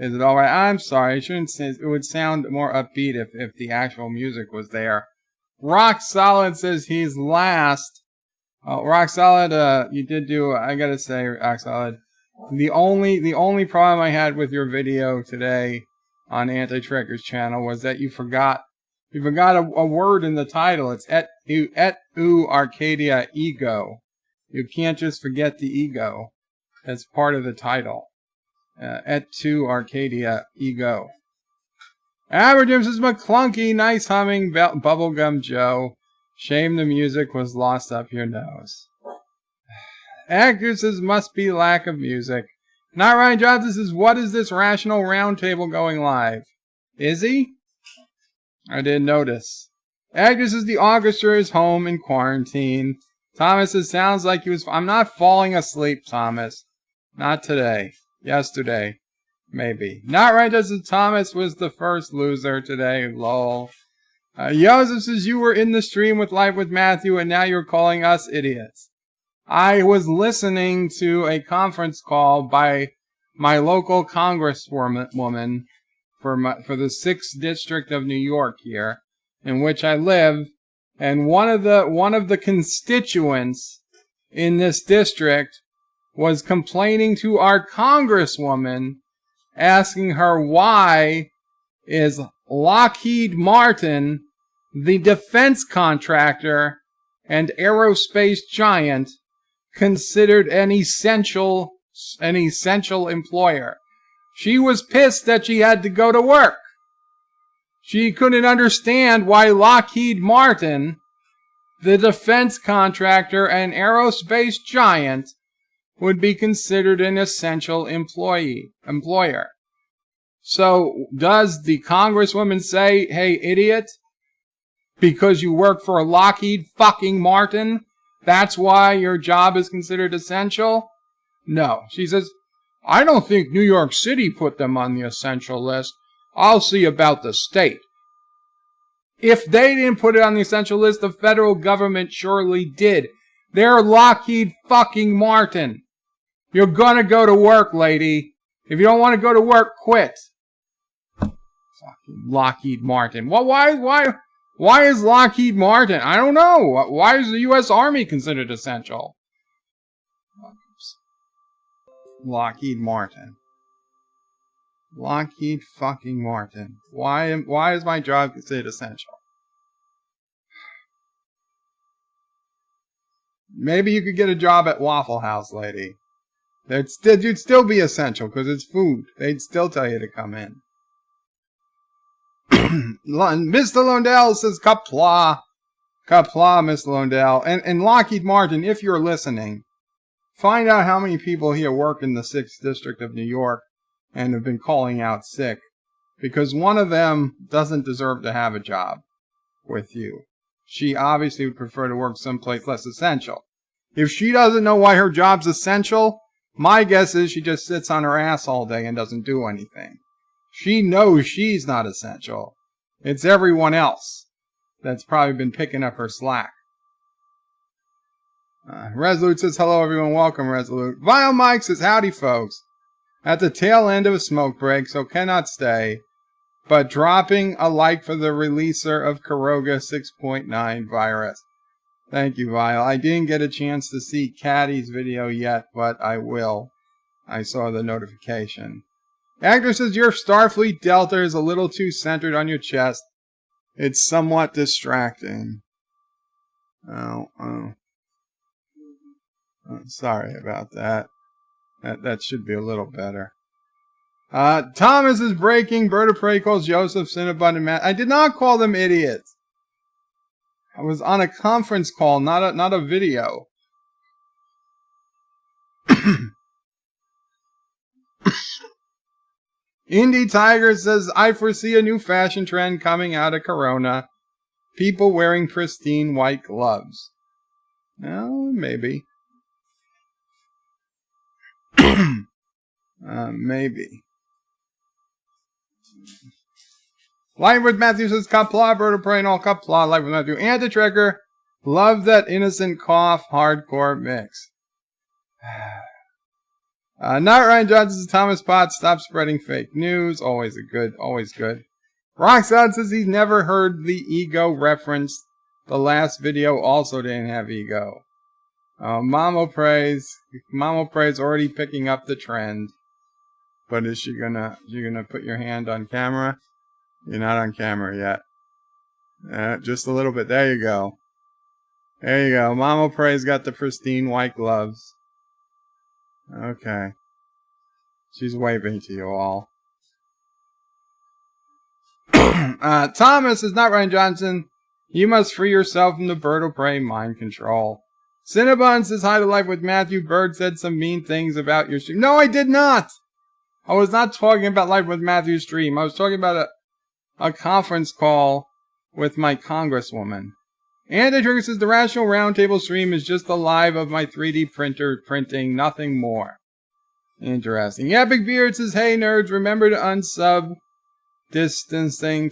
Is it alright? I'm sorry. I shouldn't say. It would sound more upbeat if the actual music was there. Rock Solid says he's last. Rock Solid, you did do, I gotta say, Rock Solid, the only problem I had with your video today on Anti-Trekker's channel was that you forgot a word in the title. It's et u Arcadia ego. You can't just forget the ego. That's part of the title. Et tu Arcadia ego. Aberjim says McClunky, nice humming, Bubblegum Joe. Shame the music was lost up your nose. Actor says must be lack of music. Not Ryan Johnson says, what is this rational roundtable going live? Is he? I didn't notice. Actor says the orchestra is home in quarantine. Thomas says, sounds like he was... I'm not falling asleep, Thomas. Not today. Yesterday. Maybe. Not right, just as Thomas was the first loser today. Lol. Joseph says, you were in the stream with Life with Matthew and now you're calling us idiots. I was listening to a conference call by my local congresswoman for the 6th district of New York here, in which I live, and one of the constituents in this district was complaining to our congresswoman, asking her why is Lockheed Martin, the defense contractor and aerospace giant, considered an essential employer. She was pissed that she had to go to work. She couldn't understand why Lockheed Martin, the defense contractor and aerospace giant, would be considered an essential employer. So, does the congresswoman say, hey, idiot, because you work for Lockheed fucking Martin, that's why your job is considered essential? No. She says, I don't think New York City put them on the essential list. I'll see about the state. If they didn't put it on the essential list, the federal government surely did. They're Lockheed fucking Martin. You're gonna go to work, lady. If you don't want to go to work, quit. Fucking Lockheed Martin. Well, why is Lockheed Martin? I don't know. Why is the U.S. Army considered essential? Lockheed Martin. Lockheed fucking Martin. Why is my job considered essential? Maybe you could get a job at Waffle House, lady. You'd still be essential because it's food. They'd still tell you to come in. Mr. Londell says Qapla. Qapla, Mr. Londell. And Lockheed Martin, if you're listening, find out how many people here work in the 6th District of New York and have been calling out sick. Because one of them doesn't deserve to have a job with you. She obviously would prefer to work someplace less essential. If she doesn't know why her job's essential, my guess is she just sits on her ass all day and doesn't do anything. She knows she's not essential. It's everyone else that's probably been picking up her slack. Resolute says, hello everyone, welcome Resolute. Vile Mike says, howdy folks. At the tail end of a smoke break, so cannot stay, but dropping a like for the releaser of Karoga 6.9 virus. Thank you, Vile. I didn't get a chance to see Caddy's video yet, but I will. I saw the notification. Actor says, your Starfleet Delta is a little too centered on your chest. It's somewhat distracting. Oh, sorry about that. That should be a little better. Thomas is breaking. Bird of Prey calls Joseph Cinnabon and Matt. I did not call them idiots. I was on a conference call, not a video. Indie Tiger says, I foresee a new fashion trend coming out of Corona. People wearing pristine white gloves. Well, maybe. Maybe. Live with Matthew says, Qapla, Bird of Prey, and all Qapla. Live with Matthew. Anti-Trekker, love that innocent cough hardcore mix. Not Ryan Johnson says Thomas Potts, stop spreading fake news. Always good. Roxanne says he's never heard the ego reference. The last video also didn't have ego. Mamo prays already picking up the trend. But is you're gonna put your hand on camera? You're not on camera yet. Just a little bit. There you go. Mamo prays got the pristine white gloves. Okay. She's waving to you all. Thomas is not Ryan Johnson. You must free yourself from the bird of prey mind control. Cinnabon says hi to life with Matthew. Bird said some mean things about your stream. No, I did not. I was not talking about life with Matthew's stream. I was talking about a conference call with my congresswoman. And the trigger says the Rational Roundtable stream is just the live of my 3D printer printing, nothing more. Interesting. Epic Beard says, hey nerds, remember to unsub distancing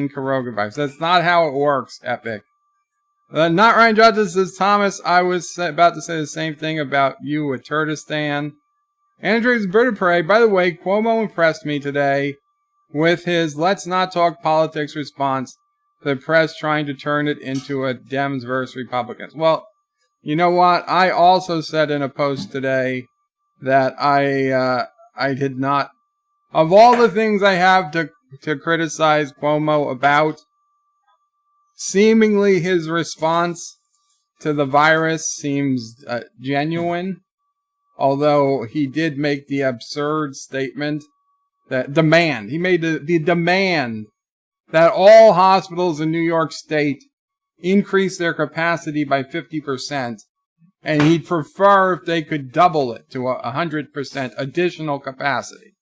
coronavirus. That's not how it works, Epic. Not Ryan Johnson says, Thomas, I was about to say the same thing about you with Turtistan. Andrew's Bird of Prey. By the way, Cuomo impressed me today with his let's not talk politics response to the press trying to turn it into a Dems versus Republicans. Well, you know what? I also said in a post today that I did not, of all the things I have to criticize Cuomo about, seemingly his response to the virus seems genuine, although he did make the absurd statement that he made the demand that all hospitals in New York State increase their capacity by 50%, and he'd prefer if they could double it to 100% additional capacity.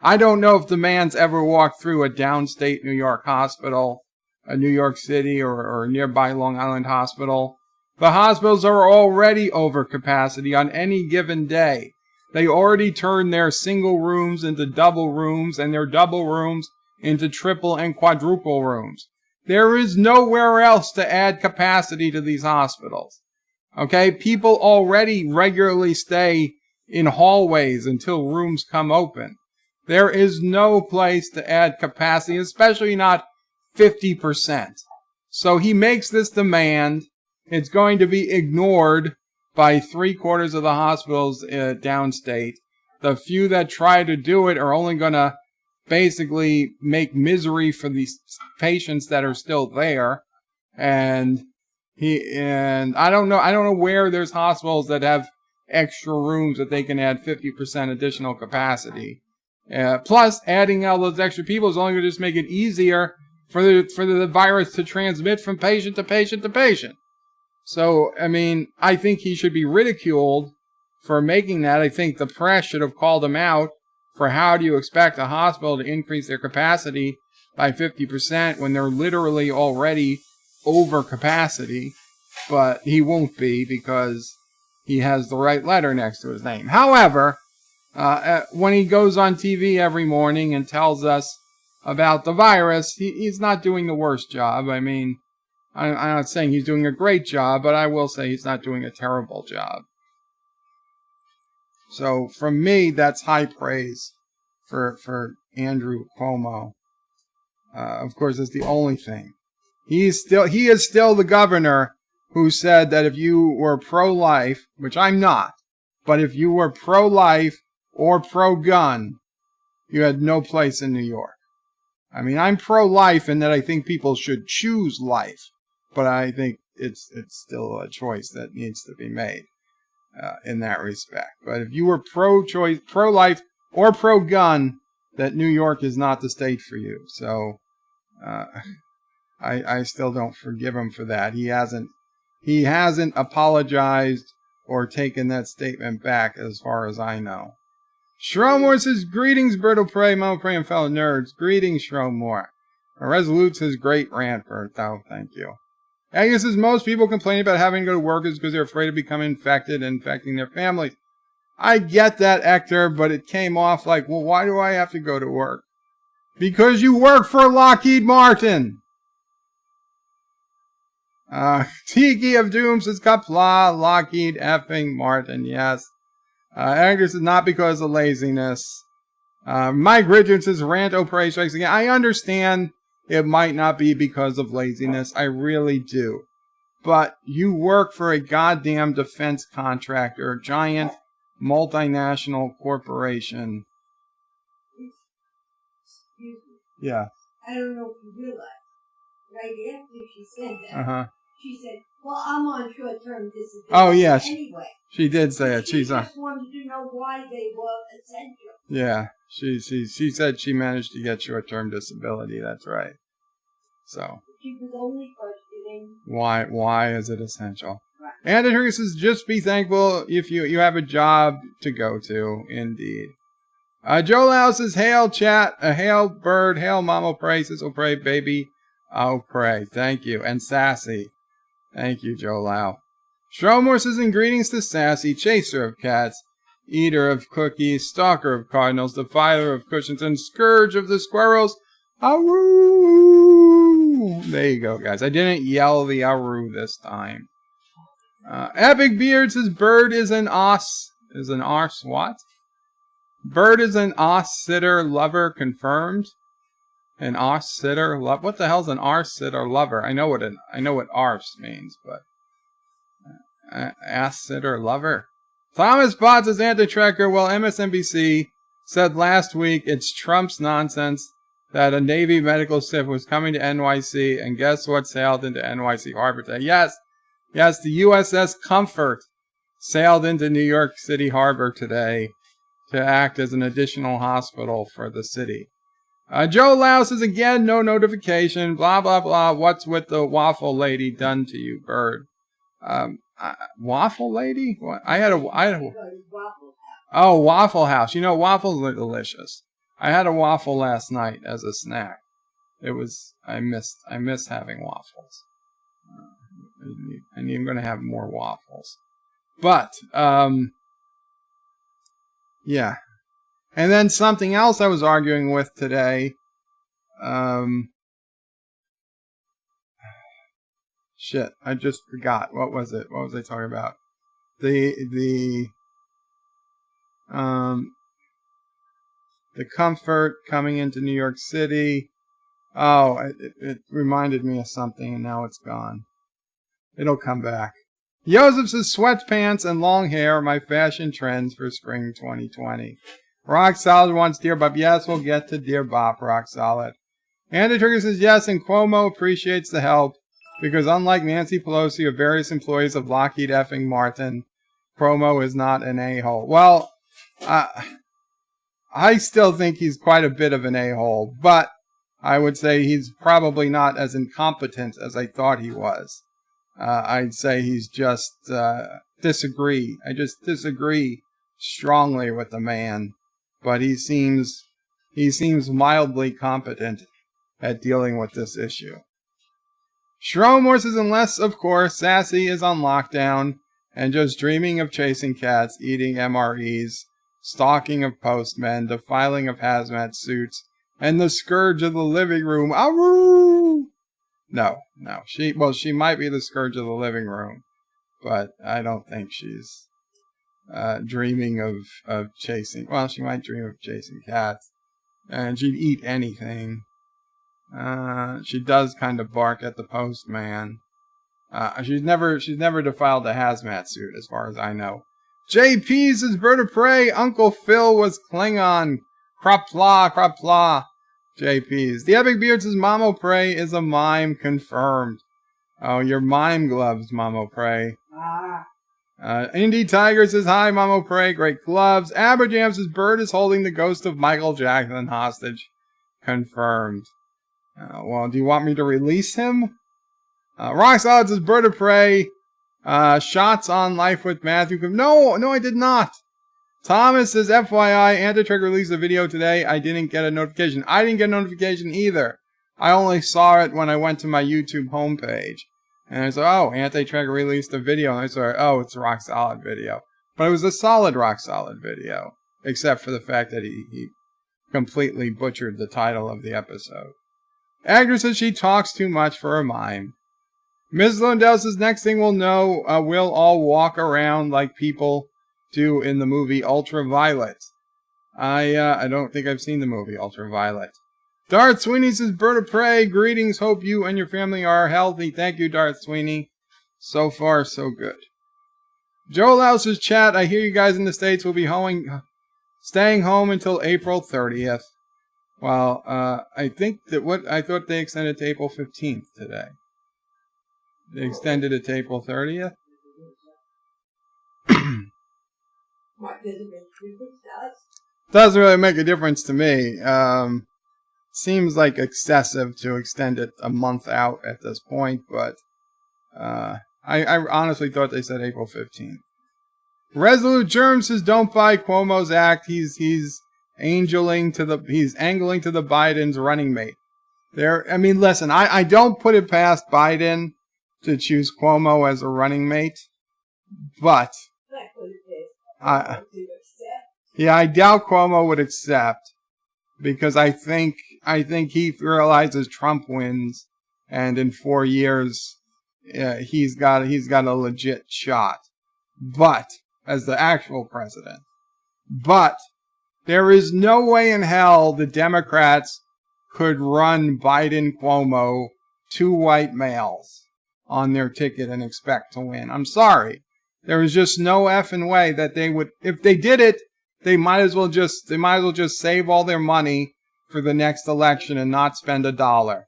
I don't know if the man's ever walked through a downstate New York hospital, a New York City or a nearby Long Island hospital. The hospitals are already over capacity on any given day. They already turned their single rooms into double rooms and their double rooms into triple and quadruple rooms. There is nowhere else to add capacity to these hospitals. Okay? People already regularly stay in hallways until rooms come open. There is no place to add capacity, especially not 50%. So he makes this demand. It's going to be ignored by 3/4 of the hospitals downstate. The few that try to do it are only going to basically make misery for these patients that are still there. And I don't know where there's hospitals that have extra rooms that they can add 50% additional capacity. Plus, adding all those extra people is only going to just make it easier for the virus to transmit from patient to patient to patient. So, I mean, I think he should be ridiculed for making that. I think the press should have called him out for how do you expect a hospital to increase their capacity by 50% when they're literally already over capacity. But he won't be because he has the right letter next to his name. However, when he goes on TV every morning and tells us about the virus, he's not doing the worst job. I mean, I'm not saying he's doing a great job, but I will say he's not doing a terrible job. So, from me, that's high praise for Andrew Cuomo. Of course, it's the only thing. He is still the governor who said that if you were pro-life, which I'm not, but if you were pro-life or pro-gun, you had no place in New York. I mean, I'm pro-life in that I think people should choose life, but I think it's still a choice that needs to be made in that respect. But if you were pro-choice, pro-life, or pro-gun, that New York is not the state for you. So I still don't forgive him for that. He hasn't apologized or taken that statement back as far as I know. Shromore says, greetings, Bird of Prey, Mama Prey, and fellow nerds. Greetings, Shromore. Resolute says, great rant, Bert, though. Thank you. Agnes says, most people complain about having to go to work is because they're afraid of becoming infected and infecting their families. I get that, Hector, but it came off like, well, why do I have to go to work? Because you work for Lockheed Martin. Tiki of Doom says Qapla, Lockheed, effing Martin, yes. Agnes is not because of laziness. Mike Richards says rant O'Prey strikes again. I understand it might not be because of laziness. I really do. But you work for a goddamn defense contractor, a giant multinational corporation. Excuse me. Yeah. I don't know if you realize. Right after she said that, she said, well, I'm on short-term disability anyway. She did say it. She just wanted to know why they were essential. Yeah. She said she managed to get short-term disability. That's right. So. She was only questioning. Why is it essential? Right. And it says just be thankful if you have a job to go to. Indeed. Joe Lau says, hail chat, hail bird, hail mama pray, says oh pray baby, oh pray. Thank you. And Sassy. Thank you, Joe Lau. Stromore says, in greetings to Sassy, chaser of cats, eater of cookies, stalker of cardinals, defiler of cushions, and scourge of the squirrels. Aru! There you go, guys. I didn't yell the Aru this time. Epic Beard says, bird is an os. Is an arse what? Bird is an os-sitter lover confirmed. An os-sitter love. What the hell's an arse-sitter lover? I know what arse means, but ass-sitter lover. Thomas Potts is anti-tracker. Well, MSNBC said last week it's Trump's nonsense that a Navy medical ship was coming to NYC, and guess what sailed into NYC harbor today? Yes, the USS Comfort sailed into New York City harbor today to act as an additional hospital for the city. Joe Lau says again, no notification, blah, blah, blah. What's with the waffle lady done to you, bird? Waffle lady? What? I had a Waffle House. You know, waffles are delicious. I had a waffle last night as a snack. I miss having waffles. I'm going to have more waffles. But, yeah. And then something else I was arguing with today. Shit, I just forgot. What was it? What was I talking about? The Comfort coming into New York City. Oh, it reminded me of something and now it's gone. It'll come back. Joseph says sweatpants and long hair, my fashion trends for spring 2020. Rock Solid wants Dear Bop. Yes, we'll get to Dear Bop, Rock Solid. Andy Trigger says yes, and Cuomo appreciates the help because unlike Nancy Pelosi or various employees of Lockheed effing Martin, Cuomo is not an a-hole. Well, I still think he's quite a bit of an a-hole, but I would say he's probably not as incompetent as I thought he was. I'd say he's just disagree. I just disagree strongly with the man, but he seems mildly competent at dealing with this issue. Stromore says, unless, of course, Sassy is on lockdown and just dreaming of chasing cats, eating MREs, stalking of postmen, defiling of hazmat suits, and the scourge of the living room. Aroo! No. She might be the scourge of the living room, but I don't think she's dreaming of chasing. Well, she might dream of chasing cats, and she'd eat anything. She does kind of bark at the postman. She's never defiled a hazmat suit, as far as I know. JP's is bird of prey. Uncle Phil was Klingon. Qapla. JP's. The Epic Beard says Mamo Prey is a mime confirmed. Oh, your mime gloves, Mamo Prey. Indie Tiger says hi, Mamo Prey. Great gloves. Aberjam says bird is holding the ghost of Michael Jackson hostage. Confirmed. Well, do you want me to release him? Rock Solid says bird of prey. Shots on life with Matthew. No, I did not. Thomas says, FYI, Antitrek released a video today. I didn't get a notification. I didn't get a notification either. I only saw it when I went to my YouTube homepage. And I said, oh, Antitrek released a video. And I saw, oh, it's a Rock Solid video. But it was a solid Rock Solid video. Except for the fact that he completely butchered the title of the episode. Agnes says she talks too much for a mime. Ms. Lundell says next thing we'll know, we'll all walk around like people do in the movie Ultraviolet. I don't think I've seen the movie Ultraviolet. Darth Sweeney says, Bird of Prey, greetings. Hope you and your family are healthy. Thank you, Darth Sweeney. So far, so good. Joel Lau says, chat, I hear you guys in the States will be staying home until April 30th. Well, I think that I thought they extended to April 15th today. They extended it to April 30th. Doesn't really make a difference to me. Seems like excessive to extend it a month out at this point, but I honestly thought they said April 15th. Resolute Germ says, don't buy Cuomo's act. He's angling to the Biden's running mate. Listen, I don't put it past Biden to choose Cuomo as a running mate, but I doubt Cuomo would accept, because I think he realizes Trump wins, and in 4 years he's got a legit shot, but as the actual president. But there is no way in hell the Democrats could run Biden Cuomo, 2 white males, on their ticket and expect to win. I'm sorry. There is just no effing way that they would. If they did it, they might as well just save all their money for the next election and not spend $1,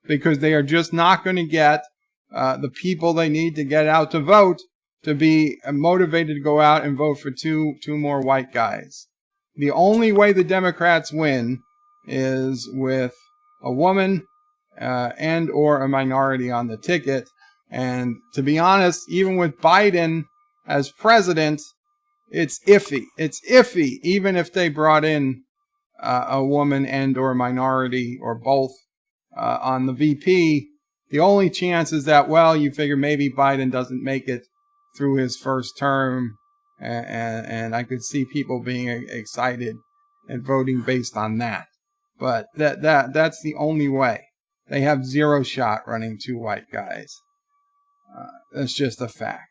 because they are just not going to get the people they need to get out to vote to be motivated to go out and vote for two more white guys. The only way the Democrats win is with a woman and or a minority on the ticket. And to be honest, even with Biden as president, it's iffy. It's iffy, even if they brought in a woman and or a minority or both on the VP. The only chance is that, well, you figure maybe Biden doesn't make it through his first term, and I could see people being excited and voting based on that. But that's the only way. They have zero shot running 2 white guys. That's just a fact.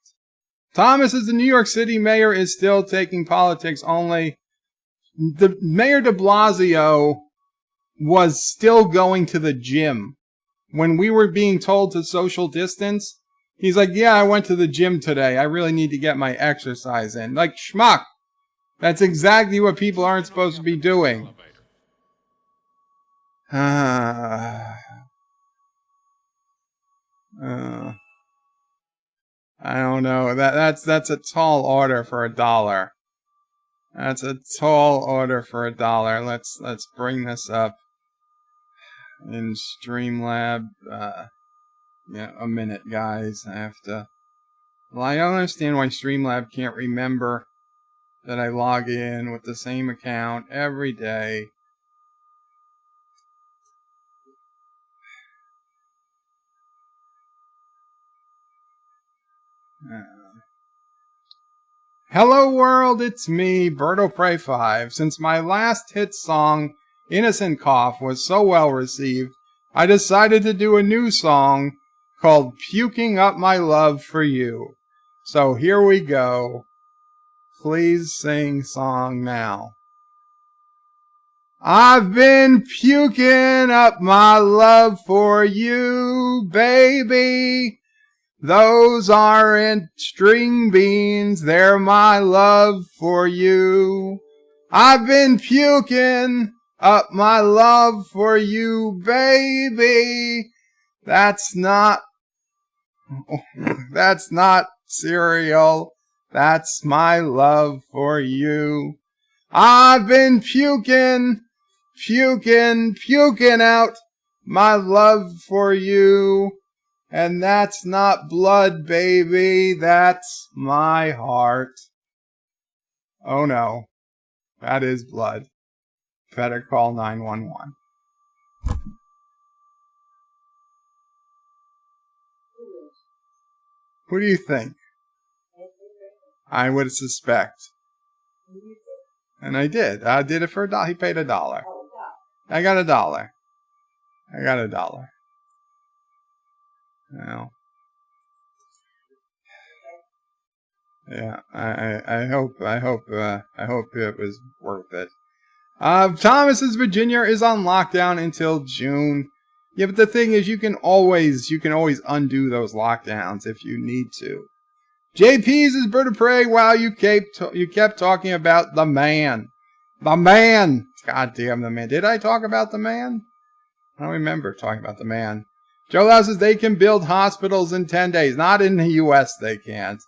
Thomas says the New York City mayor is still taking politics only. The Mayor de Blasio was still going to the gym. When we were being told to social distance, he's like, yeah, I went to the gym today. I really need to get my exercise in. Like, schmuck. That's exactly what people aren't supposed to be doing. I don't know. That's a tall order for $1. That's a tall order for $1. Let's bring this up in Streamlab. A minute, guys. I have to. Well, I don't understand why Streamlab can't remember that I log in with the same account every day. Hello world, it's me, Berto Prey 5. Since my last hit song, Innocent Cough, was so well received, I decided to do a new song called Puking Up My Love for You. So here we go. Please sing song now. I've been puking up my love for you, baby. Those aren't string beans, they're my love for you. I've been puking up my love for you, baby. That's not cereal. That's my love for you. I've been puking out my love for you. And that's not blood, baby. That's my heart. Oh no. That is blood. Better call 911. Who do you think? I would suspect. And I did. I did it for $1. He paid $1. I got $1. Well, Yeah, I hope it was worth it. Thomas's Virginia is on lockdown until June. Yeah, but the thing is, you can always undo those lockdowns if you need to. JP's is bird of prey. Wow, you kept talking about the man. The man. God damn the man. Did I talk about the man? I don't remember talking about the man. Joe Lau says they can build hospitals in 10 days. Not in the U.S. they can't.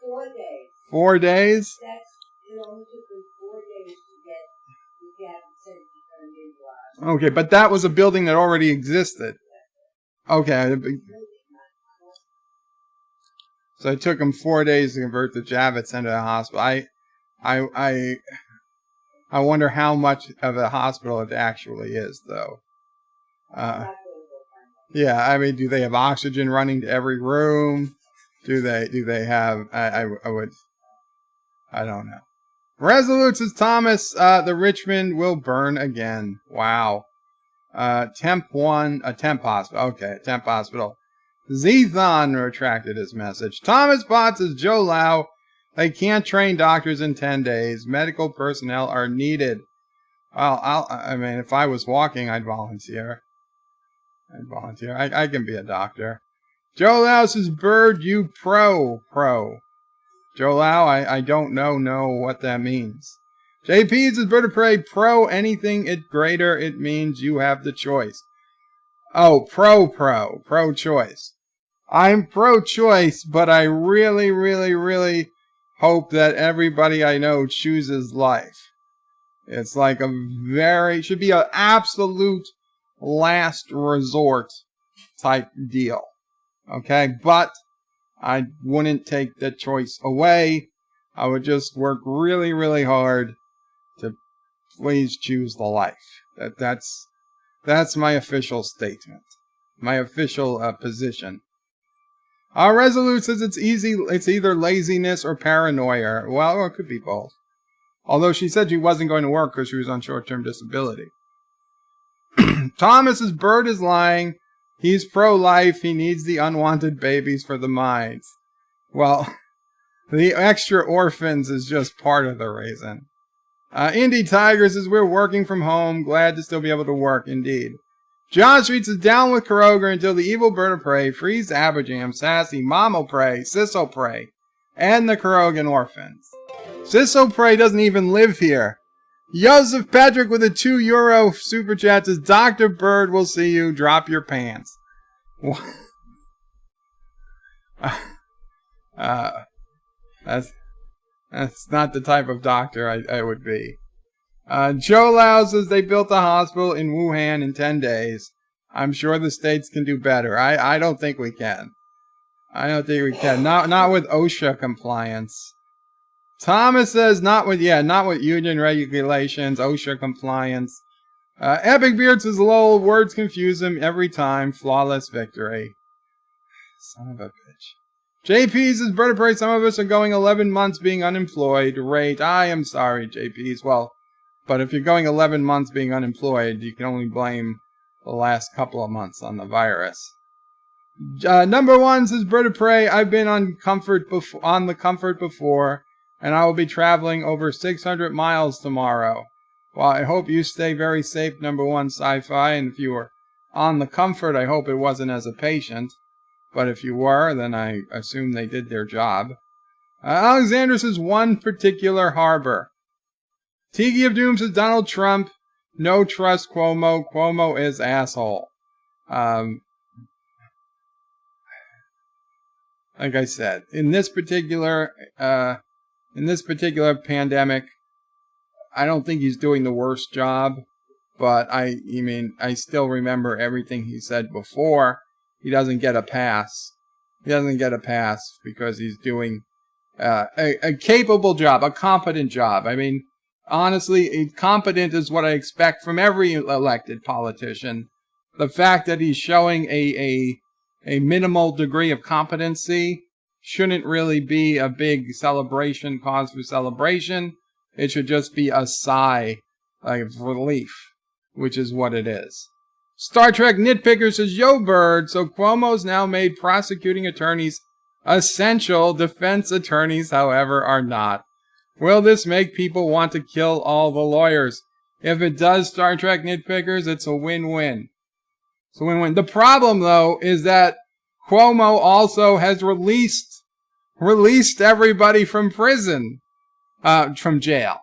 4 days. 4 days? It only took them 4 days to get sent to Okay, but that was a building that already existed. Okay. So it took them 4 days to convert the Javits into a hospital. I wonder how much of a hospital it actually is, though. Yeah, I mean, do they have oxygen running to every room? Do they have? I don't know. Resolute says Thomas, the Richmond will burn again. Wow. Temp hospital. Okay, temp hospital. Zethon retracted his message. Thomas Potts says Joe Lau. They can't train doctors in 10 days. Medical personnel are needed. Well, I mean, if I was walking, I'd volunteer. I can be a doctor. Joe Lau says, Bird, you pro. Joe Lau, I don't know what that means. JP says, Bird of Prey, pro anything greater, it means you have the choice. Oh, pro-choice. I'm pro-choice, but I really, really, really hope that everybody I know chooses life. It's like should be an absolute last resort type deal. Okay, but I wouldn't take the choice away. I would just work really, really hard to please choose the life. That's my official statement. My official position. Resolute says it's either laziness or paranoia. Well, it could be both. Although she said she wasn't going to work because she was on short-term disability. Thomas's bird is lying. He's pro-life. He needs the unwanted babies for the mines. Well, the extra orphans is just part of the reason. Indy Tiger says we're working from home. Glad to still be able to work, indeed. John Street is down with Kroger until the evil bird of prey frees Abajam, Sassy, Mamo Prey, Sisso Prey, and the Krogan orphans. Sisso Prey doesn't even live here. Joseph Patrick with a €2 super chat says, Dr. Bird will see you. Drop your pants. That's not the type of doctor I would be. Joe Lau says they built a hospital in Wuhan in 10 days. I'm sure the states can do better. I don't think we can. Not with OSHA compliance. Thomas says not with union regulations, OSHA compliance. Epic Beard says lol, words confuse him every time. Flawless victory. Son of a bitch. JP says bird of prey, some of us are going 11 months being unemployed. Rate. I am sorry, JP's. Well, but if you're going 11 months being unemployed, you can only blame the last couple of months on the virus. Number 1 says bird of prey, I've been on the Comfort before, and I will be traveling over 600 miles tomorrow. Well, I hope you stay very safe, number 1 sci-fi, and if you were on the Comfort, I hope it wasn't as a patient. But if you were, then I assume they did their job. Alexander says one particular harbor. Tiki of Doom says Donald Trump, no trust Cuomo. Cuomo is asshole. Like I said, in this particular pandemic, I don't think he's doing the worst job. But I still remember everything he said before. He doesn't get a pass. He doesn't get a pass because he's doing a capable job, a competent job. I mean, honestly, competent is what I expect from every elected politician. The fact that he's showing a minimal degree of competency shouldn't really be a big cause for celebration. It should just be a sigh of relief, which is what it is. Star Trek Nitpicker says, Yo Bird, so Cuomo's now made prosecuting attorneys Essential defense attorneys, however, are not. Will this make people want to kill all the lawyers? If it does, Star Trek nitpickers, it's a win-win. It's a win-win. The problem, though, is that Cuomo also has released everybody from prison. From jail.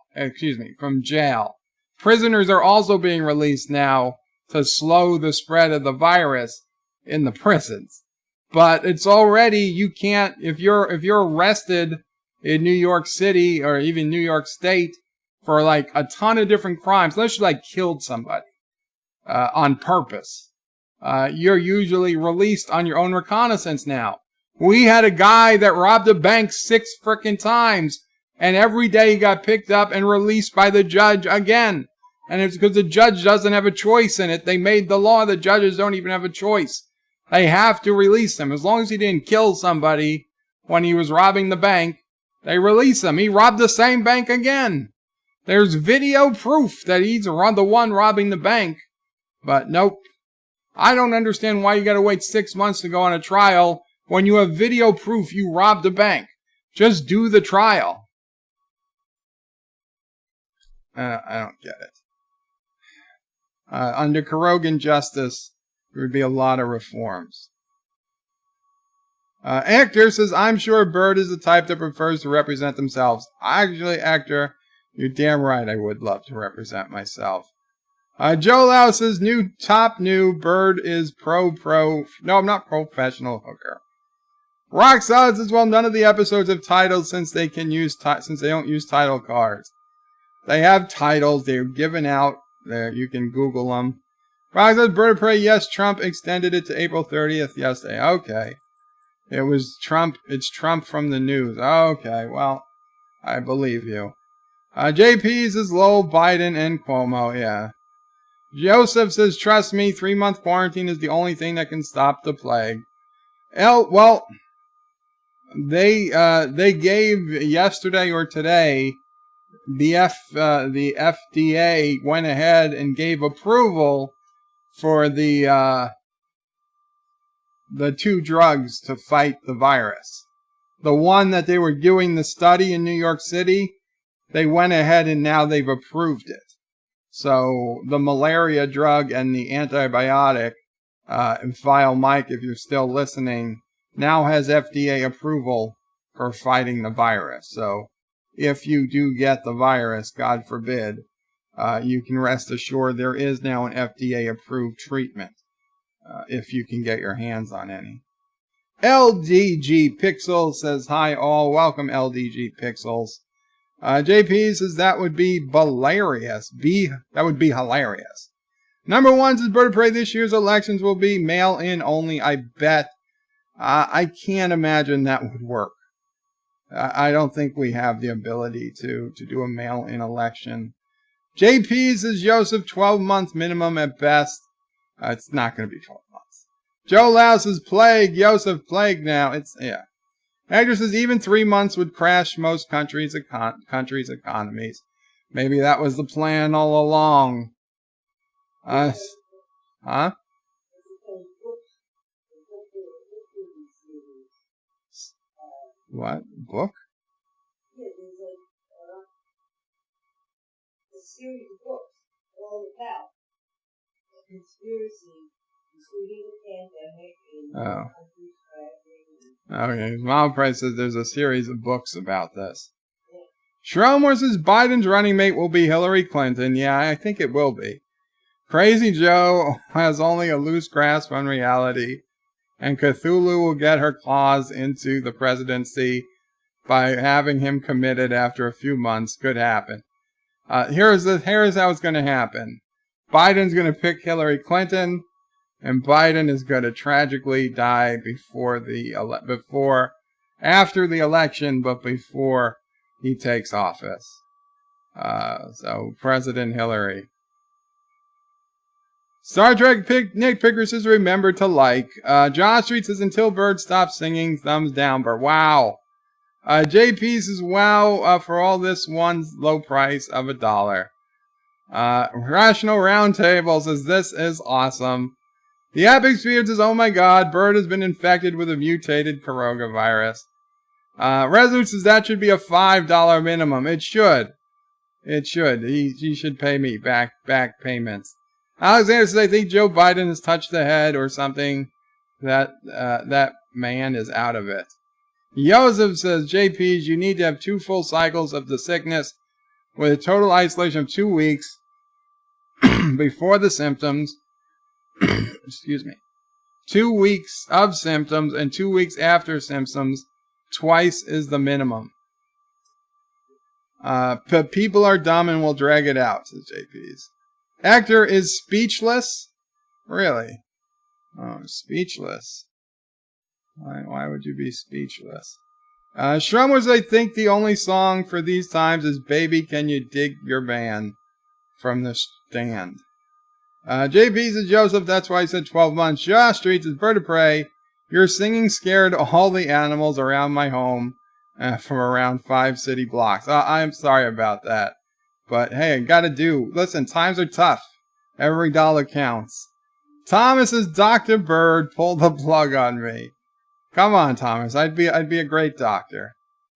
From jail. Prisoners are also being released now to slow the spread of the virus in the prisons. But it's already, you can't, if you're arrested in New York City or even New York State for like a ton of different crimes, unless you like killed somebody, on purpose, you're usually released on your own reconnaissance now. We had a guy that robbed a bank 6 frickin' times, and every day he got picked up and released by the judge again. And it's because the judge doesn't have a choice in it. They made the law. The judges don't even have a choice. They have to release him. As long as he didn't kill somebody when he was robbing the bank, they release him. He robbed the same bank again. There's video proof that he's the one robbing the bank. But nope. I don't understand why you gotta wait 6 months to go on a trial when you have video proof you robbed a bank. Just do the trial. I don't get it. Under Kurogan justice, there would be a lot of reforms. Actor says, I'm sure Bird is the type that prefers to represent themselves. Actually, Actor, you're damn right I would love to represent myself. Joe Lau says, top new, Bird is no, I'm not professional hooker. Rock Solid says, well, none of the episodes have titles since they don't use title cards. They have titles, they're given out. There, you can Google them. Rock says, Bird of Prey, yes, Trump extended it to April 30th yesterday. Okay. It was Trump, it's Trump from the news. Okay, well, I believe you. JP says, lol, Biden and Cuomo, yeah. Joseph says, trust me, 3-month quarantine is the only thing that can stop the plague. Well, they gave yesterday or today, the FDA went ahead and gave approval for the 2 drugs to fight the virus. The one that they were doing the study in New York City, they went ahead and now they've approved it. So the malaria drug and the antibiotic, and File Mike, if you're still listening, now has FDA approval for fighting the virus. So if you do get the virus, God forbid, you can rest assured there is now an FDA-approved treatment, if you can get your hands on any. LDG Pixel says, hi all, welcome LDG Pixels. JP says, that would be hilarious. That would be hilarious. Number 1 says, Bird of Prey, this year's elections will be mail-in only, I bet. I can't imagine that would work. I don't think we have the ability to do a mail-in election. JP says, Joseph, 12-month minimum at best. It's not going to be 12 months. Joe Lau says, plague. Joseph, plague now. Yeah. Hector says, even 3 months would crash most countries' economies. Maybe that was the plan all along. Huh? What? Book? Yeah, there's like a series of books all about the conspiracy, including the pandemic and countries crashing. Okay, Malprice says there's a series of books about this. Yeah. Schromer says Biden's running mate will be Hillary Clinton. Yeah, I think it will be. Crazy Joe has only a loose grasp on reality, and Cthulhu will get her claws into the presidency by having him committed after a few months. Could happen. Here's how it's going to happen. Biden's going to pick Hillary Clinton, and Biden is going to tragically die after the election, but before he takes office. So President Hillary. Star Trek Nitpicker says, remember to like. John Street says, until Bird stops singing, thumbs down. But wow. JP says, wow, for all this one low price of $1. Rational Roundtable says, this is awesome. The Epic Sphere says, oh my god, Bird has been infected with a mutated coronavirus. Resolute says that should be a $5 minimum. It should. It should. He should pay me back payments. Alexander says, I think Joe Biden has touched the head or something. That man is out of it. Joseph says, JPs, you need to have 2 full cycles of the sickness with a total isolation of 2 weeks before the symptoms. Excuse me. 2 weeks of symptoms and 2 weeks after symptoms. Twice is the minimum. But people are dumb and will drag it out, says JPs. Actor is speechless? Really? Oh, speechless. Why would you be speechless? Shrum was, I think, the only song for these times is Baby Can You Dig Your Man from the Stand. JP says, Joseph, that's why I said 12 months. Josh Street says, Bird of Prey, your singing scared all the animals around my home from around 5 city blocks. I'm sorry about that. But hey, I gotta do. Listen, times are tough. Every dollar counts. Thomas says, Dr. Bird pulled the plug on me. Come on, Thomas. I'd be a great doctor.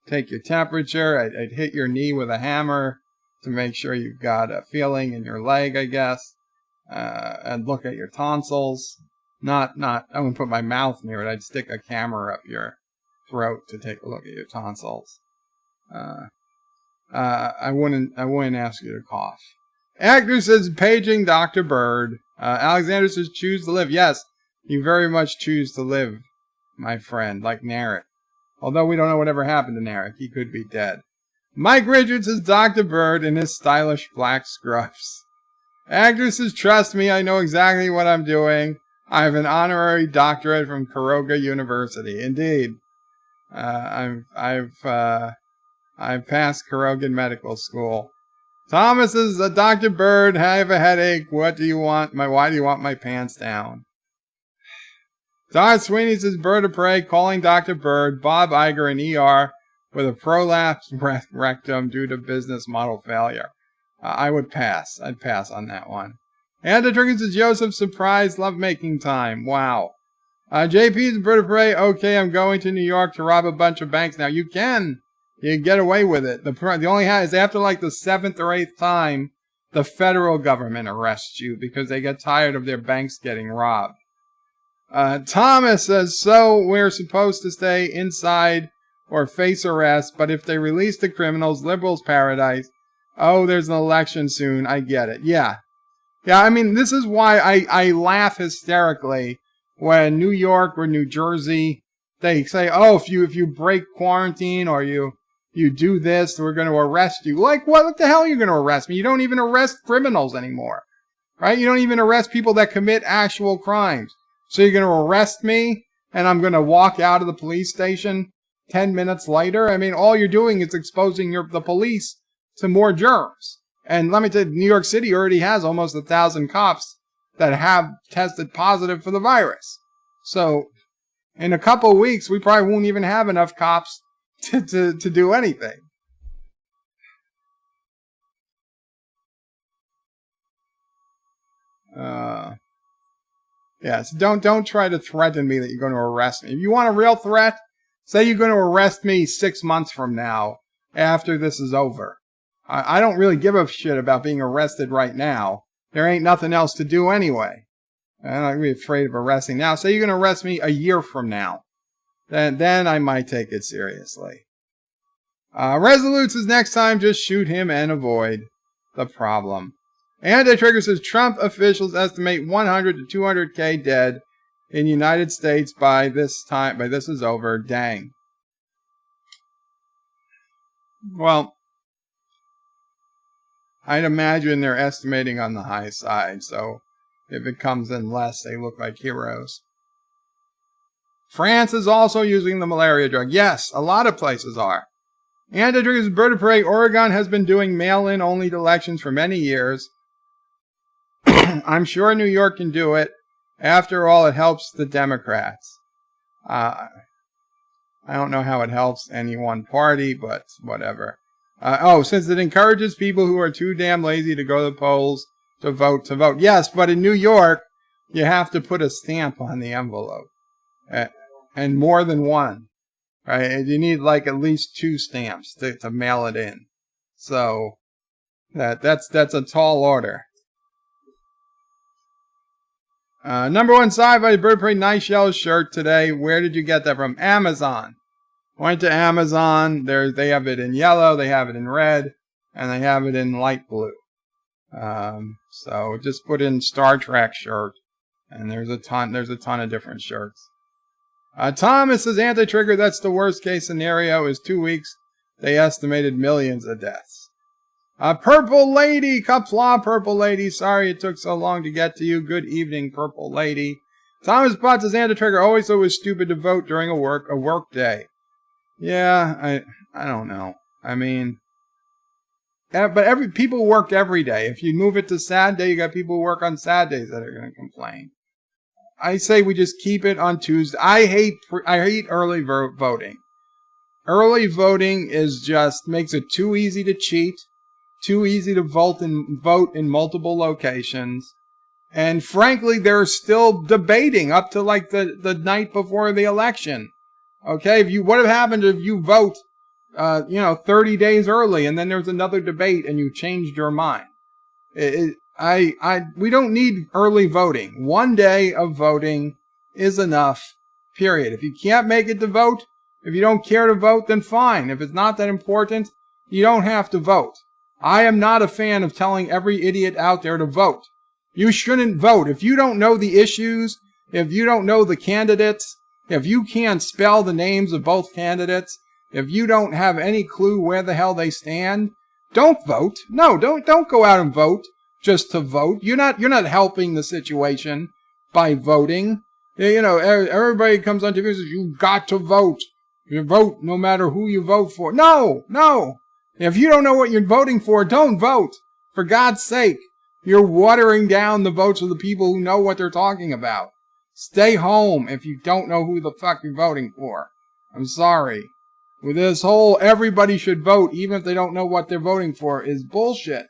Take your temperature. I'd hit your knee with a hammer to make sure you've got a feeling in your leg, I guess. And look at your tonsils. I wouldn't put my mouth near it. I'd stick a camera up your throat to take a look at your tonsils. I wouldn't ask you to cough. Actor says, paging Dr. Bird. Alexander says, choose to live. Yes, you very much choose to live, my friend, like Narek. Although we don't know whatever happened to Narek. He could be dead. Mike Richards says, Dr. Bird in his stylish black scruffs. Actor says, trust me, I know exactly what I'm doing. I have an honorary doctorate from Kuroga University. Indeed. I've passed Kurogan Medical School. Thomas says, Dr. Bird, I have a headache. What do you want? Why do you want my pants down? Don Sweeney says, Bird of Prey, calling Dr. Bird, Bob Iger in ER with a prolapsed rectum due to business model failure. I would pass. I'd pass on that one. And the Trigger says, Joseph, surprise lovemaking time. Wow. JP's Bird of Prey, okay, I'm going to New York to rob a bunch of banks now. You can. You get away with it. The only is after like the 7th or 8th time, the federal government arrests you because they get tired of their banks getting robbed. Thomas says, so we're supposed to stay inside or face arrest, but if they release the criminals, liberals' paradise. Oh, there's an election soon. I get it. Yeah. Yeah, I mean, this is why I laugh hysterically when New York or New Jersey, they say, oh, if you break quarantine or you do this, we're going to arrest you. Like, what the hell are you going to arrest me? You don't even arrest criminals anymore, right? You don't even arrest people that commit actual crimes. So you're going to arrest me and I'm going to walk out of the police station 10 minutes later? I mean, all you're doing is exposing the police to more germs. And let me tell you, New York City already has almost 1,000 cops that have tested positive for the virus. So in a couple of weeks, we probably won't even have enough cops to do anything. Yes, don't try to threaten me that you're going to arrest me. If you want a real threat, say you're going to arrest me 6 months from now after this is over. I don't really give a shit about being arrested right now. There ain't nothing else to do anyway. I'm not really afraid of arresting now. Say you're going to arrest me a year from now. Then I might take it seriously. Resolute says next time just shoot him and avoid the problem. Anti-Trigger says Trump officials estimate 100 to 200K dead in United States by this is over. Dang. Well, I'd imagine they're estimating on the high side, so if it comes in less, they look like heroes. France is also using the malaria drug. Yes, a lot of places are. Anti-Trigger's Bird of Prey, Oregon has been doing mail-in only elections for many years. I'm sure New York can do it. After all, it helps the Democrats. I don't know how it helps any one party, but whatever. Since it encourages people who are too damn lazy to go to the polls to vote. Yes, but in New York, you have to put a stamp on the envelope. And more than one. Right? You need like at least 2 stamps to mail it in. So that's a tall order. Number 1 sci-fi bird parade nice yellow shirt today. Where did you get that from? Amazon. Went to Amazon. They have it in yellow, they have it in red, and they have it in light blue. So just put in Star Trek shirt, and there's a ton of different shirts. Thomas says anti-trigger. That's the worst case scenario. Is 2 weeks. They estimated millions of deaths. Purple Lady, Qapla, Purple Lady. Sorry it took so long to get to you. Good evening, Purple Lady. Thomas Potts says anti-trigger. Always thought it was stupid to vote during a work day. Yeah, I don't know. I mean, but people work every day. If you move it to sad day, you got people who work on sad days that are going to complain. I say we just keep it on Tuesday. I hate early voting. Early voting makes it too easy to cheat, too easy to vote in multiple locations. And frankly, they're still debating up to like the night before the election. Okay, what would have happened if you vote 30 days early and then there's another debate and you changed your mind? We don't need early voting. 1 day of voting is enough, period. If you can't make it to vote, if you don't care to vote, then fine. If it's not that important, you don't have to vote. I am not a fan of telling every idiot out there to vote. You shouldn't vote. If you don't know the issues, if you don't know the candidates, if you can't spell the names of both candidates, if you don't have any clue where the hell they stand, don't vote. No, don't go out and vote just to vote. You're not helping the situation by voting. Everybody comes on TV and says, you've got to vote. You vote no matter who you vote for. No. If you don't know what you're voting for, don't vote. For God's sake, you're watering down the votes of the people who know what they're talking about. Stay home if you don't know who the fuck you're voting for. I'm sorry. With this whole everybody should vote even if they don't know what they're voting for is bullshit.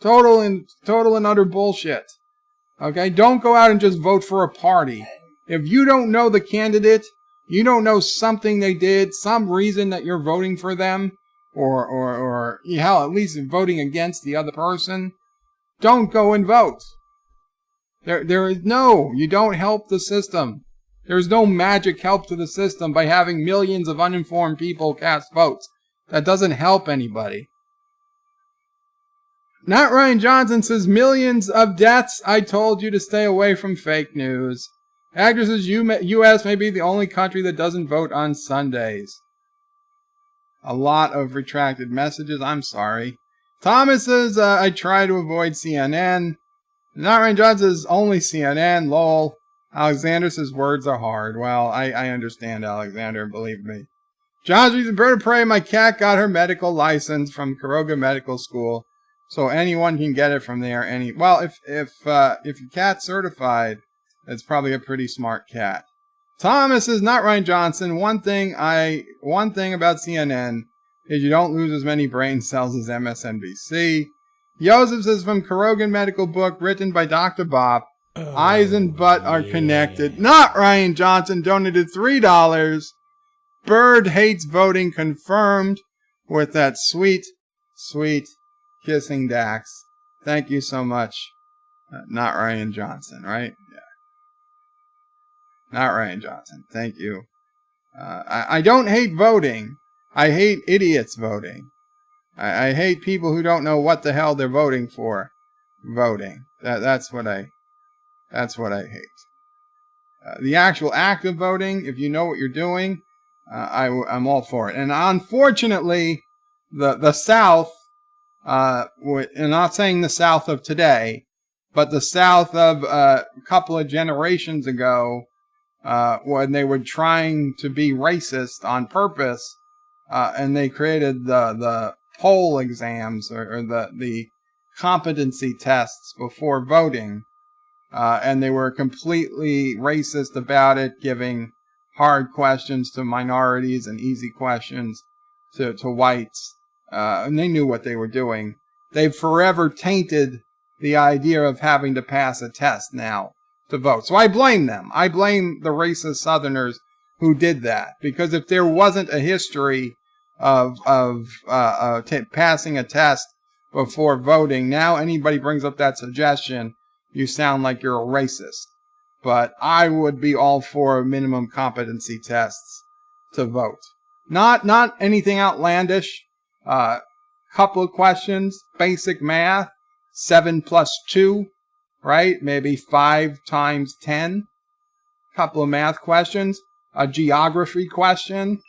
Total and utter bullshit. Okay? Don't go out and just vote for a party. If you don't know the candidate, you don't know something they did, some reason that you're voting for them, or hell, at least voting against the other person, don't go and vote. You don't help the system. There's no magic help to the system by having millions of uninformed people cast votes. That doesn't help anybody. Not Ryan Johnson says millions of deaths. I told you to stay away from fake news. Actor says U.S. may be the only country that doesn't vote on Sundays. A lot of retracted messages. I'm sorry. Thomas says, I try to avoid CNN. Not Ryan Johnson says, only CNN. Lol. Alexander says, words are hard. Well, I understand, Alexander, believe me. John says, bird of prey, my cat got her medical license from Kuroga Medical School, so anyone can get it from there. Well, if your cat's certified, it's probably a pretty smart cat. Thomas is not Ryan Johnson. One thing about CNN is you don't lose as many brain cells as MSNBC. Joseph says from Kurogan Medical Book written by Dr. Bob, eyes and butt are connected. Not Ryan Johnson donated $3. Bird hates voting confirmed with that sweet, sweet kissing Dax. Thank you so much. Not Ryan Johnson, right? Yeah. Not Ryan Johnson. Thank you. I don't hate voting. I hate idiots voting. I hate people who don't know what the hell they're voting for. Voting. That's what I hate. The actual act of voting, if you know what you're doing, I'm all for it. And unfortunately, the South, and I'm not saying the South of today, but the South of a couple of generations ago, when they were trying to be racist on purpose, and they created the poll exams or the competency tests before voting, and they were completely racist about it, giving hard questions to minorities and easy questions to whites, and they knew what they were doing. They've forever tainted the idea of having to pass a test now to vote. So I blame them. I blame the racist Southerners who did that. Because if there wasn't a history of passing a test before voting, now anybody brings up that suggestion, you sound like you're a racist. But I would be all for minimum competency tests to vote. Not anything outlandish. Couple of questions, basic math, 7 plus 2, right? Maybe 5 times 10. Couple of math questions, a geography question.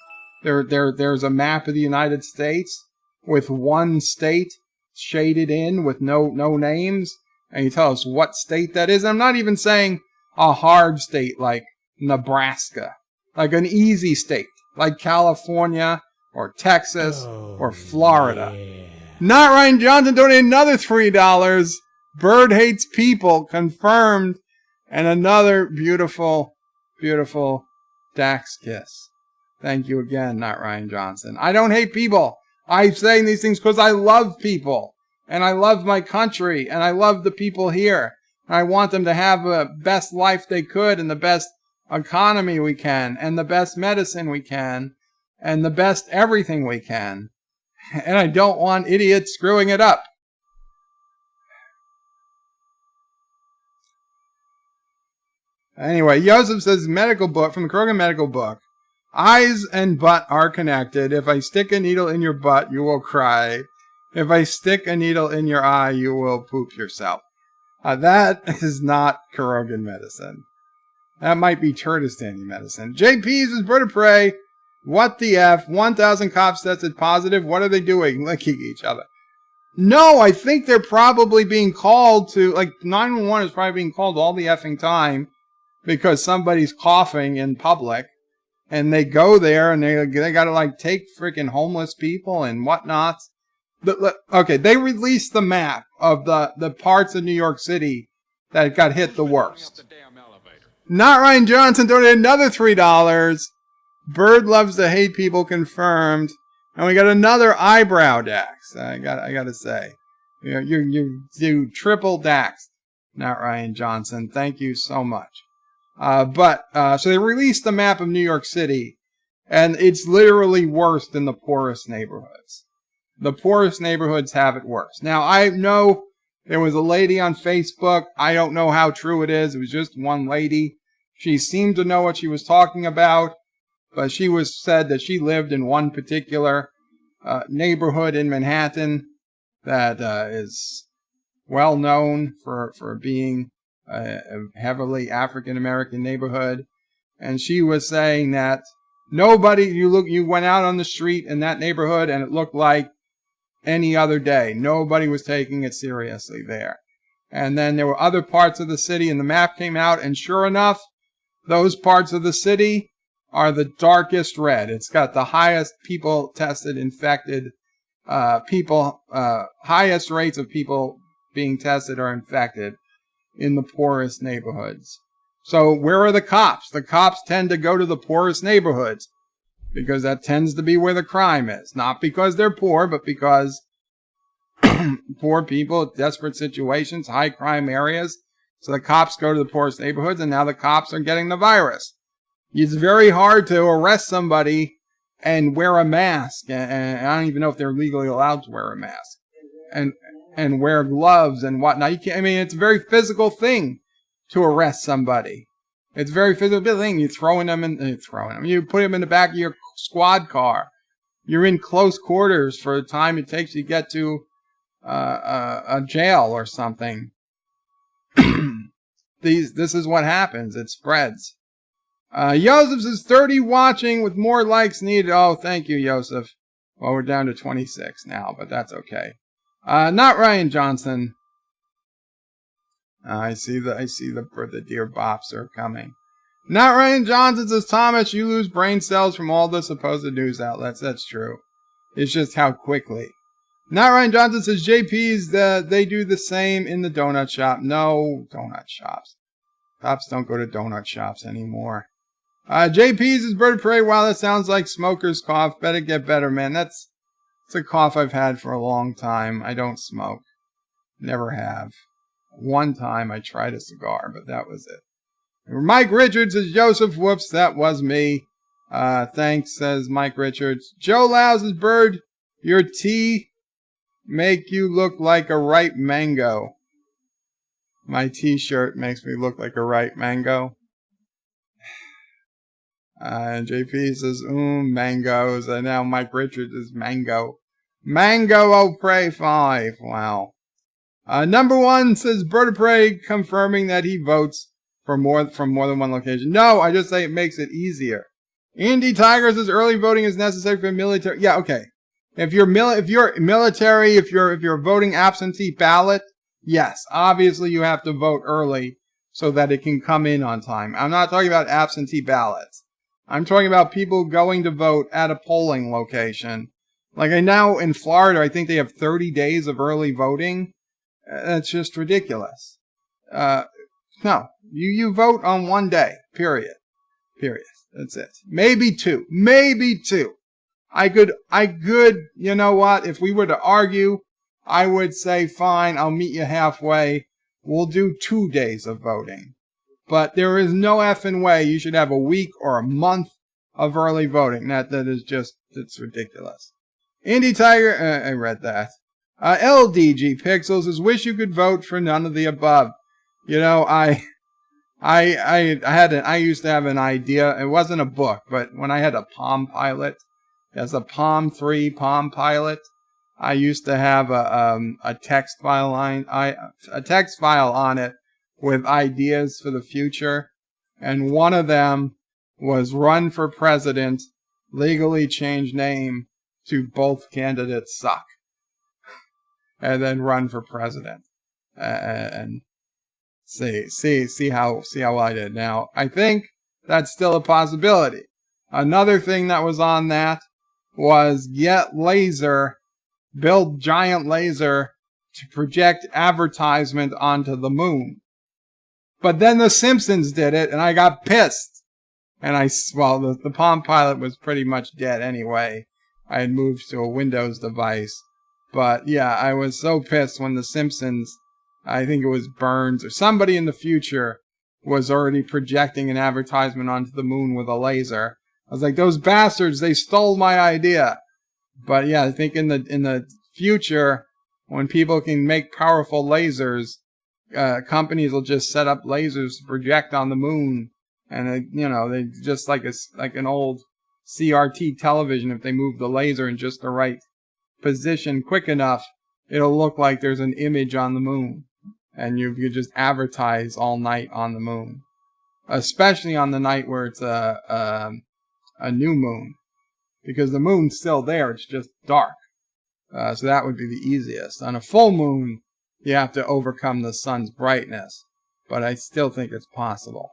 There's a map of the United States with one state shaded in with no names, and you tell us what state that is. I'm not even saying a hard state like Nebraska, like an easy state like California or Texas or Florida. Yeah. Not Ryan Johnson donated another $3. Bird hates people confirmed, and another beautiful, beautiful Dax kiss. Thank you again, Not Ryan Johnson. I don't hate people. I'm saying these things because I love people, and I love my country, and I love the people here. I want them to have the best life they could, and the best economy we can, and the best medicine we can, and the best everything we can. And I don't want idiots screwing it up. Anyway, Joseph says, medical book, from the Krogan medical book. Eyes and butt are connected. If I stick a needle in your butt, you will cry. If I stick a needle in your eye, you will poop yourself. That is not Krogan medicine. That might be Turtistani medicine. JP's is bird of prey. What the F? 1,000 cops tested positive. What are they doing? Licking each other. No, I think they're probably being called to, like, 911 is probably being called all the effing time because somebody's coughing in public. And they go there and they got to, like, take freaking homeless people and whatnot. Okay, they released the map of the parts of New York City that got hit the worst. Not Ryan Johnson donated another $3. Bird loves to hate people confirmed. And we got another eyebrow Dax. I gotta say. You triple Dax. Not Ryan Johnson. Thank you so much. So they released the map of New York City, and it's literally worse than the poorest neighborhoods. The poorest neighborhoods have it worse. Now, I know there was a lady on Facebook. I don't know how true it is. It was just one lady. She seemed to know what she was talking about, but she said that she lived in one particular neighborhood in Manhattan that is well known for being a heavily African-American neighborhood. And she was saying that you went out on the street in that neighborhood and it looked like any other day. Nobody was taking it seriously there. And then there were other parts of the city and the map came out, and sure enough, those parts of the city are the darkest red. It's got the highest people tested, infected, highest rates of people being tested or infected in the poorest neighborhoods. So where are the cops? The cops tend to go to the poorest neighborhoods because that tends to be where the crime is. Not because they're poor, but because poor people, desperate situations, high crime areas. So the cops go to the poorest neighborhoods, and now the cops are getting the virus. It's very hard to arrest somebody and wear a mask, and I don't even know if they're legally allowed to wear a mask, and wear gloves and whatnot. It's a very physical thing to arrest somebody. It's a very physical thing. You put them in the back of your squad car. You're in close quarters for the time it takes you to get to a jail or something. This is what happens. It spreads. Joseph is 30 watching with more likes needed. Oh, thank you, Joseph. Well, we're down to 26 now, but that's okay. Not Ryan Johnson. I see the dear bops are coming. Not Ryan Johnson says, Thomas, you lose brain cells from all the supposed news outlets. That's true. It's just how quickly. Not Ryan Johnson says, JP's, they do the same in the donut shop. No donut shops. Cops don't go to donut shops anymore. JP's is bird of prey. Wow, that sounds like smoker's cough. Better get better, man. It's a cough I've had for a long time. I don't smoke. Never have. One time I tried a cigar, but that was it. Mike Richards says, Joseph, whoops, that was me. Thanks, says Mike Richards. Joe Lau says, Bird, your tea make you look like a ripe mango. My t-shirt makes me look like a ripe mango. And JP says, mangoes. And now Mike Richards is mango. Mango, oh, pray 5. Wow. Number 1 says, Bird of Prey, confirming that he votes from more than one location. No, I just say it makes it easier. Andy Tiger says, early voting is necessary for military. Yeah, okay. If you're military, if you're voting absentee ballot, yes, obviously you have to vote early so that it can come in on time. I'm not talking about absentee ballots. I'm talking about people going to vote at a polling location. Like now in Florida, I think they have 30 days of early voting. That's just ridiculous. No, you vote on one day, period. That's it. Maybe two. I could, you know what? If we were to argue, I would say, fine, I'll meet you halfway. We'll do 2 days of voting. But there is no effing way you should have a week or a month of early voting. That is just, it's ridiculous. Indy Tiger, I read that. LDG Pixels says, wish you could vote for none of the above. You know, I used to have an idea. It wasn't a book, but when I had a Palm Pilot, as a Palm 3 Palm Pilot, I used to have a text file on it with ideas for the future, and one of them was run for president, legally change name to both candidates suck, and then run for president, and see how I did. Now I think that's still a possibility. Another thing that was on that was build giant laser to project advertisement onto the moon. But then the Simpsons did it, and I got pissed. And the Palm Pilot was pretty much dead anyway. I had moved to a Windows device. But yeah, I was so pissed when the Simpsons, I think it was Burns or somebody in the future, was already projecting an advertisement onto the moon with a laser. I was like, those bastards, they stole my idea. But yeah, I think in the future, when people can make powerful lasers, companies will just set up lasers to project on the moon, and they just like an old CRT television. If they move the laser in just the right position quick enough, it'll look like there's an image on the moon, and you could just advertise all night on the moon, especially on the night where it's a new moon, because the moon's still there, it's just dark. So that would be the easiest. On a full moon, you have to overcome the sun's brightness, but I still think it's possible.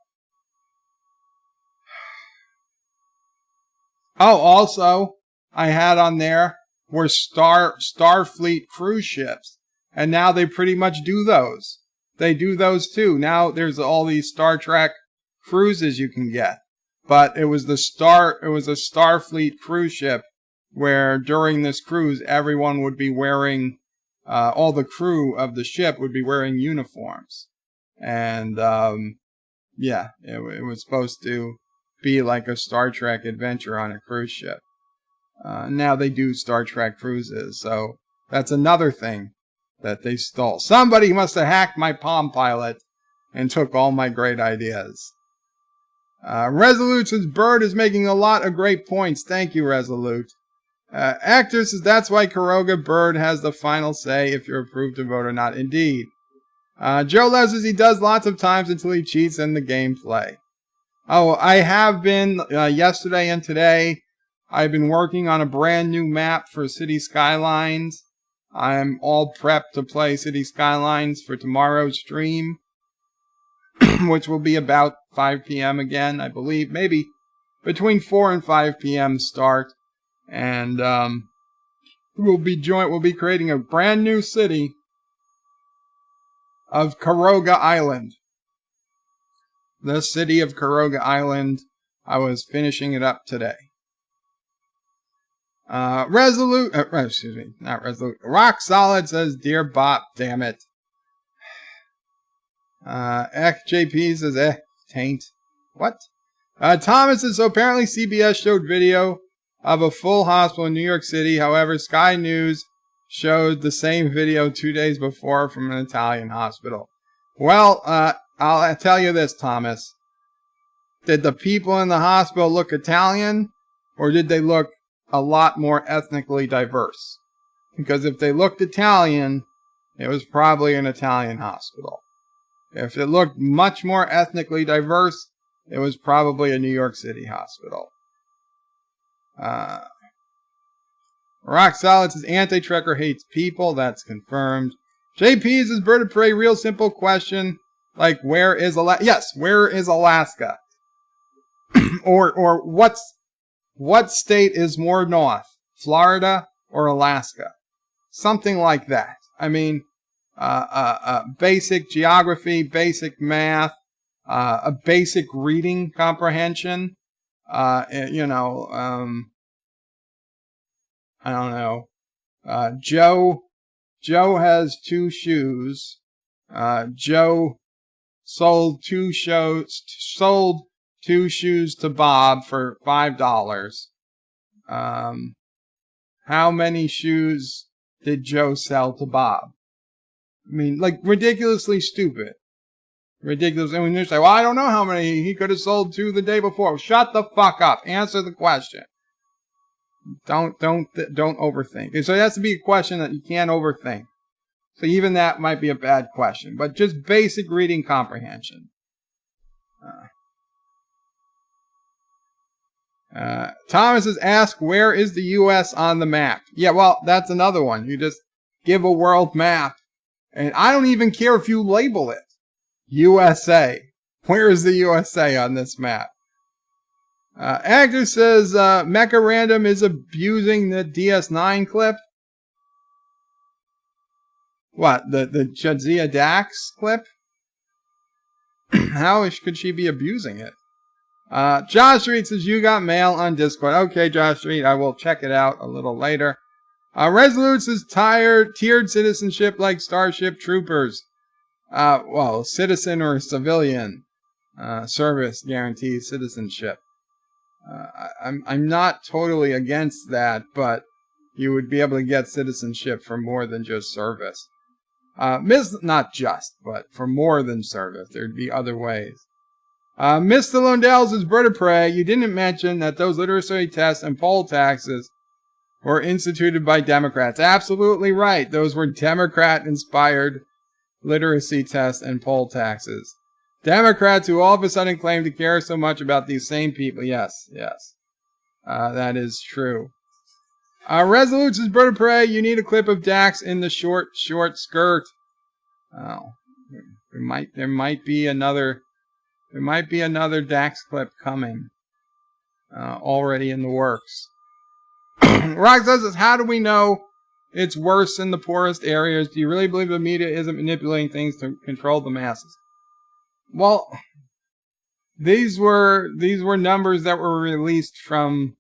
Oh, also, I had on there were Starfleet cruise ships, and now they pretty much do those. They do those too. Now there's all these Star Trek cruises you can get. But it was a Starfleet cruise ship where during this cruise, everyone would be wearing, all the crew of the ship would be wearing uniforms. And, yeah, it was supposed to be like a Star Trek adventure on a cruise ship. Now they do Star Trek cruises, so that's another thing that they stole. Somebody must have hacked my Palm Pilot and took all my great ideas. Resolute says, Bird is making a lot of great points. Thank you, Resolute. Actor says, that's why Kuroga Bird has the final say if you're approved to vote or not. Indeed. Joe Les says he does lots of times until he cheats in the gameplay. Oh, I have been, yesterday and today, I've been working on a brand new map for City Skylines. I'm all prepped to play City Skylines for tomorrow's stream, which will be about 5 p.m. again, I believe. Maybe between 4 and 5 p.m. start. And we'll be creating a brand new city of Kuroga Island. The city of Kuroga Island. I was finishing it up today. Not Resolute. Rock Solid says, Dear Bop, damn it. JP says, taint. What? Thomas says, so apparently CBS showed video of a full hospital in New York City. However, Sky News showed the same video 2 days before from an Italian hospital. Well, I'll tell you this, Thomas. Did the people in the hospital look Italian, or did they look a lot more ethnically diverse? Because if they looked Italian, it was probably an Italian hospital. If it looked much more ethnically diverse, it was probably a New York City hospital. Rock Solid says anti-trekker hates people. That's confirmed. JP says Bird of Prey, real simple question. Like, where is Alaska? Yes, where is Alaska? or what state is more north? Florida or Alaska? Something like that. I mean, basic geography, basic math, a basic reading comprehension. I don't know. Joe has 2 shoes. Joe sold 2 shoes to Bob for $5. How many shoes did Joe sell to Bob? I mean, like, ridiculously stupid. Ridiculous. And when you say, well, I don't know how many. He could have sold 2 the day before. Shut the fuck up. Answer the question. Don't overthink. And so it has to be a question that you can't overthink. So even that might be a bad question. But just basic reading comprehension. Thomas has asked, where is the U.S. on the map? Yeah, well, that's another one. You just give a world map. And I don't even care if you label it USA. Where is the USA on this map? Actor says Mecha Random is abusing the DS9 clip. What? The Jadzia Dax clip? How could she be abusing it? Josh Street says you got mail on Discord. Okay, Josh Street, I will check it out a little later. Resolute says tiered citizenship like Starship Troopers. Well, citizen or civilian service guarantees citizenship. I'm not totally against that, but you would be able to get citizenship for more than just service. Not just, but for more than service. There'd be other ways. Mr. Lundell says, Bird of Prey, you didn't mention that those literacy tests and poll taxes were instituted by Democrats. Absolutely right. Those were Democrat-inspired literacy tests and poll taxes. Democrats who all of a sudden claim to care so much about these same people. Yes. That is true. Resolute says, Bird of Prey, you need a clip of Dax in the short skirt. Oh, there might be another Dax clip coming. Already in the works. Rock says, how do we know it's worse in the poorest areas? Do you really believe the media isn't manipulating things to control the masses? Well, these were numbers that were released from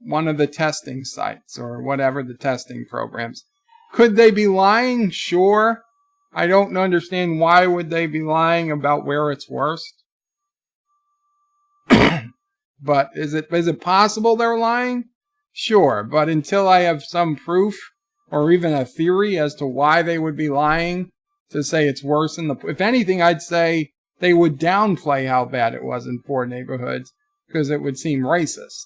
one of the testing sites or whatever the testing programs. Could they be lying? Sure. I don't understand why would they be lying about where it's worst. But is it possible they're lying? Sure, but until I have some proof or even a theory as to why they would be lying to say it's worse in if anything, I'd say they would downplay how bad it was in poor neighborhoods because it would seem racist.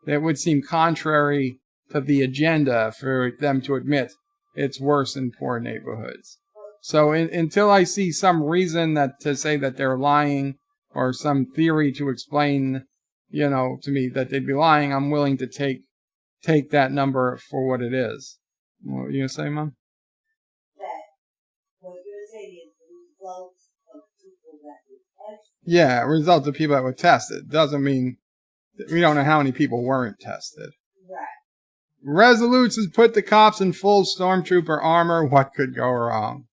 It would seem contrary to the agenda for them to admit it's worse in poor neighborhoods. So until I see some reason to say that they're lying or some theory to explain, to me that they'd be lying, I'm willing to take that number for what it is. What were you going to say, Mom? What you're saying is the results of people that were tested. Yeah, results of people that were tested. Doesn't mean we don't know how many people weren't tested. Right. Resolute says put the cops in full stormtrooper armor. What could go wrong?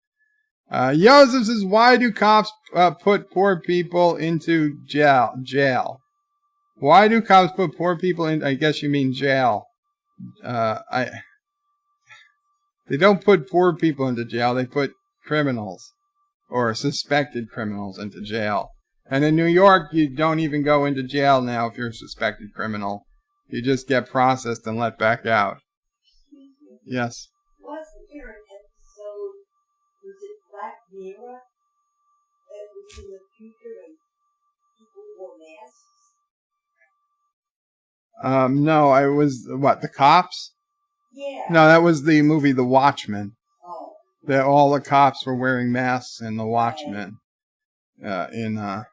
Joseph says, why do cops put poor people into jail? Why do cops put poor people in, I guess you mean jail. They don't put poor people into jail. They put criminals or suspected criminals into jail. And in New York, you don't even go into jail now if you're a suspected criminal. You just get processed and let back out. Yes. Wasn't there an episode, was it Black Mirror, that was in the future and people wore masks? No, I was, what, the cops? Yeah. No, that was the movie The Watchmen. Oh. That all the cops were wearing masks in The Watchmen. In, I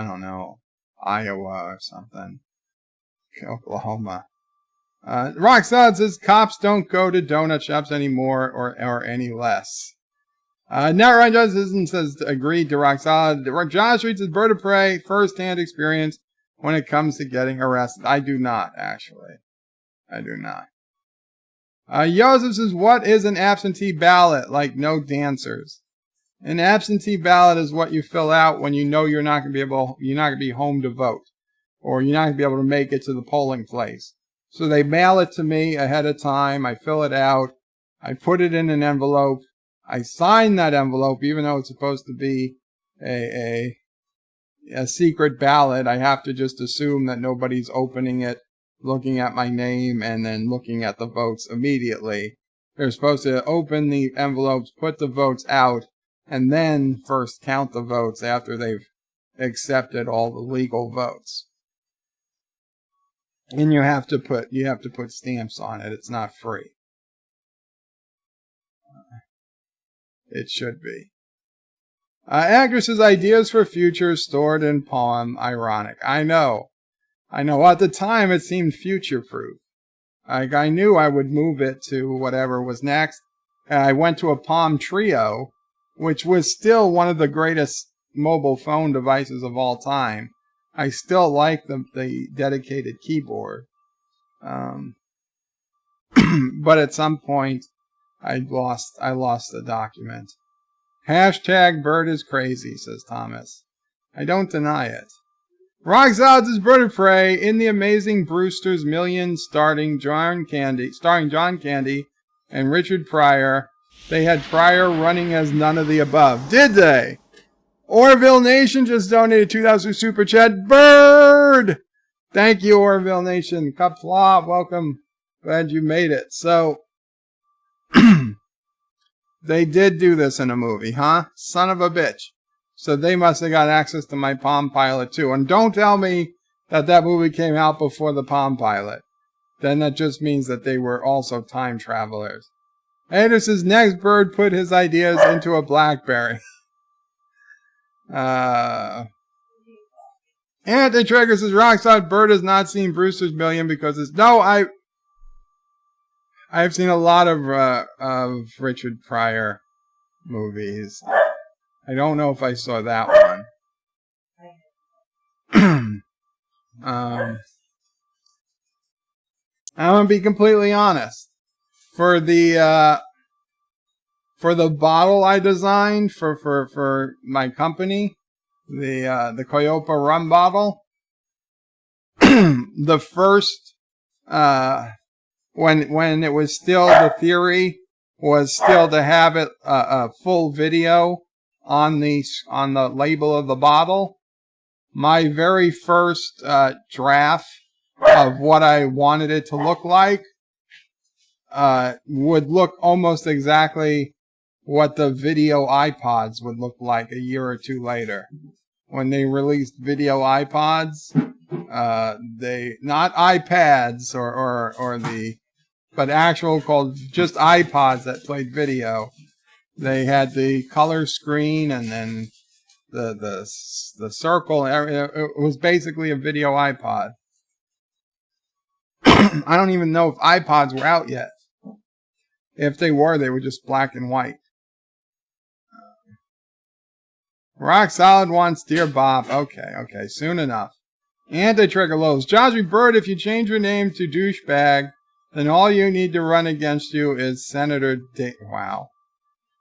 don't know, Iowa or something. Oklahoma. Rock Solid says cops don't go to donut shops anymore or any less. Now Ryan Johnson says agreed to Rock Solid. Josh reads his Bird of Prey first-hand experience when it comes to getting arrested. I do not, actually. I do not. Joseph says, what is an absentee ballot? Like no dancers. An absentee ballot is what you fill out when you know you're not going to be home to vote, or you're not going to be able to make it to the polling place. So they mail it to me ahead of time. I fill it out. I put it in an envelope. I sign that envelope, even though it's supposed to be a secret ballot. I have to just assume that nobody's opening it, looking at my name, and then looking at the votes immediately. They're supposed to open the envelopes, put the votes out, and then first count the votes after they've accepted all the legal votes. And you have to put stamps on it. It's not free. It should be. Actress's ideas for future stored in poem. Ironic. I know. At the time, it seemed future-proof. Like, I knew I would move it to whatever was next. And I went to a Palm Trio, which was still one of the greatest mobile phone devices of all time. I still like the dedicated keyboard. But at some point, I lost the document. Hashtag Bird is crazy, says Thomas. I don't deny it. Rock Solids is Bird of Prey in The Amazing Brewster's Million, starring John Candy and Richard Pryor. They had Pryor running as none of the above. Did they? Orville Nation just donated 2,000 Super Chat. Bird! Thank you, Orville Nation. Qapla, welcome. Glad you made it. So, they did do this in a movie, huh? Son of a bitch. So they must have got access to my Palm Pilot too. And don't tell me that movie came out before the Palm Pilot. Then that just means that they were also time travelers. Anderson's next bird put his ideas into a BlackBerry. Anti-Trigger says Rockside Bird has not seen Brewster's Million because it's... No, I've seen a lot of Richard Pryor movies. I don't know if I saw that one. I'm gonna be completely honest. For the bottle I designed for my company, the Qapla rum bottle, the first when it was still, the theory was still to have it a full video on the label of the bottle. My very first draft of what I wanted it to look like would look almost exactly what the video iPods would look like a year or two later. When they released video iPods, they, not iPads but actual called just iPods that played video. They had the color screen and then the circle. It was basically a video iPod. I don't even know if iPods were out yet. If they were just black and white. Rock Solid wants Dear Bob. Okay, soon enough. Anti-Trigger Lows. Josby Bird, if you change your name to Douchebag, then all you need to run against you is Senator Wow.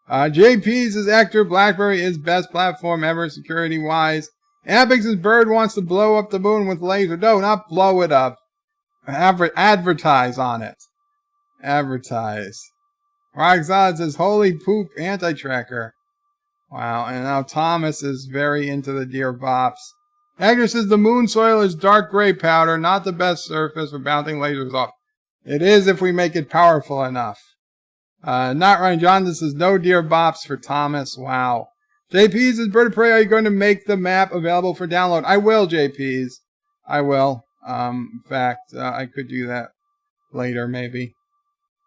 JP's is Hector. BlackBerry is best platform ever security-wise. Apex's Bird wants to blow up the moon with laser. No, not blow it up. Advertise on it. Advertise. Roxod says, holy poop, anti-tracker. Wow, and now Thomas is very into the Dear Bops. Agnes says the moon soil is dark gray powder, not the best surface for bouncing lasers off. It is if we make it powerful enough. Not Ryan John, this is no dear bops for Thomas. Wow. JP's is Bird of Prey. Are you going to make the map available for download? I will, JP's. I will. In fact, I could do that later, maybe.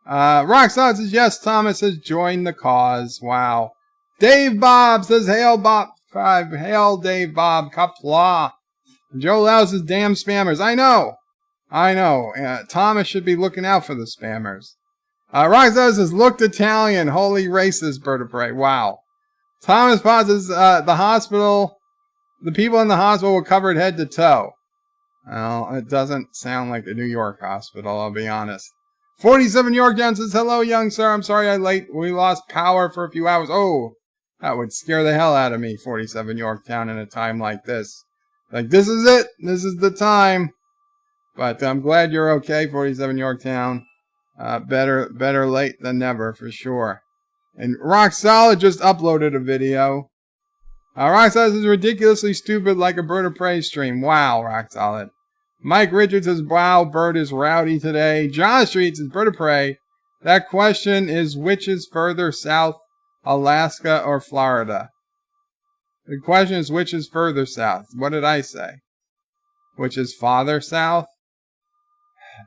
Roxanne says, yes, Thomas has joined the cause. Wow. Dave Bob says, hail Bob 5. Hail Dave Bob. Qapla. Joe Lau says, damn spammers. I know. Thomas should be looking out for the spammers. Roxanne says, looked Italian. Holy racist, Bird of Prey. Wow. Thomas Potts says, the people in the hospital were covered head to toe. Well, it doesn't sound like the New York hospital, I'll be honest. 47 Yorktown says, hello, young sir. I'm sorry I'm late. We lost power for a few hours. Oh, that would scare the hell out of me, 47 Yorktown, in a time like this. Like, this is it. This is the time. But I'm glad you're okay, 47 Yorktown. Better late than never, for sure. And Rock Solid just uploaded a video. Rock Solid is ridiculously stupid like a Bird of Prey stream. Wow, Rock Solid. Mike Richards says, wow, Bird is rowdy today. John Street says, Bird of Prey. That question is, which is further south, Alaska or Florida? The question is, which is further south? What did I say? Which is farther south?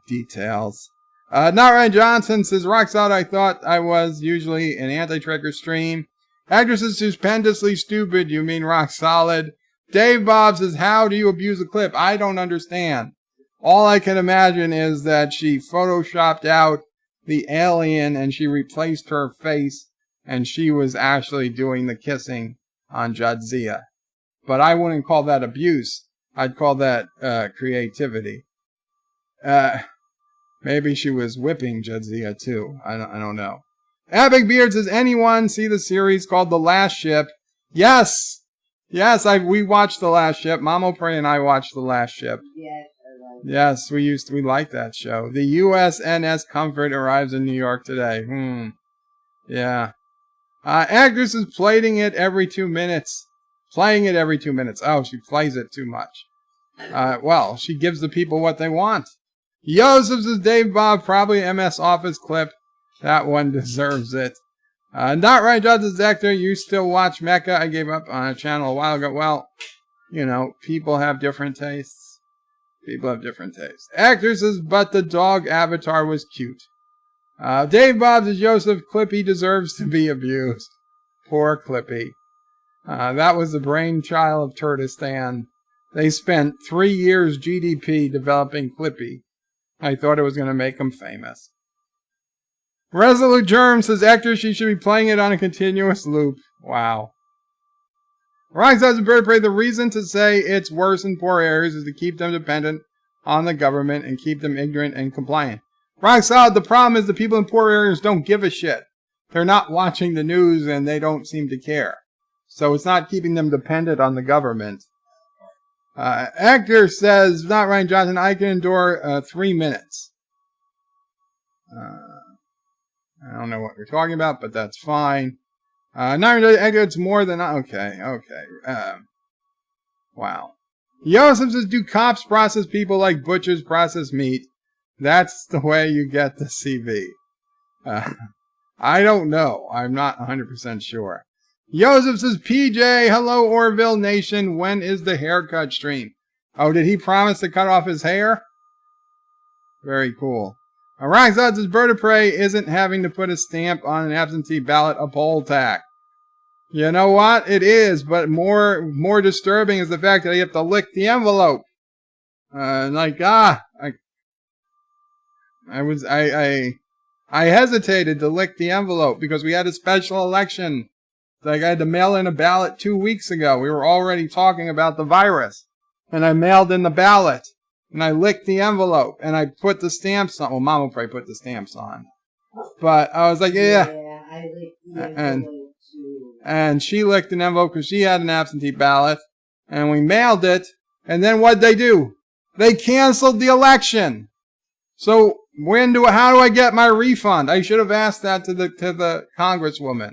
Details. Not Ryan Johnson says, Rock Solid, I thought I was usually an anti-tracker stream. Actress is stupendously stupid. You mean Rock Solid? Dave Bob says, how do you abuse a clip? I don't understand. All I can imagine is that she photoshopped out the alien and she replaced her face and she was actually doing the kissing on Jadzia. But I wouldn't call that abuse. I'd call that creativity. Maybe she was whipping Jadzia too. I don't know. Epic Beard says, anyone see the series called The Last Ship? Yes! Yes, we watched The Last Ship. Mamo Prey and I watched The Last Ship. Yes, I like it. Yes, we liked that show. The USNS Comfort arrives in New York today. Yeah. Actress is playing it every 2 minutes. Oh, she plays it too much. Well, she gives the people what they want. Joseph says, Dave Bob, probably MS Office clip. That one deserves it. Not right, Judge Actor. You still watch Mecha? I gave up on a channel a while ago. Well, you know, people have different tastes. Actor says, but the dog avatar was cute. Dave Bob says, Joseph, Clippy deserves to be abused. Poor Clippy. That was the brainchild of Turtistan. They spent 3 years GDP developing Clippy. I thought it was going to make him famous. Resolute Germ says, actor, she should be playing it on a continuous loop. Wow. Ryan says, Bird of Prey, the reason to say it's worse in poor areas is to keep them dependent on the government and keep them ignorant and compliant. Rock Solid, the problem is the people in poor areas don't give a shit. They're not watching the news and they don't seem to care. So it's not keeping them dependent on the government. Actor says, not Ryan Johnson, I can endure 3 minutes. I don't know what we're talking about, but that's fine. Not it's more than okay. Wow. Yosef says, do cops process people like butchers process meat? That's the way you get the CV. I don't know. I'm not 100% sure. Joseph says, PJ, hello Orville Nation. When is the haircut stream? Oh, did he promise to cut off his hair? Very cool. Ryan says, Bird of Prey isn't having to put a stamp on an absentee ballot a poll tax. You know what? It is, but more disturbing is the fact that you have to lick the envelope. I hesitated to lick the envelope because we had a special election. Like I had to mail in a ballot 2 weeks ago. We were already talking about the virus. And I mailed in the ballot. And I licked the envelope. And I put the stamps on. Well, Mom will probably put the stamps on. But I was like, yeah. Yeah, I licked the envelope too. And she licked an envelope because she had an absentee ballot. And we mailed it. And then what'd they do? They canceled the election. So how do I get my refund? I should have asked that to the Congresswoman.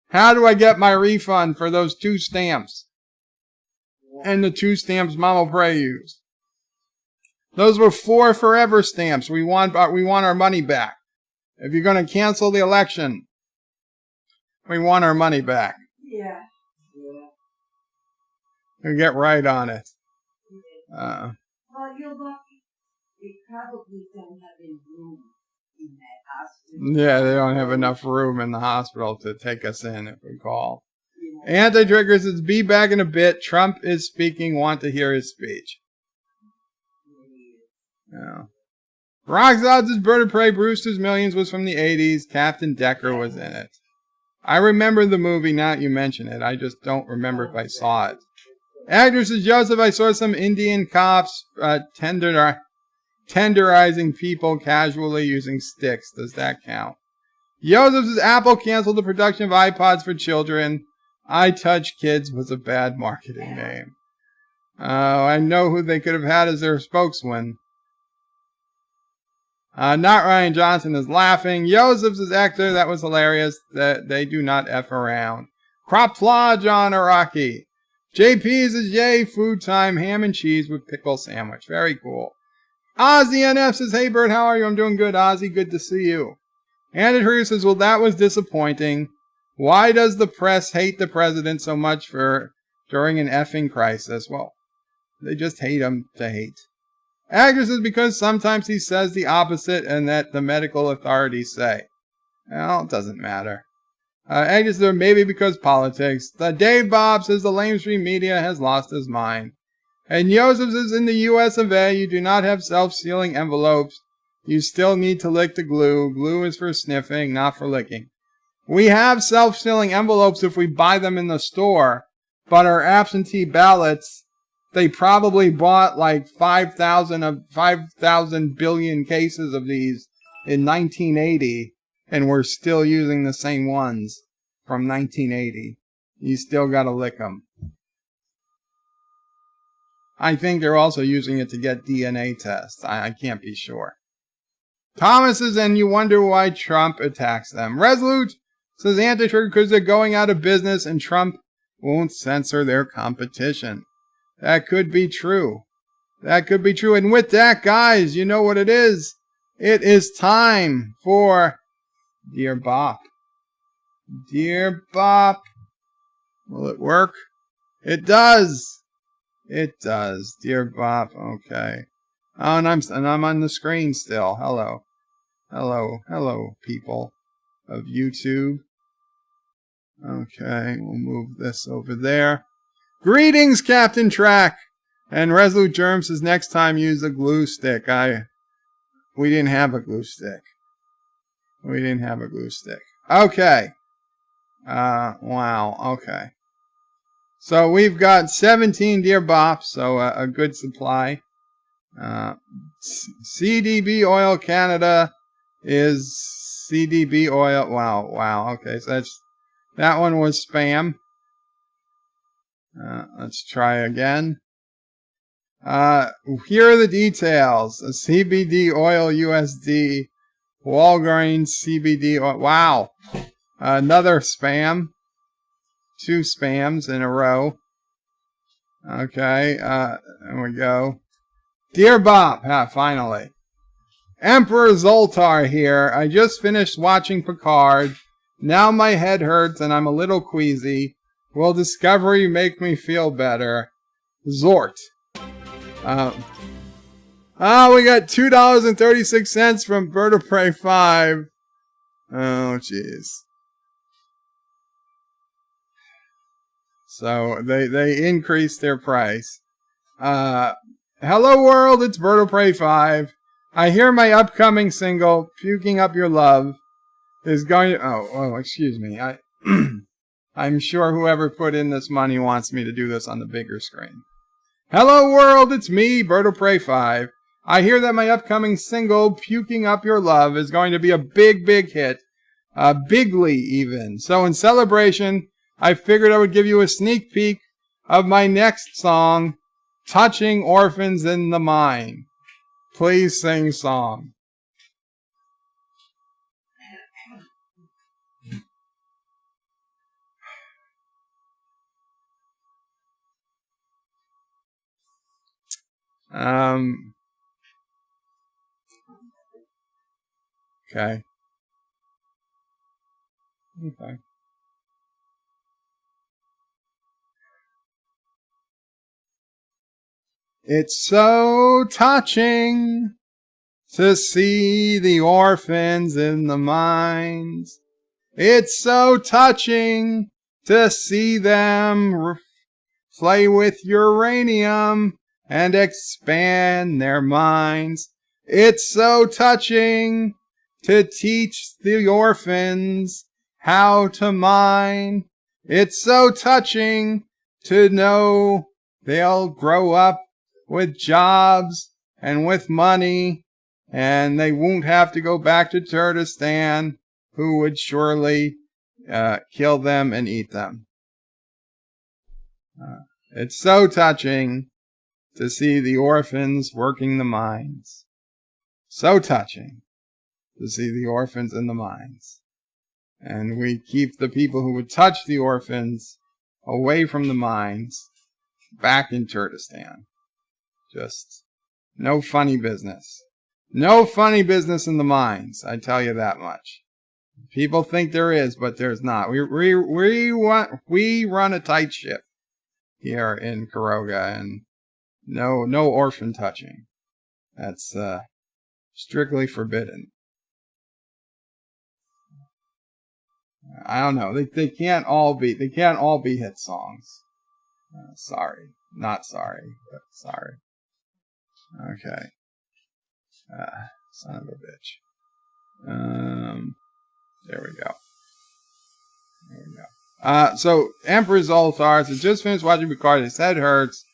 How do I get my refund for those 2 stamps? and the 2 stamps Mama Pray used. Those were 4 forever stamps. We want our money back. If you're going to cancel the election, we want our money back. Yeah. We get right on it. Well, you're lucky. We probably don't have any room in that hospital. Yeah, they don't have enough room in the hospital to take us in if we call. Anti-Trigger says, be back in a bit. Trump is speaking. Want to hear his speech. Yeah. Rock's Odds is Bird of Prey. Brewster's Millions was from the 80s. Captain Decker was in it. I remember the movie now that you mention it. I just don't remember if I saw it. Actor says, Joseph, I saw some Indian cops tenderizing people casually using sticks. Does that count? Joseph says, Apple canceled the production of iPods for children. iTouch Kids was a bad marketing name. I know who they could have had as their spokesman. Not Ryan Johnson is laughing. Joseph's is actor. That was hilarious. That they do not F around. Qapla, John Araki. JP's is yay, food time, ham and cheese with pickle sandwich. Very cool. Ozzy NF says, hey Bert, how are you? I'm doing good, Ozzy. Good to see you. Andrew says, well, that was disappointing. Why does the press hate the president so much during an effing crisis? Well, they just hate him to hate. Agnes says, because sometimes he says the opposite and that the medical authorities say. Well, it doesn't matter. Agnes says, maybe because politics. Dave Bob says the lamestream media has lost his mind. And Joseph says, in the US of A, you do not have self-sealing envelopes. You still need to lick the glue. Glue is for sniffing, not for licking. We have self-sealing envelopes if we buy them in the store, but our absentee ballots, they probably bought like 5,000 billion cases of these in 1980, and we're still using the same ones from 1980. You still gotta lick them. I think they're also using it to get DNA tests. I can't be sure. Thomas says, and you wonder why Trump attacks them. Resolute says, anti-trigger because they're going out of business and Trump won't censor their competition. That could be true. That could be true. And with that, guys, you know what it is. It is time for Dear Bop. Dear Bop. Will it work? It does. It does. Dear Bop. Okay. Oh, and I'm on the screen still. Hello. Hello, people of YouTube. Okay, we'll move this over there. Greetings, Captain Track. And Resolute Germ says next time use a glue stick. We didn't have a glue stick. Okay. Wow. Okay. So we've got 17 Dear Bops, so a good supply. CDB Oil Canada is CDB Oil. Wow. Okay, so that one was spam. Let's try again. Here are the details. A CBD Oil USD. Walgreens CBD Oil. Wow. Another spam. 2 spams in a row. Okay, there we go. Dear Bob, finally. Emperor Zoltar here. I just finished watching Picard. Now my head hurts and I'm a little queasy. Will Discovery make me feel better? Zort. We got $2.36 from Bird of Prey 5. Oh, jeez. So they increased their price. Hello world, it's Bird of Prey 5. I hear my upcoming single, Puking Up Your Love, is going to... Oh, excuse me. I'm sure whoever put in this money wants me to do this on the bigger screen. Hello world, it's me, Bird of Prey 5. I hear that my upcoming single, Puking Up Your Love, is going to be a big hit. Bigly even. So in celebration, I figured I would give you a sneak peek of my next song, Touching Orphans in the Mine. Please sing song. Okay. Okay. It's so touching to see the orphans in the mines. It's so touching to see them play with uranium and expand their minds. It's so touching to teach the orphans how to mine. It's so touching to know they'll grow up with jobs and with money, and they won't have to go back to Kurdistan, who would surely kill them and eat them. It's so touching to see the orphans working the mines. So touching to see the orphans in the mines. And we keep the people who would touch the orphans away from the mines back in Kurdistan. Just no funny business. No funny business in the mines, I tell you that much. People think there is, but there's not. We run a tight ship here in Karoga, and no orphan touching. That's strictly forbidden. I don't know. They can't all be hit songs. Sorry, not sorry, but sorry. Okay. Son of a bitch. There we go. So Emperor Zoltar says, just finished watching Picard. His head hurts.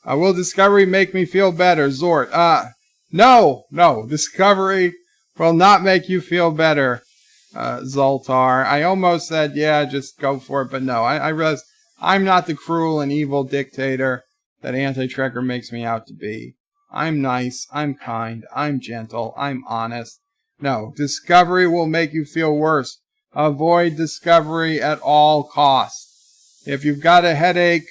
Will Discovery make me feel better? Zort. No. Discovery will not make you feel better, Zoltar. I almost said, yeah, just go for it, but no. I realized I'm not the cruel and evil dictator that Anti-Trekker makes me out to be. I'm nice, I'm kind, I'm gentle, I'm honest. No, Discovery will make you feel worse. Avoid Discovery at all costs. If you've got a headache,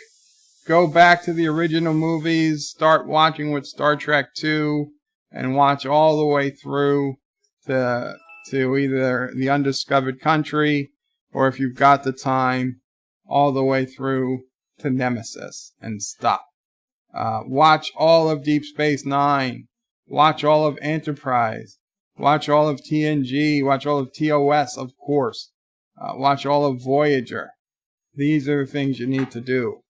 go back to the original movies, start watching with Star Trek II, and watch all the way through to either The Undiscovered Country, or if you've got the time, all the way through to Nemesis, and stop. Watch all of Deep Space Nine. Watch all of Enterprise. Watch all of TNG. Watch all of TOS, of course. Watch all of Voyager. These are the things you need to do.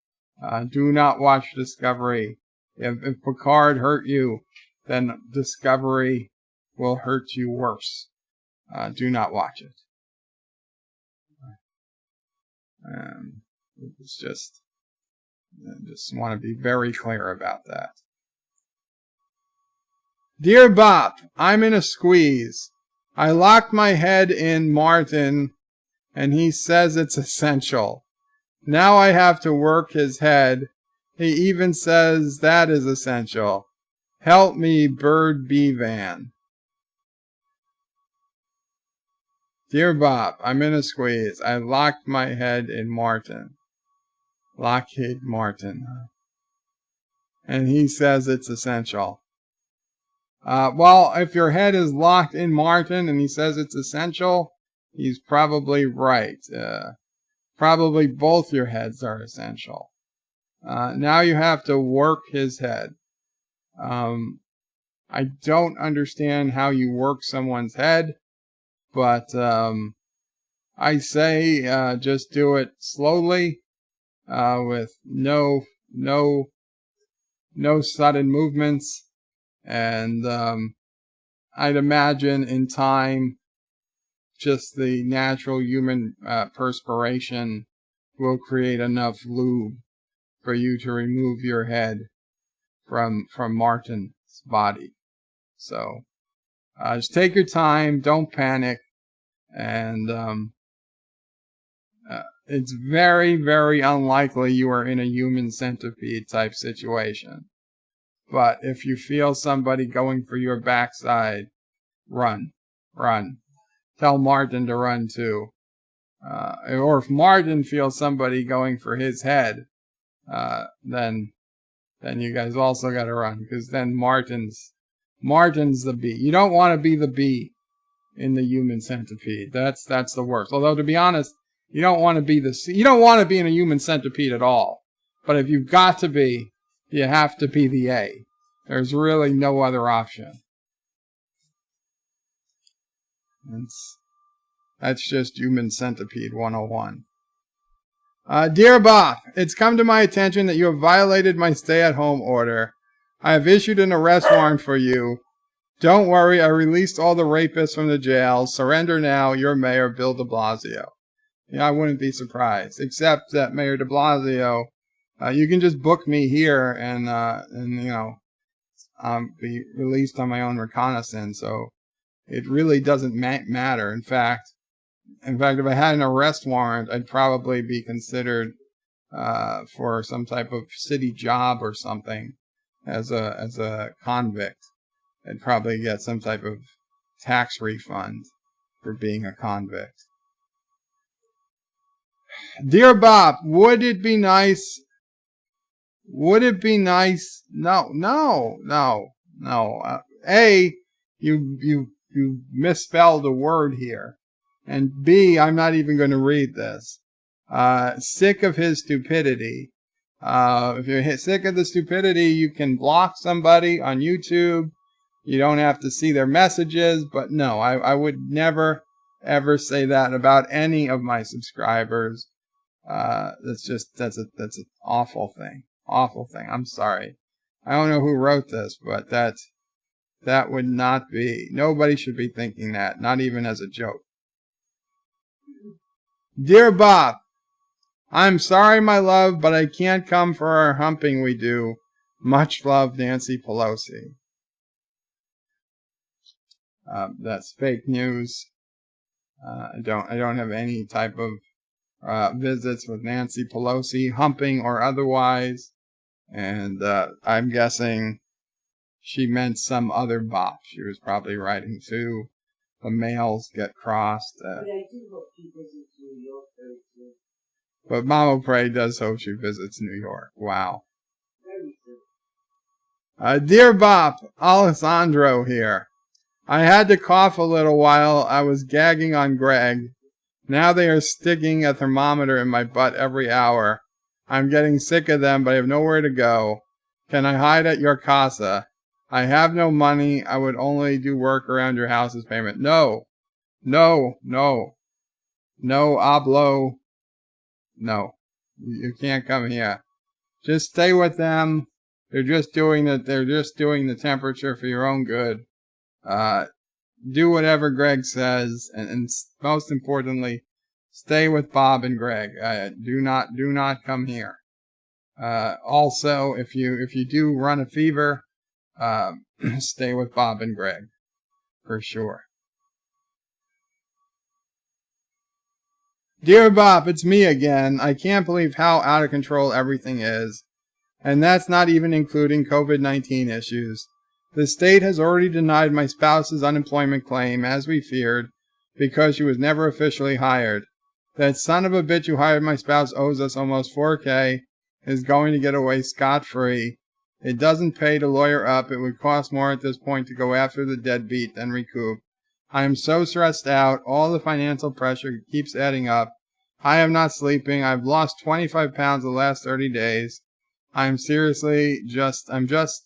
Do not watch Discovery. If Picard hurt you, then Discovery will hurt you worse. Do not watch it. It's just... I just want to be very clear about that. Dear Bop, I'm in a squeeze. I locked my head in Martin, and he says it's essential. Now I have to work his head. He even says that is essential. Help me, Bird Bevan. Dear Bop, I'm in a squeeze. I locked my head in Martin. Lockheed Martin. And he says it's essential. Well, if your head is locked in Martin and he says it's essential, he's probably right. Probably both your heads are essential. Now you have to work his head. I don't understand how you work someone's head, but I say just do it slowly. With no sudden movements, and I'd imagine in time just the natural human perspiration will create enough lube for you to remove your head from Martin's body. So just take your time, don't panic, and it's very, very unlikely you are in a human centipede type situation. But if you feel somebody going for your backside, run. Tell Martin to run too. Or if Martin feels somebody going for his head, then then you guys also got to run, because then Martin's the bee. You don't want to be the bee in the human centipede. That's the worst. Although, to be honest, you don't want to be in a human centipede at all. But if you've got to be, you have to be the A. There's really no other option. That's just human centipede 101. Dear Bob, it's come to my attention that you have violated my stay-at-home order. I have issued an arrest warrant for you. Don't worry, I released all the rapists from the jail. Surrender now, your mayor, Bill de Blasio. Yeah, I wouldn't be surprised. Except that Mayor de Blasio, you can just book me here and be released on my own reconnaissance. So it really doesn't matter. In fact, if I had an arrest warrant, I'd probably be considered for some type of city job or something as a convict. I'd probably get some type of tax refund for being a convict. Dear Bob, would it be nice? No. You misspelled a word here. And B, I'm not even going to read this. Sick of his stupidity. If you're sick of the stupidity, you can block somebody on YouTube. You don't have to see their messages. But no, I would never, ever say that about any of my subscribers. That's an awful thing. Awful thing. I'm sorry. I don't know who wrote this, but that would not be. Nobody should be thinking that, not even as a joke. Dear Bob, I'm sorry, my love, but I can't come for our humping we do. Much love, Nancy Pelosi. That's fake news. I don't have any type of visits with Nancy Pelosi, humping or otherwise, and I'm guessing she meant some other bop. She was probably writing to the mails get crossed. But I do hope she visits New York very soon. But Mama Pray does hope she visits New York. Wow. Very soon. Dear Bop, Alessandro here. I had to cough a little while I was gagging on Greg. Now they are sticking a thermometer in my butt every hour. I'm getting sick of them, but I have nowhere to go. Can I hide at your casa? I have no money. I would only do work around your house's payment. No, hablo. No, you can't come here. Just stay with them. They're just doing the temperature for your own good. Do whatever Greg says, and most importantly, stay with Bob and Greg. Do not come here. Also, if you do run a fever, stay with Bob and Greg, for sure. Dear Bob, it's me again. I can't believe how out of control everything is. And that's not even including COVID-19 issues. The state has already denied my spouse's unemployment claim, as we feared, because she was never officially hired. That son of a bitch who hired my spouse owes us almost $4,000, is going to get away scot-free. It doesn't pay to lawyer up. It would cost more at this point to go after the deadbeat than recoup. I am so stressed out. All the financial pressure keeps adding up. I am not sleeping. I've lost 25 pounds the last 30 days. I'm seriously just am done.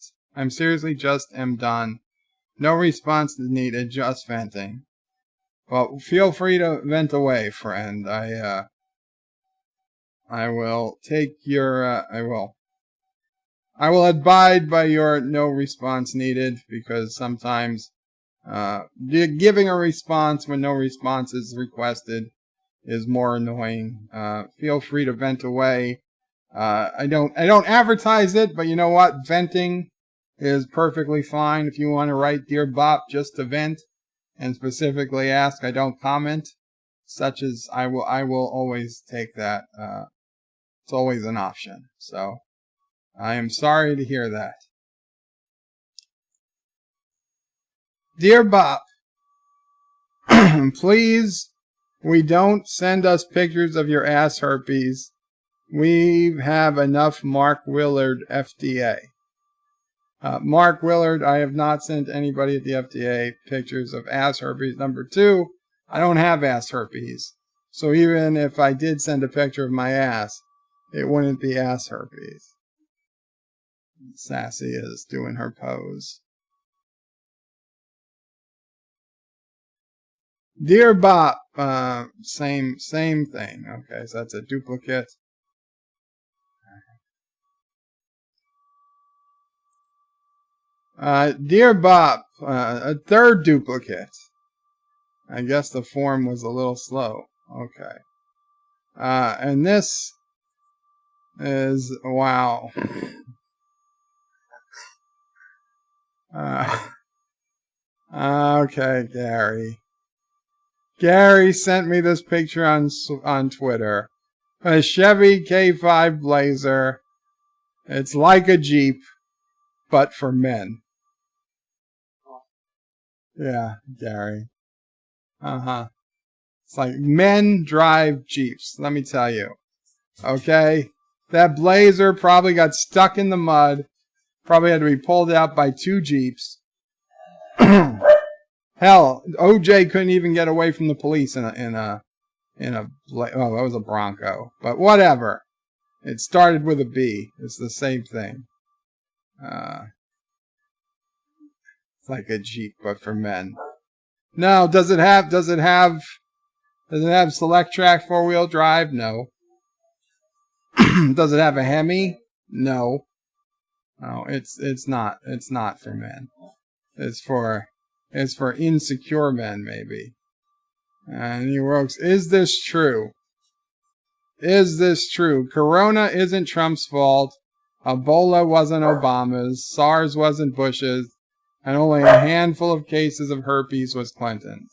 No response is needed, just venting. Well, feel free to vent away, friend. I will take your, I will abide by your no response needed, because sometimes, giving a response when no response is requested is more annoying. Feel free to vent away. I don't advertise it, but you know what? Venting is perfectly fine. If you want to write Dear Bop just to vent and specifically ask, I don't comment, such as I will always take that. It's always an option. So I am sorry to hear that. Dear Bop, please, we don't send us pictures of your ass herpes. We have enough Mark Willard FDA. Mark Willard, I have not sent anybody at the FDA pictures of ass herpes. Number 2, I don't have ass herpes. So even if I did send a picture of my ass, it wouldn't be ass herpes. Sassy is doing her pose. Dear Bop, same thing. Okay, so that's a duplicate. Dear Bop, a third duplicate. I guess the form was a little slow. Okay. And this is, wow. Okay, Gary. Gary sent me this picture on Twitter. A Chevy K5 Blazer. It's like a Jeep, but for men. Yeah, Gary. It's like men drive Jeeps, let me tell you. Okay? That Blazer probably got stuck in the mud. Probably had to be pulled out by 2 Jeeps. Hell, OJ couldn't even get away from the police in a that was a Bronco. But whatever. It started with a B. It's the same thing. It's like a Jeep, but for men. No, does it have select track 4-wheel drive? No. Does it have a Hemi? No. No, it's not for men. It's for insecure men, maybe. And he wrote, is this true? Is this true? Corona isn't Trump's fault. Ebola wasn't Obama's. SARS wasn't Bush's. And only a handful of cases of herpes was Clinton's.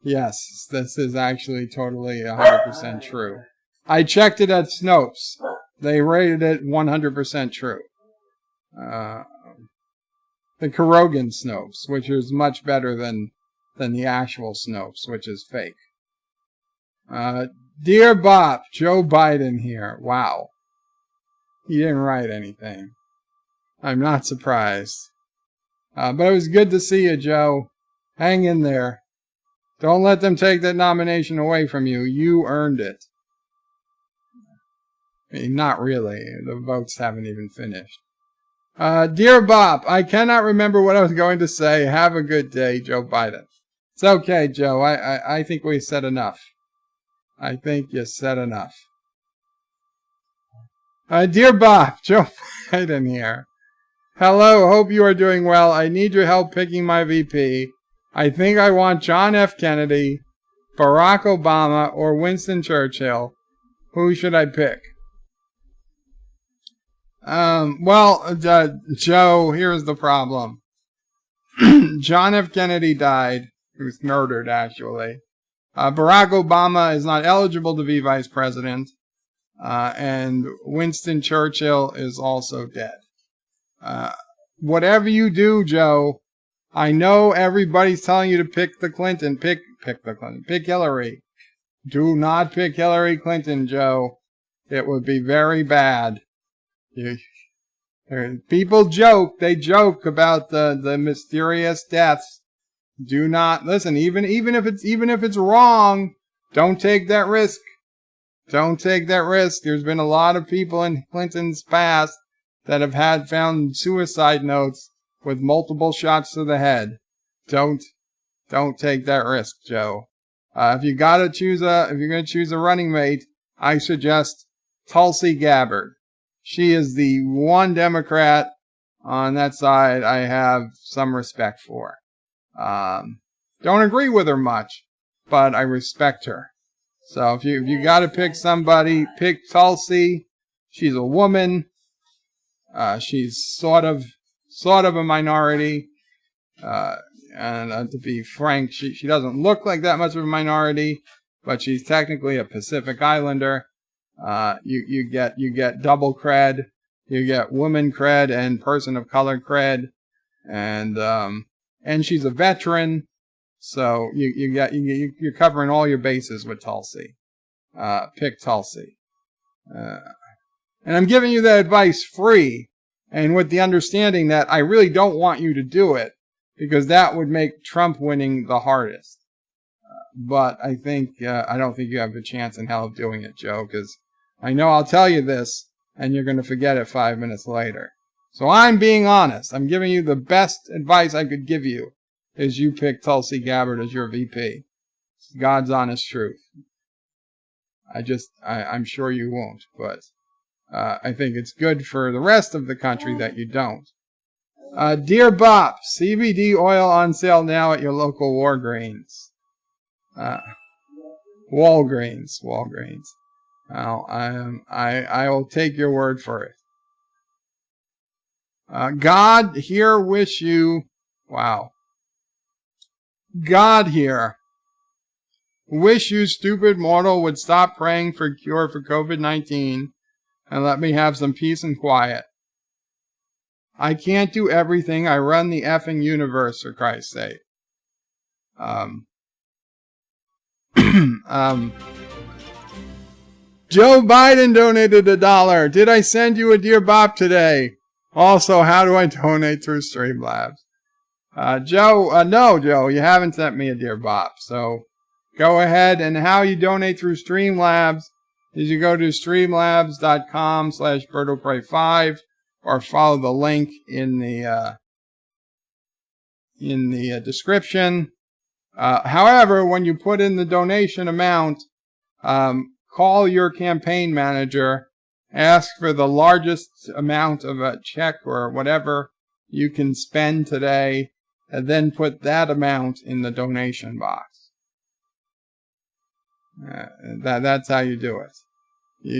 Yes, this is actually totally 100% true. I checked it at Snopes. They rated it 100% true. The Kurogan Snopes, which is much better than the actual Snopes, which is fake. Dear Bop, Joe Biden here. Wow. He didn't write anything. I'm not surprised. But it was good to see you, Joe. Hang in there. Don't let them take that nomination away from you. You earned it. I mean, not really. The votes haven't even finished. Dear Bop, I cannot remember what I was going to say. Have a good day, Joe Biden. It's okay, Joe. I think we said enough. I think you said enough. Dear Bop, Joe Biden here. Hello, hope you are doing well. I need your help picking my VP. I think I want John F. Kennedy, Barack Obama, or Winston Churchill. Who should I pick? Joe, here's the problem. John F. Kennedy died. He was murdered, actually. Barack Obama is not eligible to be vice president. And Winston Churchill is also dead. Whatever you do, Joe, I know everybody's telling you to pick the Clinton. Pick the Clinton. Pick Hillary. Do not pick Hillary Clinton, Joe. It would be very bad. People joke. They joke about the mysterious deaths. Do not listen. Even if it's wrong, don't take that risk. Don't take that risk. There's been a lot of people in Clinton's past that have found suicide notes with multiple shots to the head. Don't take that risk, Joe. If you're gonna choose a running mate, I suggest Tulsi Gabbard. She is the one Democrat on that side I have some respect for. Don't agree with her much, but I respect her. So if you gotta pick somebody, pick Tulsi. She's a woman. She's sort of a minority. And to be frank, she doesn't look like that much of a minority, but she's technically a Pacific Islander. You get double cred. You get woman cred and person of color cred. And she's a veteran. So you're covering all your bases with Tulsi. Pick Tulsi. And I'm giving you that advice free, and with the understanding that I really don't want you to do it, because that would make Trump winning the hardest. But I don't think you have a chance in hell of doing it, Joe, because I know I'll tell you this, and you're going to forget it 5 minutes later. So I'm being honest. I'm giving you the best advice I could give you, is you pick Tulsi Gabbard as your VP. It's God's honest truth. I'm sure you won't, but I think it's good for the rest of the country that you don't. Dear Bop, CBD oil on sale now at your local Walgreens. Walgreens. Well, I will take your word for it. God here wish you, wow. God here wish you stupid mortal would stop praying for cure for COVID-19 and let me have some peace and quiet. I can't do everything. I run the effing universe, for Christ's sake. Joe Biden donated $1. Did I send you a Dear Bop today? Also, how do I donate through Streamlabs? No, Joe, you haven't sent me a Dear Bop. So go ahead, and how you donate through Streamlabs is you go to streamlabs.com/BertoPray5 or follow the link in the description. However, when you put in the donation amount, call your campaign manager, ask for the largest amount of a check or whatever you can spend today, and then put that amount in the donation box. That's how you do it.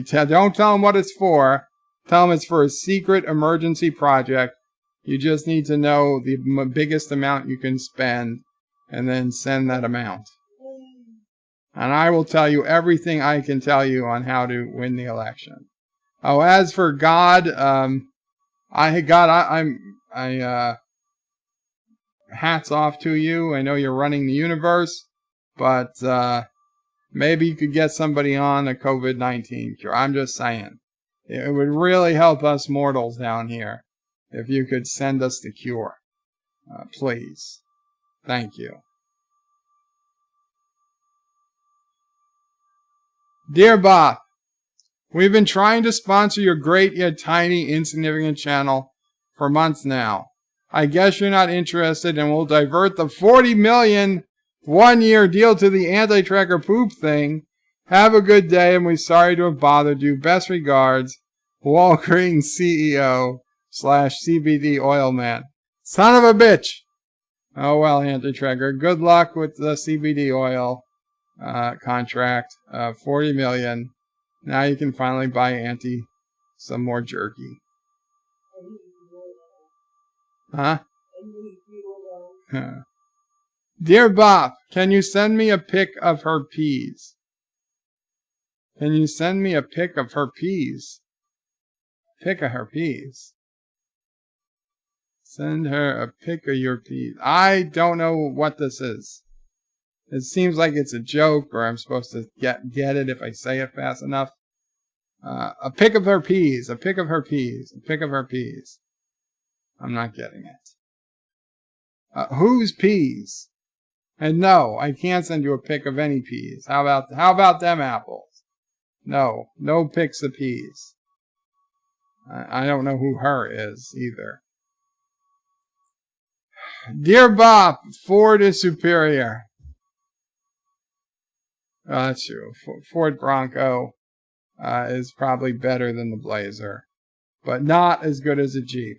Don't tell them what it's for. Tell them it's for a secret emergency project. You just need to know the biggest amount you can spend, and then send that amount. And I will tell you everything I can tell you on how to win the election. Oh, as for God, hats off to you. I know you're running the universe, but maybe you could get somebody on a COVID-19 cure. I'm just saying. It would really help us mortals down here if you could send us the cure. Please. Thank you. Dear Bob, we've been trying to sponsor your great yet tiny insignificant channel for months now. I guess you're not interested, and we'll divert the $40 million one-year deal to the anti-tracker poop thing. Have a good day, and we're sorry to have bothered you. Best regards, Walgreens CEO /CBD oil man. Son of a bitch. Oh well, anti-tracker. Good luck with the CBD oil contract. $40 million. Now you can finally buy Auntie some more jerky. Huh? Dear Bob, can you send me a pic of her peas? Can you send me a pic of her peas? Pic of her peas. Send her a pic of your peas. I don't know what this is. It seems like it's a joke, or I'm supposed to get it if I say it fast enough. A pic of her peas. A pic of her peas. A pic of her peas. I'm not getting it. Whose peas? And no, I can't send you a pic of any peas. How about them apples? No pics of peas. I don't know who her is either. Dear Bob, Ford is superior. That's true. Ford Bronco is probably better than the Blazer, but not as good as a Jeep.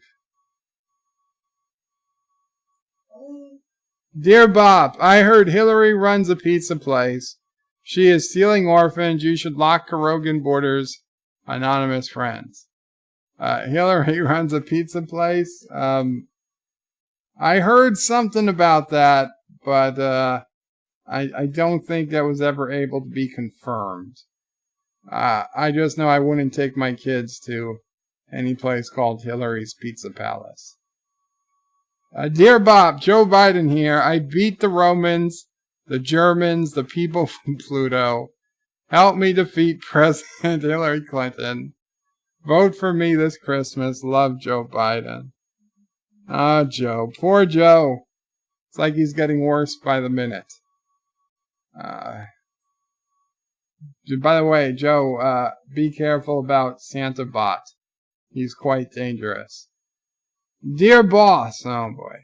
Dear Bob, I heard Hillary runs a pizza place. She is stealing orphans. You should lock Carogan Borders. Anonymous friends. Hillary runs a pizza place. I heard something about that, but I don't think that was ever able to be confirmed. I just know I wouldn't take my kids to any place called Hillary's Pizza Palace. Dear Bob, Joe Biden here. I beat the Romans, the Germans, the people from Pluto. Help me defeat President Hillary Clinton. Vote for me this Christmas. Love, Joe Biden. Ah, Joe. Poor Joe. It's like he's getting worse by the minute. By the way, Joe, be careful about Santa Bot. He's quite dangerous. Dear boss, oh boy.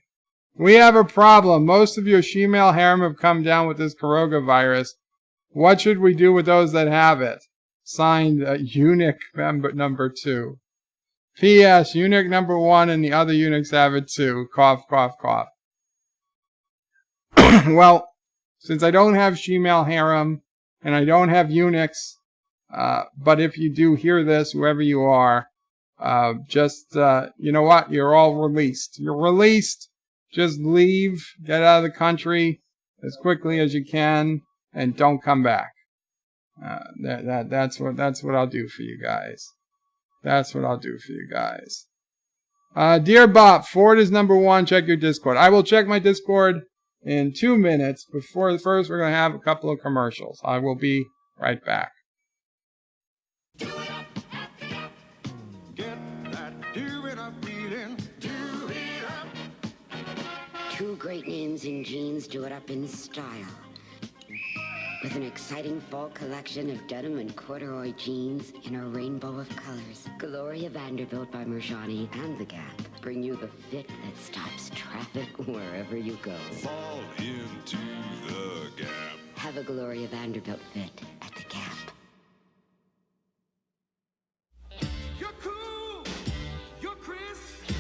We have a problem. Most of your shemale harem have come down with this coronavirus. What should we do with those that have it? Signed, eunuch number 2. P.S. Eunuch number 1 and the other eunuchs have it too. Cough, cough, cough. Well, since I don't have shemale harem and I don't have eunuchs, but if you do hear this, whoever you are, you know what? You're all released. You're released. Just leave, get out of the country as quickly as you can, and don't come back. That's what I'll do for you guys. That's what I'll do for you guys. Dear Bob, Ford is number 1. Check your Discord. I will check my Discord in 2 minutes. Before first, we're going to have a couple of commercials. I will be right back. Two great names in jeans do it up in style. With an exciting fall collection of denim and corduroy jeans in a rainbow of colors. Gloria Vanderbilt by Mershani and The Gap bring you the fit that stops traffic wherever you go. Fall into the Gap. Have a Gloria Vanderbilt fit at The Gap. You're cool, you're crisp,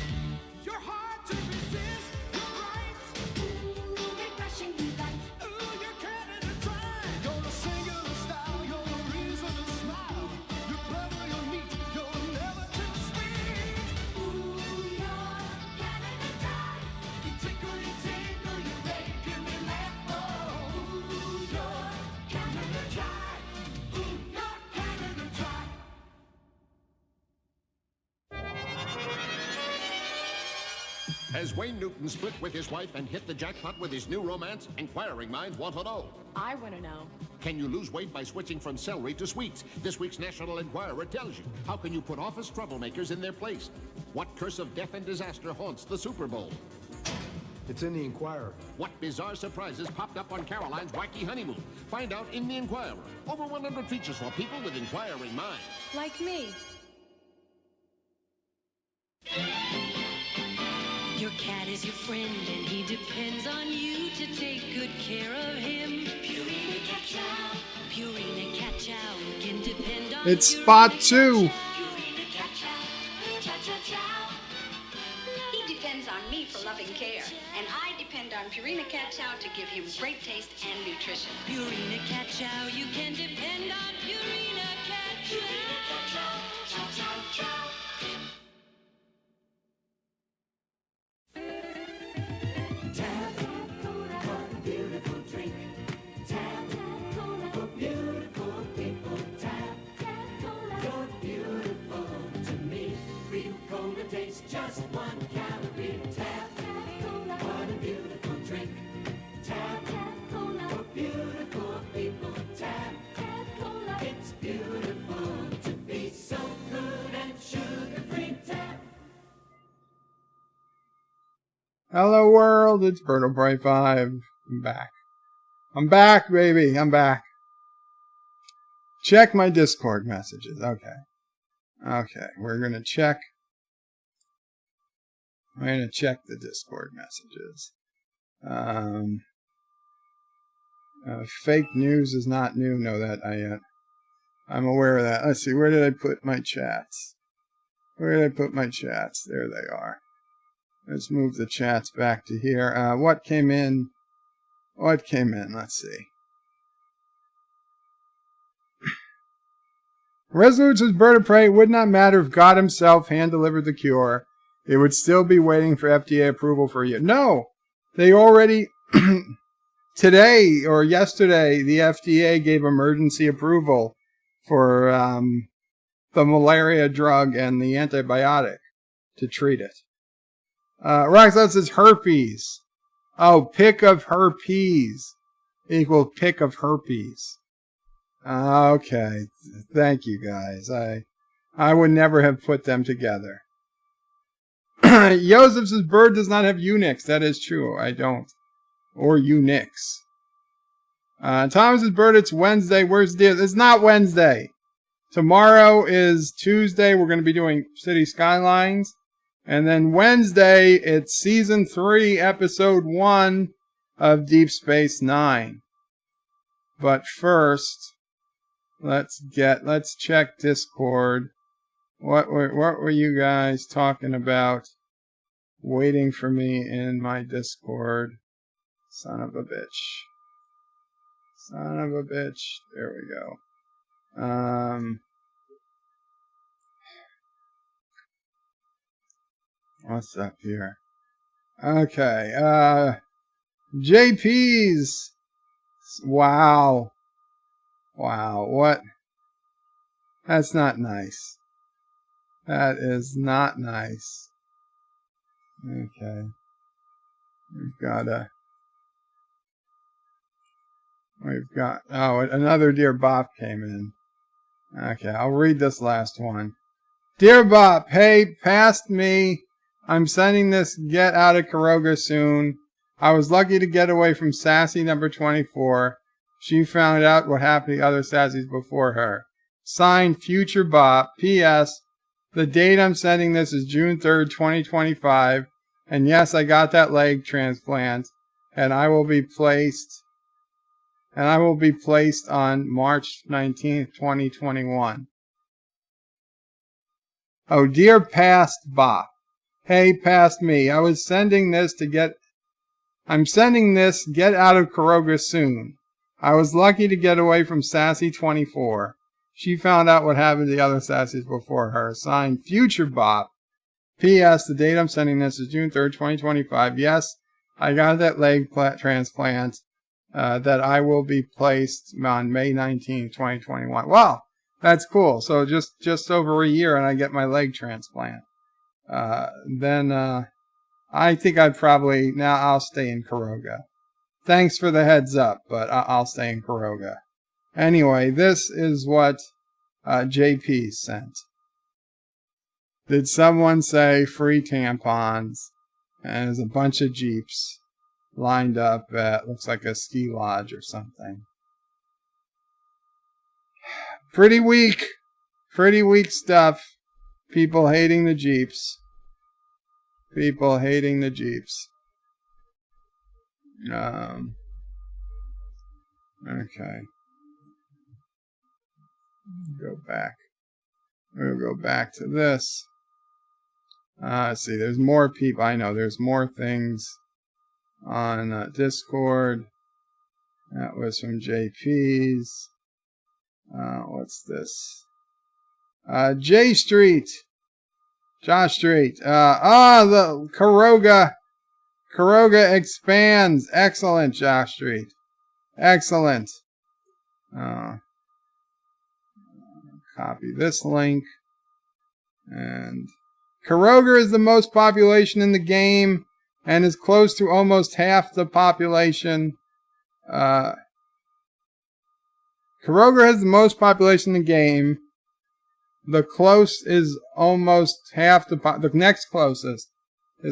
you're hard to resist, you're bright, ooh, you're gushing light, ooh, you're Canada dry, you're a singular style, you're a reason to smile, you're clever, you're neat, you're never too sweet, ooh, you're Canada dry, you tickle, you make me laugh, oh, ooh, you're Canada dry, ooh, you're Canada dry. Has Wayne Newton split with his wife and hit the jackpot with his new romance? Inquiring minds want to know. I want to know. Can you lose weight by switching from celery to sweets? This week's National Enquirer tells you. How can you put office troublemakers in their place? What curse of death and disaster haunts the Super Bowl? It's in the Enquirer. What bizarre surprises popped up on Caroline's wacky honeymoon? Find out in the Enquirer. Over 100 features for people with inquiring minds. Like me. Your cat is your friend and he depends on you to take good care of him. Purina Cat Chow. Purina Cat Chow. You can depend on It's Purina Spot Cat 2. Purina Cat Chow. Cha-cha-chow. He depends on me for loving care, and I depend on Purina Cat Chow to give him great taste and nutrition. Purina Cat Chow. You can depend on Purina Cat Chow. Purina Cat Chow. Chow-chow-chow. Just 1 calorie. Tap, what a beautiful drink. Tap, for beautiful people. Tap, it's beautiful to be so good and sugar-free. Tap. Hello world, it's Berto Bright 5. I'm back. I'm back, baby. I'm back. Check my Discord messages. Okay, we're going to check. I'm going to check the Discord messages. Fake news is not new. Know that I'm aware of that. Let's see. Where did I put my chats? Where did I put my chats? There they are. Let's move the chats back to here. What came in? What came in? Let's see. Resolute says Bird of Prey would not matter if God himself hand-delivered the cure. It would still be waiting for FDA approval for a year. No, they already, today or yesterday, the FDA gave emergency approval for the malaria drug and the antibiotic to treat it. Roxanne says herpes. Oh, pick of herpes equal pick of herpes. Okay. Thank you, guys. I would never have put them together. Joseph says Bird does not have Unix. That is true. I don't. Or Unix. Thomas says Bird, it's Wednesday. Where's the... It's not Wednesday. Tomorrow is Tuesday. We're going to be doing City Skylines. And then Wednesday, it's Season 3, Episode 1 of Deep Space Nine. But first, let's check Discord. What were you guys talking about? Waiting for me in my Discord. Son of a bitch. Son of a bitch. There we go. What's up here? Okay. JP's. Wow. Wow. What? That's not nice. That is not nice. Okay. We've got, oh, another Dear Bop came in. Okay, I'll read this last one. Dear Bop, hey, past me. I'm sending this get out of Karoga soon. I was lucky to get away from Sassy number 24. She found out what happened to the other Sassies before her. Signed, Future Bop. P.S. The date I'm sending this is June 3rd, 2025. And yes, I got that leg transplant. And I will be placed on March 19th, 2021. Oh, dear past Bop. Hey, past me. I'm sending this get out of Karoga soon. I was lucky to get away from Sassy 24. She found out what happened to the other Sassies before her. Signed, Future Bop. P.S. The date I'm sending this is June 3rd, 2025. Yes, I got that leg transplant. That I will be placed on May 19th, 2021. Wow, that's cool. So just over a year and I get my leg transplant. Then I think I'll stay in Karoga. Thanks for the heads up, but I'll stay in Karoga. Anyway, this is what JP sent. Did someone say free tampons? And there's a bunch of Jeeps lined up at, looks like a ski lodge or something. Pretty weak stuff. People hating the Jeeps. Okay. We'll go back to this. Let's see, there's more people. I know there's more things on Discord. That was from JP's. What's this? J Street. Josh Street. The Karoga expands. Excellent, Josh Street. Excellent. Copy this link. And Karoga is the most population in the game and is close to almost half the population. Karoga has the most population in the game. The next closest is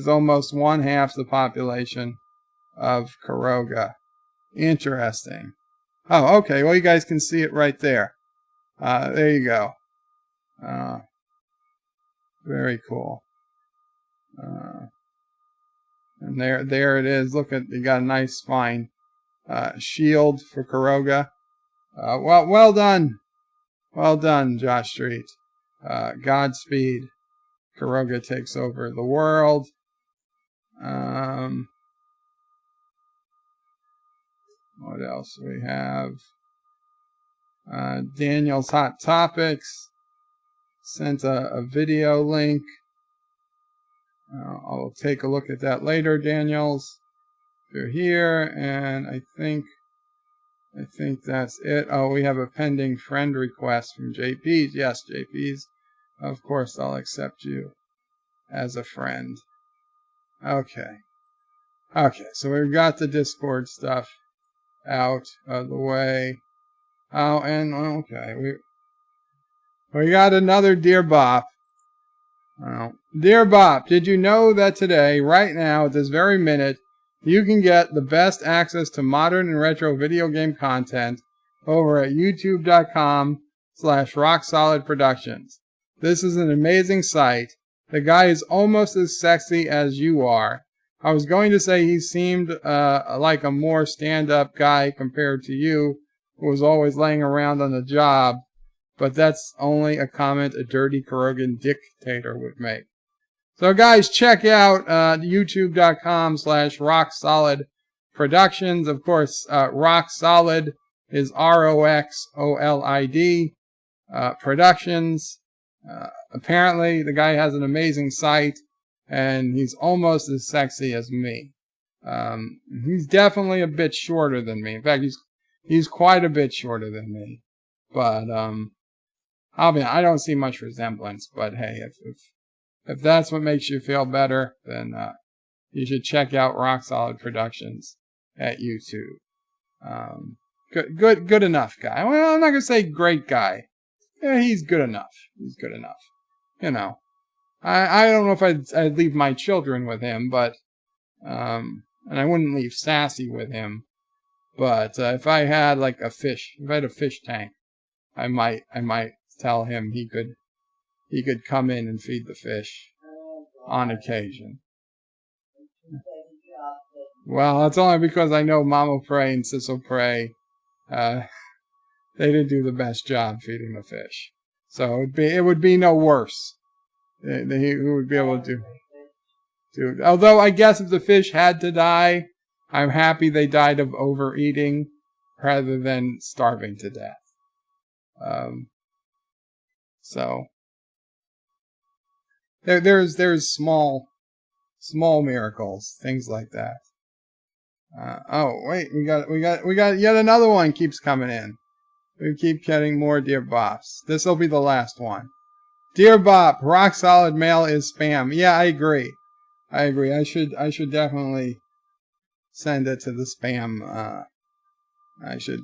almost 1/2 the population of Karoga. Interesting. Oh, okay. Well, you guys can see it right there. There you go. Very cool. And there it is. Look at, you got a nice fine shield for Karoga. Well done. Well done, Josh Street. Godspeed. Karoga takes over the world. What else do we have? Daniel's Hot Topics sent a video link. I'll take a look at that later, Daniels. They're here, and I think that's it. Oh, we have a pending friend request from JP's. Yes, JP's. Of course, I'll accept you as a friend. Okay. Okay, so we've got the Discord stuff out of the way. Oh, and okay, we got another Dear Bop. Oh. Dear Bop, did you know that today, right now, at this very minute, you can get the best access to modern and retro video game content over at youtube.com/rocksolidproductions. This is an amazing site. The guy is almost as sexy as you are. I was going to say he seemed like a more stand-up guy compared to you, who was always laying around on the job, but that's only a comment a dirty Kurogan dictator would make. So guys, check out youtube.com/rocksolidproductions. Of course, Rock Solid is ROXOLID Productions. Apparently, the guy has an amazing site, and he's almost as sexy as me. He's definitely a bit shorter than me. In fact, he's quite a bit shorter than me. But I don't see much resemblance. But hey, if that's what makes you feel better, then you should check out Rock Solid Productions at YouTube. Good enough guy. Well, I'm not gonna say great guy. Yeah, he's good enough. He's good enough. You know, I don't know if I'd leave my children with him, but and I wouldn't leave Sassy with him. But if I had like a fish tank, I might tell him he could come in and feed the fish on occasion. Well, it's only because I know Mama Prey and Sissel Prey, they didn't do the best job feeding the fish. So it would be no worse. He would be able to do. Although I guess if the fish had to die, I'm happy they died of overeating rather than starving to death. So there's small miracles, things like that. Oh wait, we got yet another one keeps coming in. We keep getting more Dear Bops. This will be the last one. Dear Bop, Rock Solid Mail is spam. Yeah, I agree. I should definitely send it to the spam. I should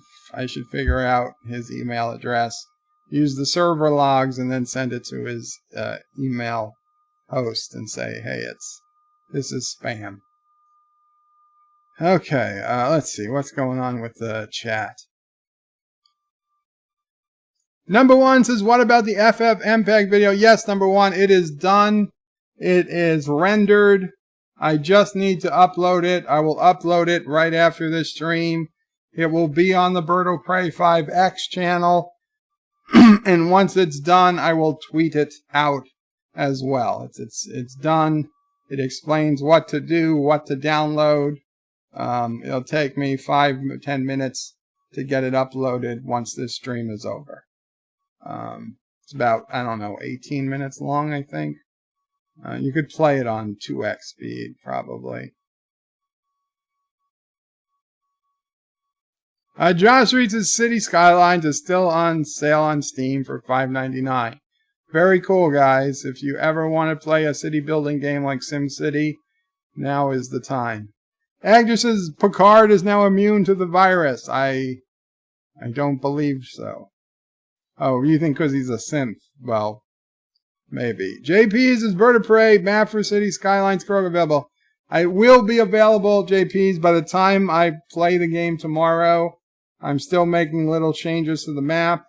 figure out his email address, use the server logs, and then send it to his email host and say, hey, this is spam. Okay, let's see what's going on with the chat. Number one says, what about the FFmpeg video? Yes, number one, it is done. It is rendered. I just need to upload it. I will upload it right after this stream. It will be on the Bird of Prey 5X channel. And once it's done, I will tweet it out as well. It's done. It explains what to do, what to download. It'll take me 5-10 minutes to get it uploaded once this stream is over. It's about, 18 minutes long, I think. You could play it on 2x speed, probably. Josh Reeds' City Skylines is still on sale on Steam for $5.99. Very cool, guys. If you ever want to play a city building game like SimCity, now is the time. Agnes says Picard is now immune to the virus. I don't believe so. Oh, you think because he's a synth? Well, maybe. JP's is Bird of Prey, map for City Skylines Kroger available. I will be available, JP's, by the time I play the game tomorrow. I'm still making little changes to the map,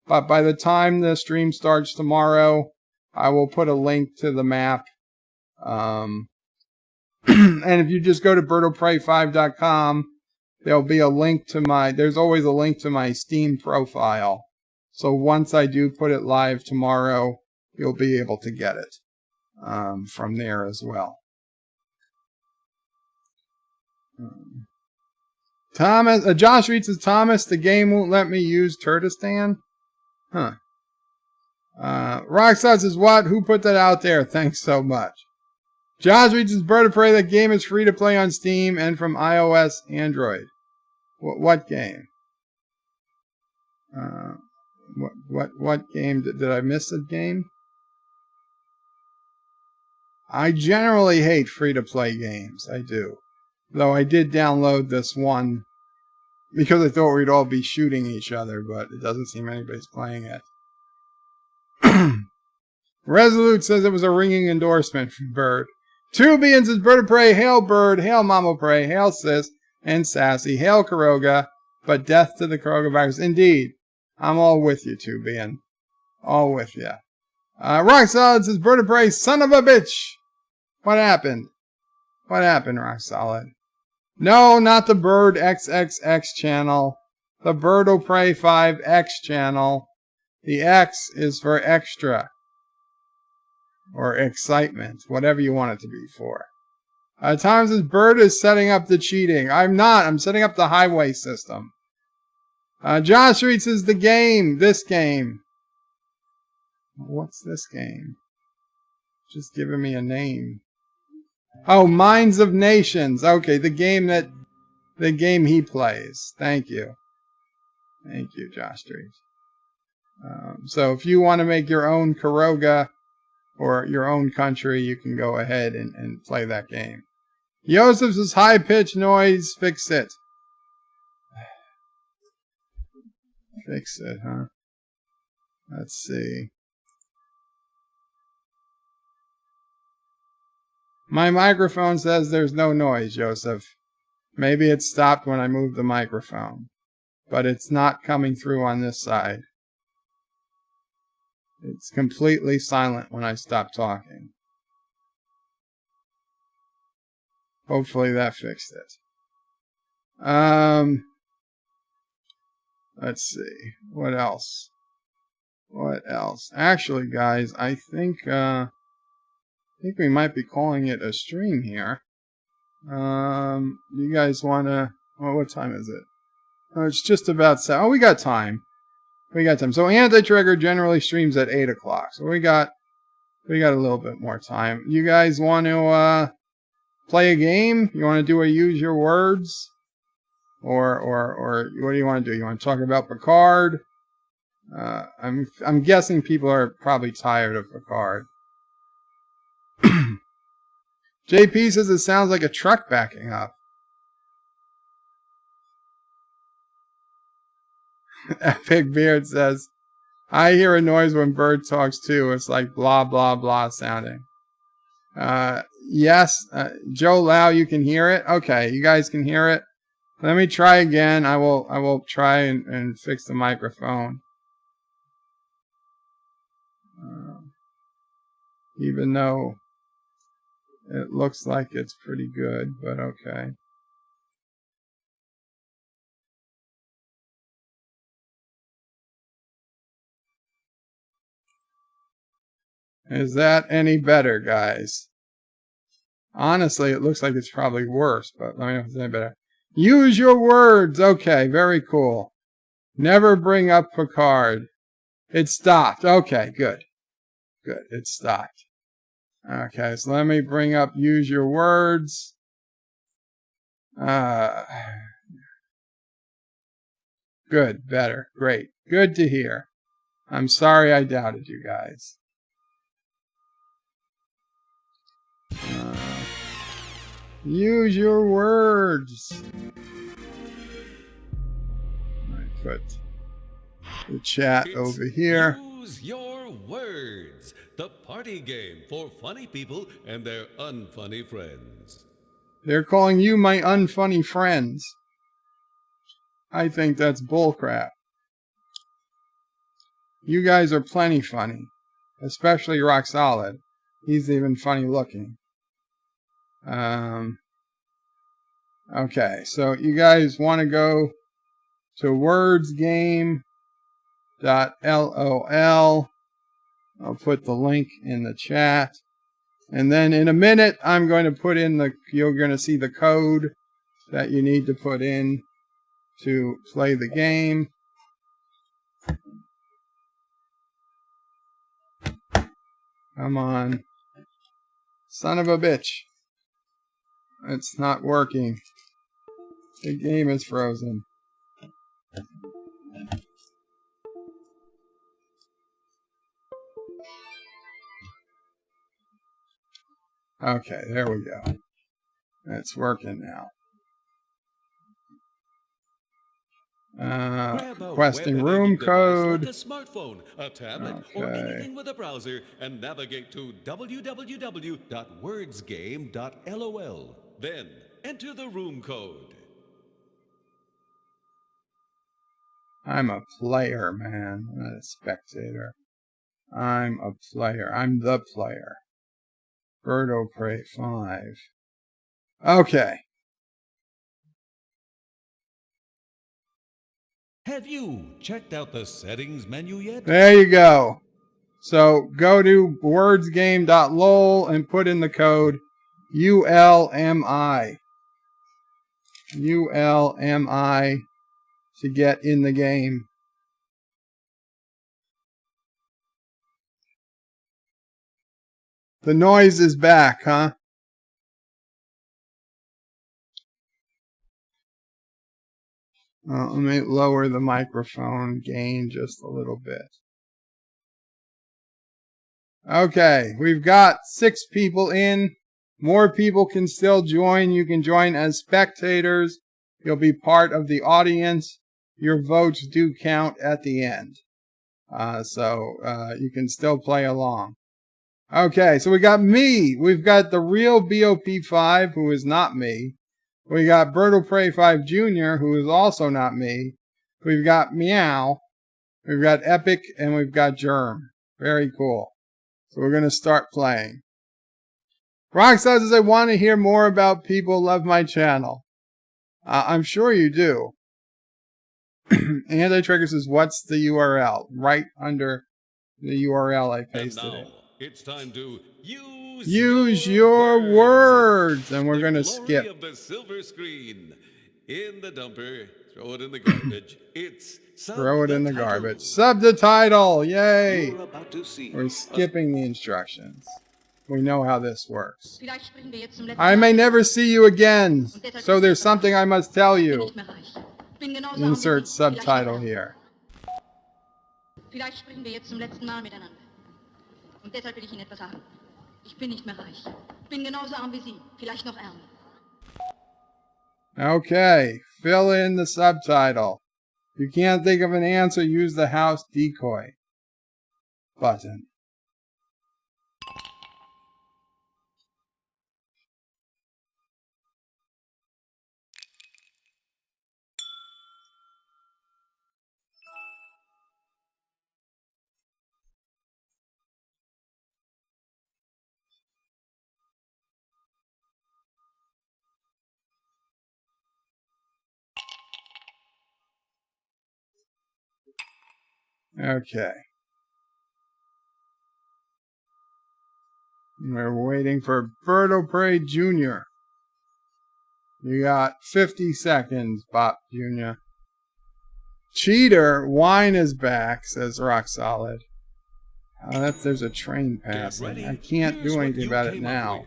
but by the time the stream starts tomorrow, I will put a link to the map. And if you just go to birdofprey5.com, there'll be a link to there's always a link to my Steam profile. So once I do put it live tomorrow, you'll be able to get it from there as well. Josh Reed says, Thomas, the game won't let me use Turtistan? Huh. Rockstar says, what? Who put that out there? Thanks so much. Josh Reed says, Bird of Prey, that game is free to play on Steam and from iOS, Android. What game? What game? Did I miss a game? I generally hate free-to-play games. I do. Though I did download this one because I thought we'd all be shooting each other, but it doesn't seem anybody's playing it. Resolute says it was a ringing endorsement from Bird. Tubian says, Bird of Prey, hail Bird, hail Mama Prey, hail Sis and Sassy, hail Karoga, but death to the coronavirus. Indeed, I'm all with you, Tubian. All with you. Rock Solid says, Bird of Prey, son of a bitch. What happened? What happened, Rock Solid? No, not the Bird XXX channel. The Bird of Prey 5X channel. The X is for extra. Or excitement. Whatever you want it to be for. Tom says, Bird is setting up the cheating. I'm not. I'm setting up the highway system. Josh Reed says, the game. This game. What's this game? Just giving me a name. Oh, Minds of Nations. Okay, the game he plays. Thank you. Thank you, Josh Street. So if you want to make your own Karoga or your own country, you can go ahead and play that game. Yosef says, high-pitched noise. Fix it. Fix it, huh? Let's see. My microphone says there's no noise, Joseph. Maybe it stopped when I moved the microphone. But it's not coming through on this side. It's completely silent when I stop talking. Hopefully that fixed it. Let's see. What else? What else? Actually, guys, I think we might be calling it a stream here. You guys want to... Well, what time is it? Oh, it's just about... Oh, we got time. We got time. So Anti-Trigger generally streams at 8 o'clock. So we got a little bit more time. You guys want to play a game? You want to do a use your words? Or what do you want to do? You want to talk about Picard? I'm guessing people are probably tired of Picard. JP says it sounds like a truck backing up. Epic Beard says, I hear a noise when Bird talks too. It's like blah, blah, blah sounding. Yes, Joe Lau, you can hear it? Okay, you guys can hear it? Let me try again. I will try and fix the microphone. Even though it looks like it's pretty good, but okay. Is that any better, guys? Honestly, it looks like it's probably worse, but let me know if it's any better. Use your words. Okay, very cool. Never bring up Picard. It stopped. Okay, good. Good, it stopped. Okay, so let me bring up use your words. Good, better, great. Good to hear. I'm sorry I doubted you guys. Use your words. I put the chat over here. Use your words. The party game for funny people and their unfunny friends. They're calling you my unfunny friends. I think that's bullcrap. You guys are plenty funny. Especially Rock Solid. He's even funny looking. Okay, so you guys want to go to wordsgame.lol. I'll put the link in the chat. And then in a minute, I'm going to put in you're going to see the code that you need to put in to play the game. Come on. Son of a bitch. It's not working. The game is frozen. Okay, there we go. It's working now. Grab a Requesting web-enabled room device code. like a smartphone, a tablet, or Okay. anything with a browser, and navigate to www.wordsgame.lol. Then enter the room code. I'm a player, man. I'm not a spectator. I'm a player. I'm the player. Bird of Prey 5. Okay. Have you checked out the settings menu yet? There you go. So go to wordsgame.lol and put in the code ULMI. ULMI to get in the game. The noise is back, huh? Let me lower the microphone gain just a little bit. Okay, we've got 6 people in. More people can still join. You can join as spectators. You'll be part of the audience. Your votes do count at the end. So you can still play along. Okay, so we got me. We've got the real BOP5, who is not me. We got Bird of Prey 5 Jr., who is also not me. We've got Meow. We've got Epic, and we've got Germ. Very cool. So we're going to start playing. Rockstar says, I want to hear more about people love my channel. I'm sure you do. Anti-Trigger says, what's the URL? Right under the URL I pasted And now, it. it's time to Use your words. And we're going to Glory skip. of the silver screen. In the dumper, throw it in the garbage. It's Throw it in the subtitle. garbage. Sub the title. Yay. You're about to see We're skipping the instructions. We know how this works. Vielleicht springen wir jetzt zum letzten I may never see you again. So there's something I must tell Bin you. nicht mehr reich. Bin genauso arm wie Insert Sie. Vielleicht noch subtitle ärmer. here. Vielleicht sprechen wir jetzt zum letzten Mal miteinander. Und deshalb will ich Ihnen etwas sagen. Ich bin nicht mehr reich. Bin genauso arm wie Sie. Vielleicht noch ärmer. Okay, fill in the subtitle. If you can't think of an answer, use the house decoy button. Okay. We're waiting for Bird of Prey Jr. You got 50 seconds, Bop Jr. Cheater, wine is back, says Rock Solid. There's a train passing. ready. I can't Here's do what anything you about it came up now. with.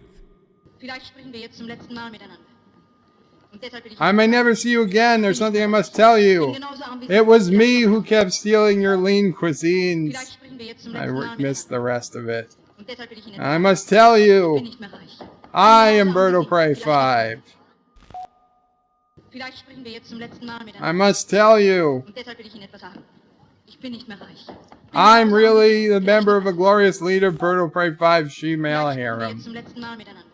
Vielleicht sprechen wir jetzt zum letzten Mal miteinander. Und deshalb will ich I may Ihnen never see you again. There's something I must tell Bin you. genauso arm wie Sie. It was me Vielleicht noch who kept stealing your lean cuisines. Vielleicht sprechen wir jetzt zum I letzten Mal missed the rest of it. miteinander. Und deshalb will ich Ihnen I etwas must tell sagen. Bin you, nicht mehr reich. I am Bird of Prey 5. Vielleicht sprechen wir jetzt zum letzten Mal I miteinander. must tell you, Und deshalb will ich Ihnen etwas sagen. Ich bin nicht mehr reich. Bin I'm genauso arm really wie Sie. the member of a glorious leader, Bird of Prey 5 She-Male Vielleicht sprechen wir Harem. jetzt zum letzten Mal miteinander.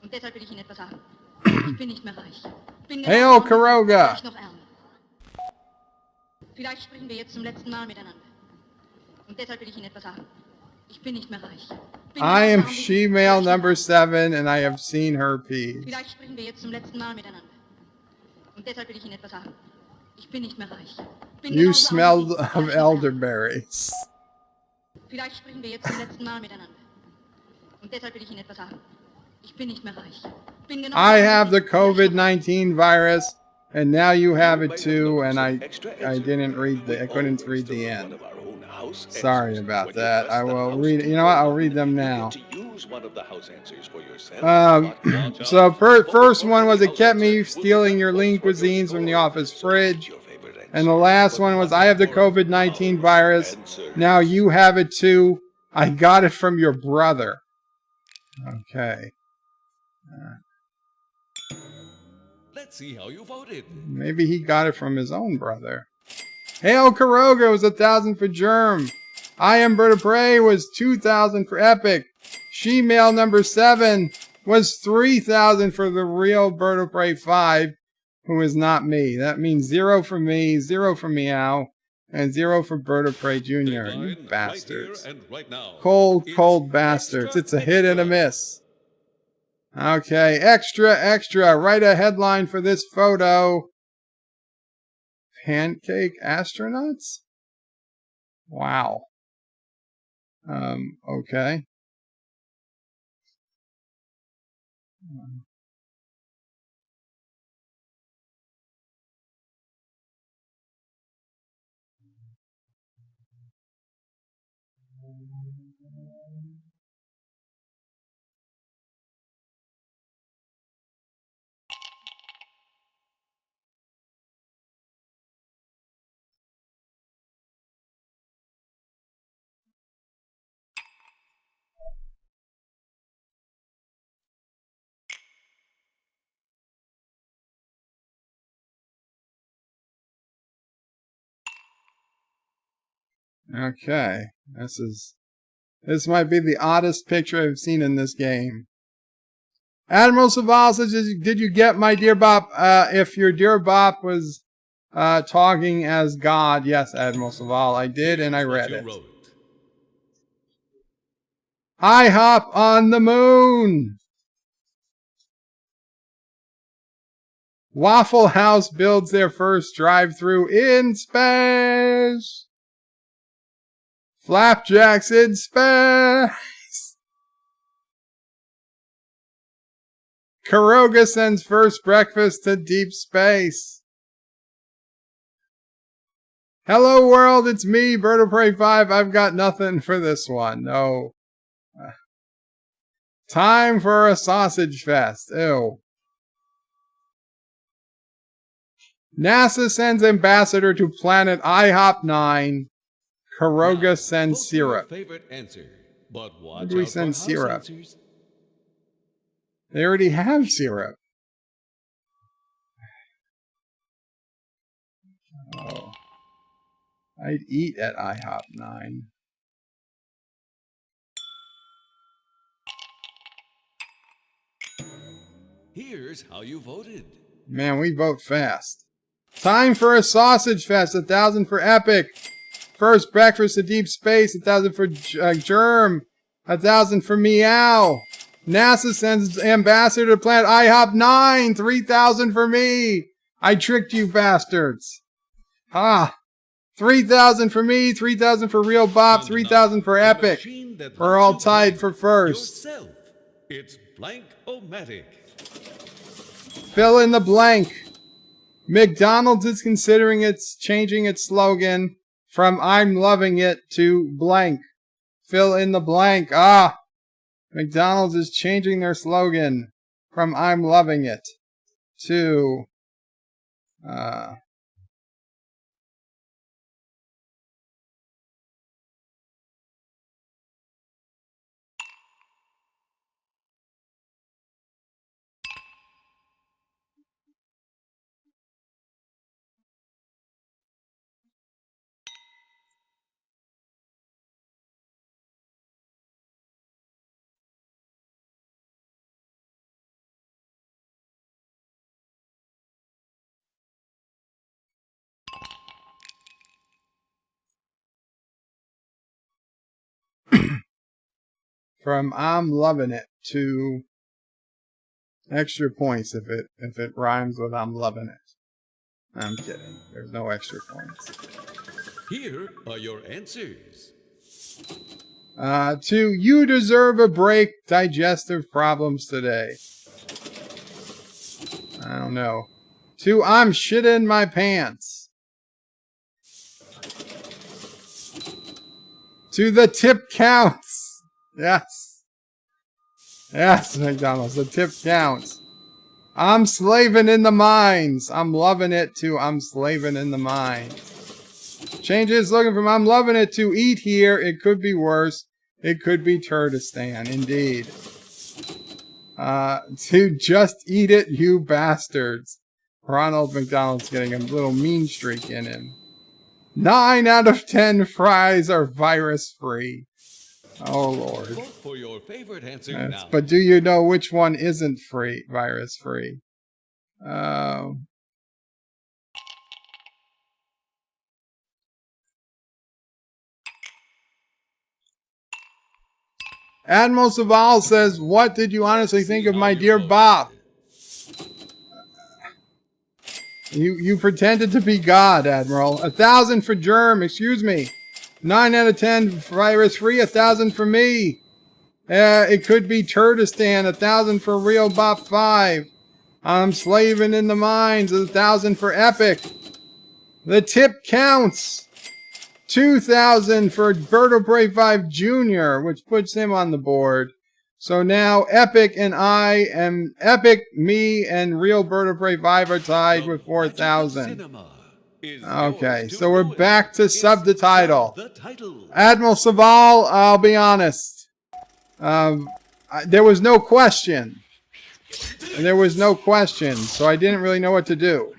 Und deshalb will ich Ihnen etwas sagen. Ich bin nicht mehr reich. Bin Hail, genauso arm wie Sie. Karoga. Vielleicht noch ärmer. Vielleicht sprechen wir jetzt zum letzten Mal miteinander. Und deshalb will ich Ihnen etwas sagen. Ich bin nicht mehr reich. Bin I genauso am arm wie Sie. She-Male Vielleicht noch number ärmer. 7 and I have seen her pee. Vielleicht sprechen wir jetzt zum letzten Mal miteinander. Und deshalb will ich Ihnen etwas sagen. Ich bin nicht mehr reich. Bin You genauso arm wie smell Sie. of Vielleicht noch ärmer. elderberries. Vielleicht sprechen wir jetzt zum letzten Mal miteinander. Und deshalb will ich Ihnen etwas sagen. Ich bin nicht mehr reich. Bin genauso I arm wie have Sie. the Vielleicht noch ärmer. COVID-19 virus, and now you have it too, and I couldn't read the end. Sorry about that. I will read. You know what? I'll read them now. So first one was it kept me stealing your lean cuisines from the office fridge, and the last one was I have the COVID-19 virus. Now you have it too. I got it from your brother. Okay. Let's see how you voted. Maybe he got it from his own brother. Hail Karoga was 1,000 for Germ. I Am Bird of Prey was 2,000 for Epic. She-Male number 7 was 3,000 for the real Bird of Prey 5, who is not me. That means 0 for me, 0 for Meow, and 0 for Bird of Prey Jr. You bastards. Right here and right now. Cold, It's cold bastards. extra, It's a hit and a extra. miss. Okay, extra, extra. Write a headline for this photo. Pancake astronauts? Wow. Okay. Okay. This might be the oddest picture I've seen in this game. Admiral Saval says, did you get my dear Bop? If your dear Bop was talking as God. Yes, Admiral Saval, I did, and I read it. IHOP on the moon. Waffle House builds their first drive-thru in space. Flapjacks in space. Karoga sends first breakfast to deep space. Hello world, it's me, Bird of Prey 5. I've got nothing for this one. No. Time for a sausage fest. Ew. NASA sends ambassador to planet IHOP 9. Karoga sends syrup. Favorite answer, but watch Why do we out for send house syrup? answers. They already have syrup. Oh. I'd eat at IHOP 9. Here's how you voted. Man, we vote fast. Time for a sausage fest. 1,000 for Epic. First breakfast to deep space. 1,000 for Germ. 1,000 for Meow. NASA sends ambassador to planet IHOP 9. 3,000 for me. I tricked you bastards. 3,000 for me. 3,000 for Real Bop. 3,000 for Epic. We're all tied for first. Yourself. It's blank-o-matic. Fill in the blank. McDonald's is considering changing its slogan from I'm loving it to blank. Fill in the blank. McDonald's is changing their slogan from I'm loving it to from I'm loving it to extra points if it rhymes with I'm loving it. I'm kidding. There's no extra points. Here are your answers. To you deserve a break. Digestive problems today. I don't know. To I'm shitting my pants. To the tip counts. Yes. Yes, McDonald's. The tip counts. I'm slaving in the mines. I'm loving it to I'm slaving in the mines. Changes looking from I'm loving it to eat here. It could be worse. It could be Turdistan. Indeed. To just eat it, you bastards. Ronald McDonald's getting a little mean streak in him. 9 out of 10 fries are virus-free. Oh, Lord. Vote for your favorite answer Yes, now. but do you know which one isn't free, virus-free? Admiral Saval says, what did you honestly think of my dear Bob? You pretended to be God, Admiral. 1,000 for Germ, excuse me. 9 out of 10 virus free, 1,000 for me. It could be Turdistan, 1,000 for Real Bop 5. I'm slaving in the mines, 1,000 for Epic. The tip counts. 2,000 for Berto Brave 5 Jr., which puts him on the board. So now Epic and me, and Real Berto Brave 5 are tied with 4,000. Okay, so we're back to sub the title. Admiral Saval, I'll be honest. There was no question. There was no question, so I didn't really know what to do.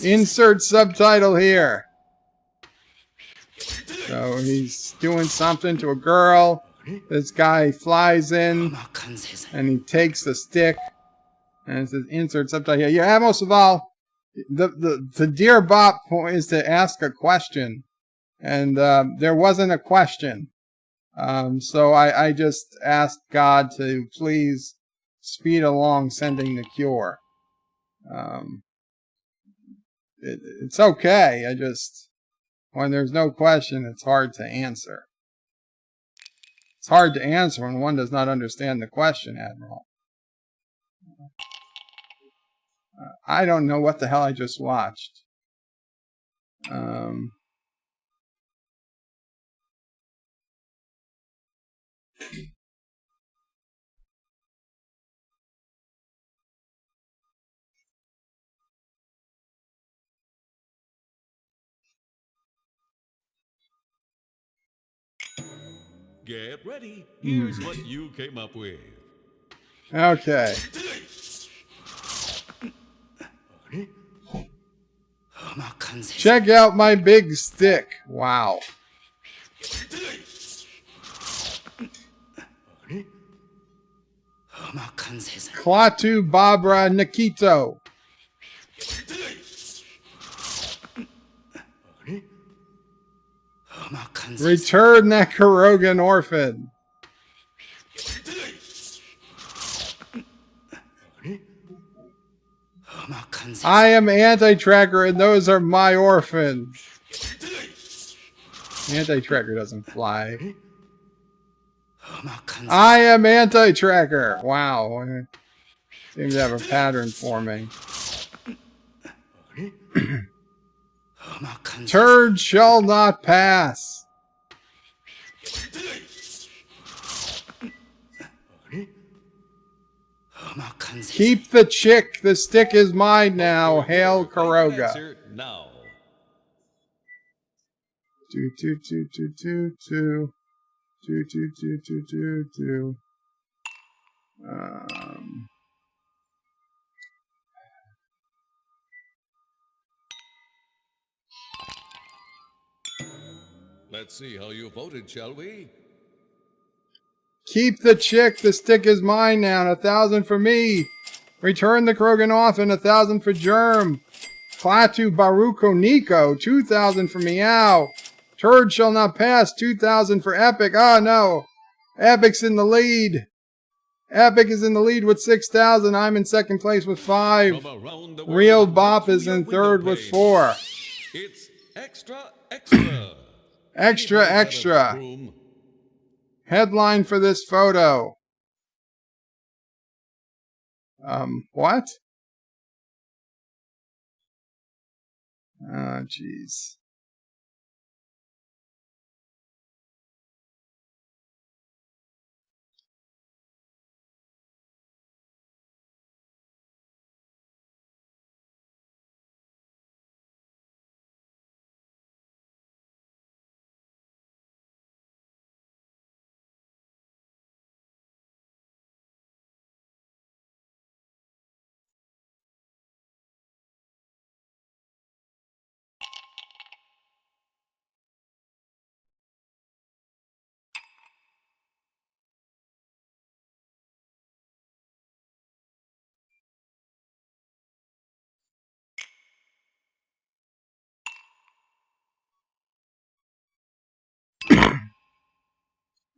Insert subtitle here. So he's doing something to a girl. This guy flies in and he takes the stick and it says insert subtitle here. Yeah, Admiral Saval, the Dear Bop point is to ask a question, and there wasn't a question. So I just asked God to please speed along sending the cure. It's okay. I just, when there's no question, it's hard to answer. It's hard to answer when one does not understand the question, Admiral. I don't know what the hell I just watched. Get ready. Here's what you came up with. Okay. Check out my big stick. Wow. Klaatu Babra Nikito. Return that Kurogan orphan. I am Anti-Tracker and those are my orphans. Anti-Tracker doesn't fly. I am Anti-Tracker. Wow. Seems to have a pattern forming. Turd shall not pass. Keep the chick. The stick is mine now. Hail Kuroga. Now. Let's see how you voted, shall we? Keep the chick. The stick is mine now. 1,000 for me. Return the Krogan off and 1,000 for Germ. Klaatu Baruko Nico. 2,000 for Meow. Turd shall not pass. 2,000 for Epic. Oh no. Epic's in the lead. Epic is in the lead with 6,000. I'm in second place with 5. Real Bop is in third with 4. It's extra, extra. Extra, extra. Headline for this photo. What? Oh, jeez.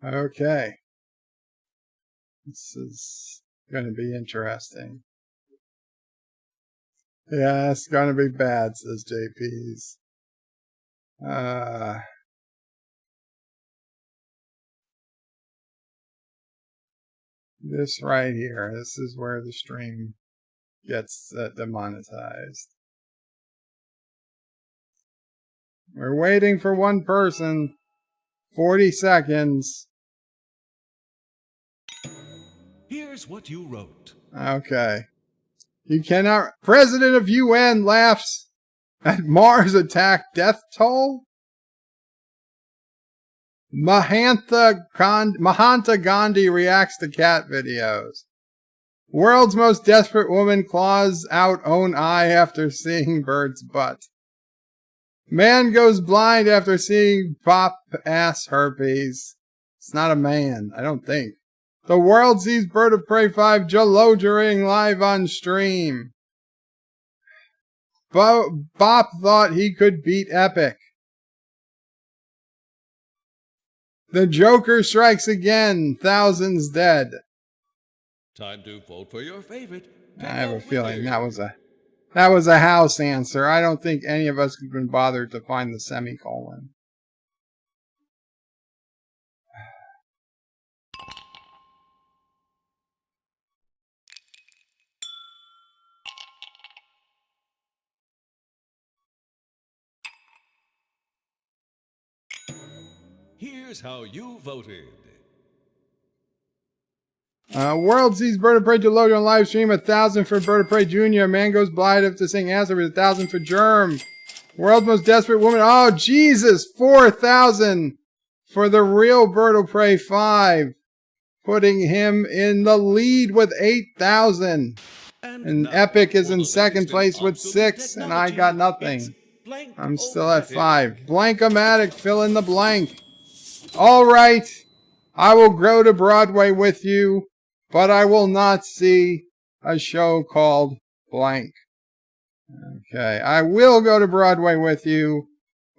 Okay. This is going to be interesting. Yeah, it's going to be bad, says JP's. This right here, this is where the stream gets demonetized. We're waiting for one person. 40 seconds. Here's what you wrote. Okay. You cannot... President of UN laughs at Mars attack death toll? Mahanta Gandhi reacts to cat videos. World's most desperate woman claws out own eye after seeing bird's butt. Man goes blind after seeing pop ass herpes. It's not a man, I don't think. The world sees Bird of Prey 5 jalodering live on stream. Bop thought he could beat Epic. The Joker strikes again. Thousands dead. Time to vote for your favorite. I have a feeling that was a house answer. I don't think any of us could have been bothered to find the semicolon. Here's how you voted. World sees Bird of Prey jalodering on live stream. 1,000 for Bird of Prey Jr. Man goes blind after seeing answer. 1,000 for Germ. World's most desperate woman. Oh, Jesus. 4,000 for the real Bird of Prey 5. Putting him in the lead with 8,000. And Epic is in second place with 6. And I got nothing. I'm still at 5. Blank-o-matic. Fill in the blank. All right. I will go to Broadway with you, but I will not see a show called blank. Okay, I will go to Broadway with you,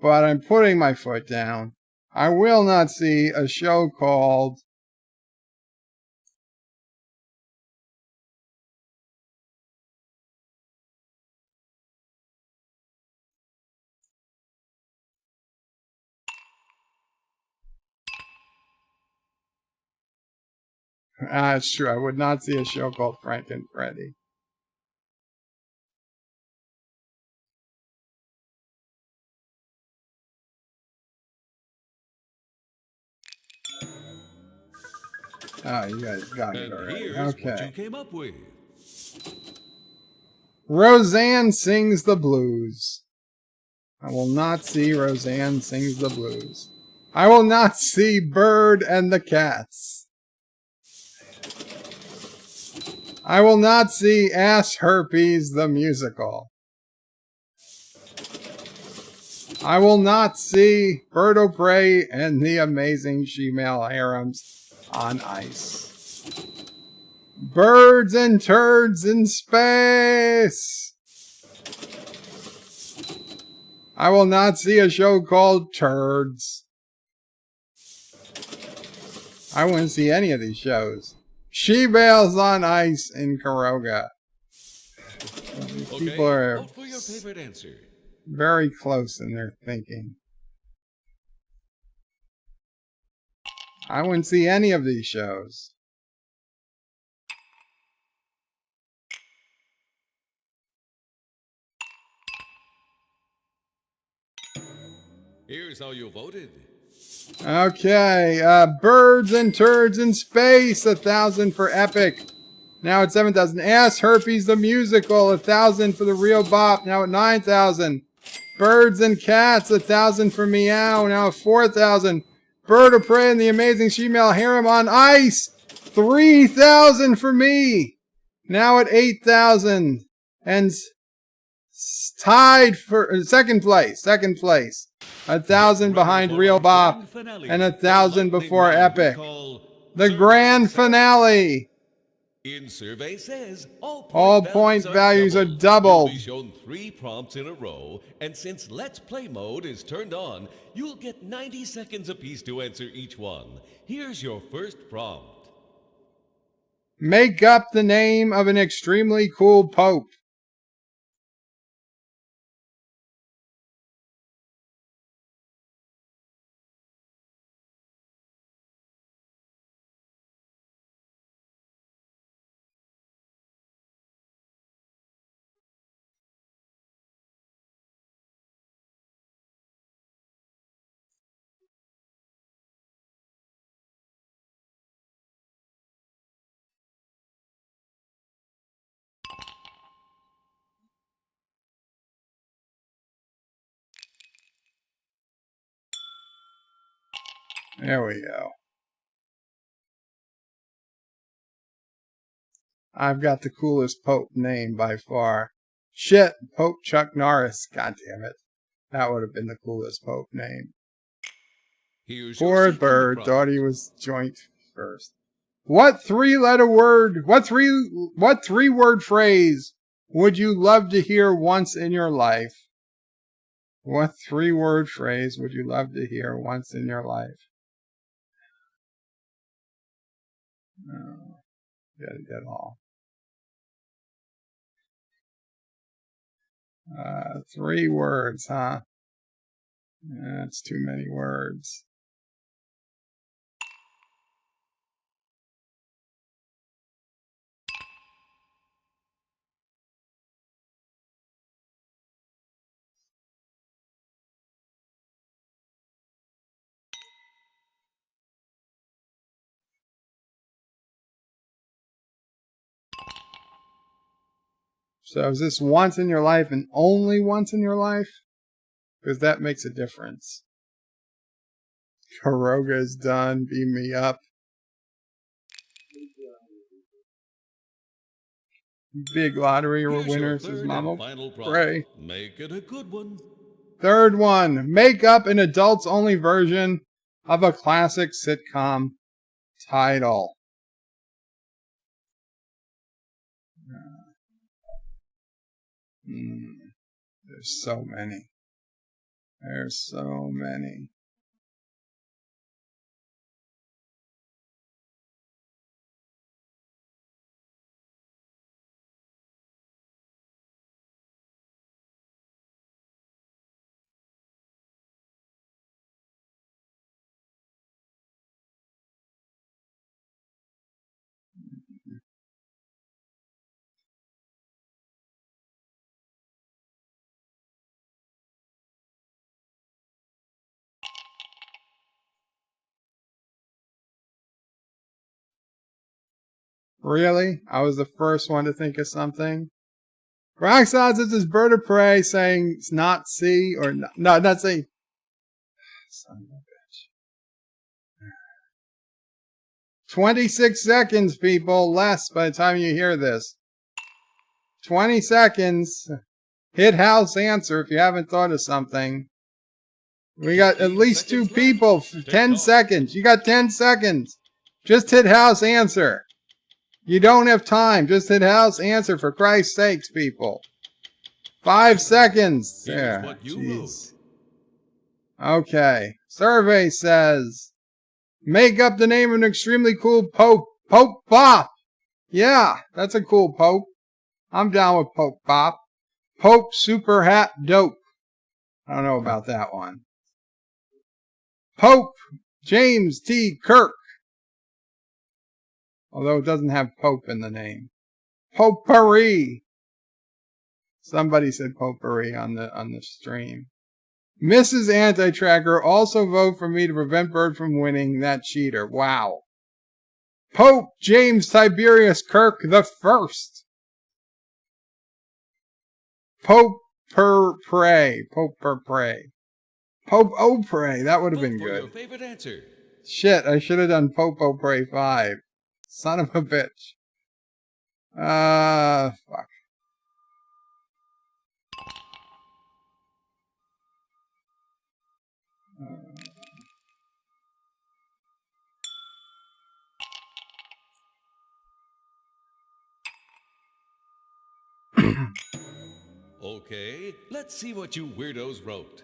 but I'm putting my foot down. I will not see a show called... it's true. I would not see a show called Frank and Freddy. Oh, you guys got it already. Here's Okay. what you came up with. Roseanne Sings the Blues. I will not see Roseanne Sings the Blues. I will not see Bird and the Cats. I will not see Ass Herpes the musical. I will not see Bird of Prey and the Amazing She-Male Harems on ice. Birds and Turds in Space. I will not see a show called Turds. I wouldn't see any of these shows. She-Males on Ice in Kuroga. People are vote for your favorite answer. very close in their thinking. I wouldn't see any of these shows. Here's how you voted. Okay, Birds and Turds in Space, 1,000 for Epic. Now at 7,000. Ass Herpes the musical, 1,000 for the real Bop. Now at 9,000. Birds and Cats, 1,000 for Meow. Now at 4,000. Bird of Prey and the Amazing She-Male Harem on Ice, 3,000 for me. Now at 8,000. And tied for second place. 1,000 behind Real Bop and 1,000 before Epic. The grand finale. In survey says All point values are doubled. You'll be shown 3 prompts in a row, and since Let's Play mode is turned on, you'll get 90 seconds apiece to answer each one. Here's your first prompt. Make up the name of an extremely cool pope. There we go. I've got the coolest Pope name by far. Shit, Pope Chuck Norris. God damn it. That would have been the coolest Pope name. Here's your Poor second bird. prompt. Thought he was joint first. What three-letter word, what three-word phrase would you love to hear once in your life? What three-word phrase would you love to hear once in your life? No, gotta get all. 3 words, huh? That's too many words. So is this once in your life and only once in your life? Because that makes a difference. Karoga is done. Beam me up. Big lottery Here's your winners, says third Mama. and final prompt. Pray. Make it a good one. Third one. Make up an adults-only version of a classic sitcom title. There's so many. There's so many. Really? I was the first one to think of something? Rock's odds is this bird of prey saying it's not C or not C. Son of a bitch. 26 seconds, people. Less by the time you hear this. 20 seconds. Hit house answer if you haven't thought of something. We got at least 2 people. 10 seconds. You got 10 seconds. Just hit house answer. You don't have time. Just hit house answer for Christ's sakes, people. 5 seconds. Here's Yeah, what you jeez. Okay. Survey says, make up the name of an extremely cool Pope. Pope Bop. Yeah, that's a cool Pope. I'm down with Pope Bop. Pope Super Hat Dope. I don't know about that one. Pope James T. Kirk. Although it doesn't have Pope in the name. Potpourri. Somebody said potpourri on the stream. Mrs. Anti-Tracker, also vote for me to prevent Bird from winning. That cheater. Wow. Pope James Tiberius Kirk the First. Pope per pray. Pope per pray. Pope O pray. That would have been Vote for your good. favorite answer. Shit, I should have done Pope O pray 5. Son of a bitch. Fuck. Okay, let's see what you weirdos wrote.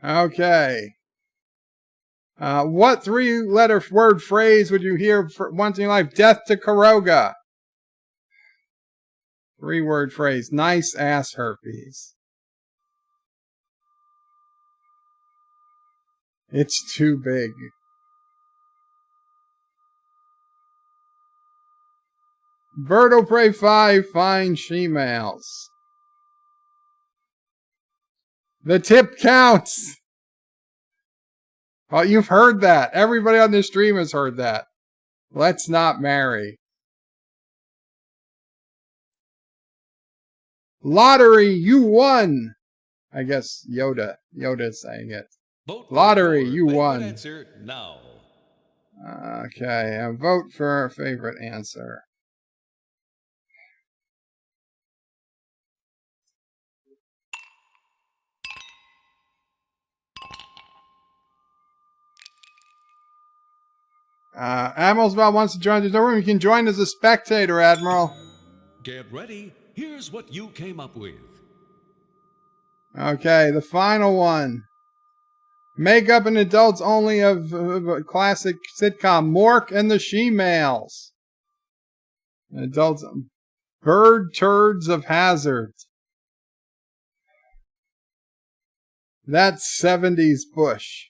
Okay. What three-letter word phrase would you hear once in your life? Death to Karoga. Three-word phrase. Nice ass herpes. It's too big. Bird of Prey 5, fine she-males. The tip counts. Oh, you've heard that. Everybody on this stream has heard that. Let's not marry. Lottery, you won. I guess Yoda's saying it. Vote for Lottery, your you favorite won. Answer now. Okay, vote for a favorite answer. Admiral's about wants to join. There's no room. You can join as a spectator, Admiral. Get ready. Here's what you came up with. Okay, the final one. Makeup and adults only of a classic sitcom, Mork and the She-Males. Adults, Bird Turds of Hazard. That's 70s Bush.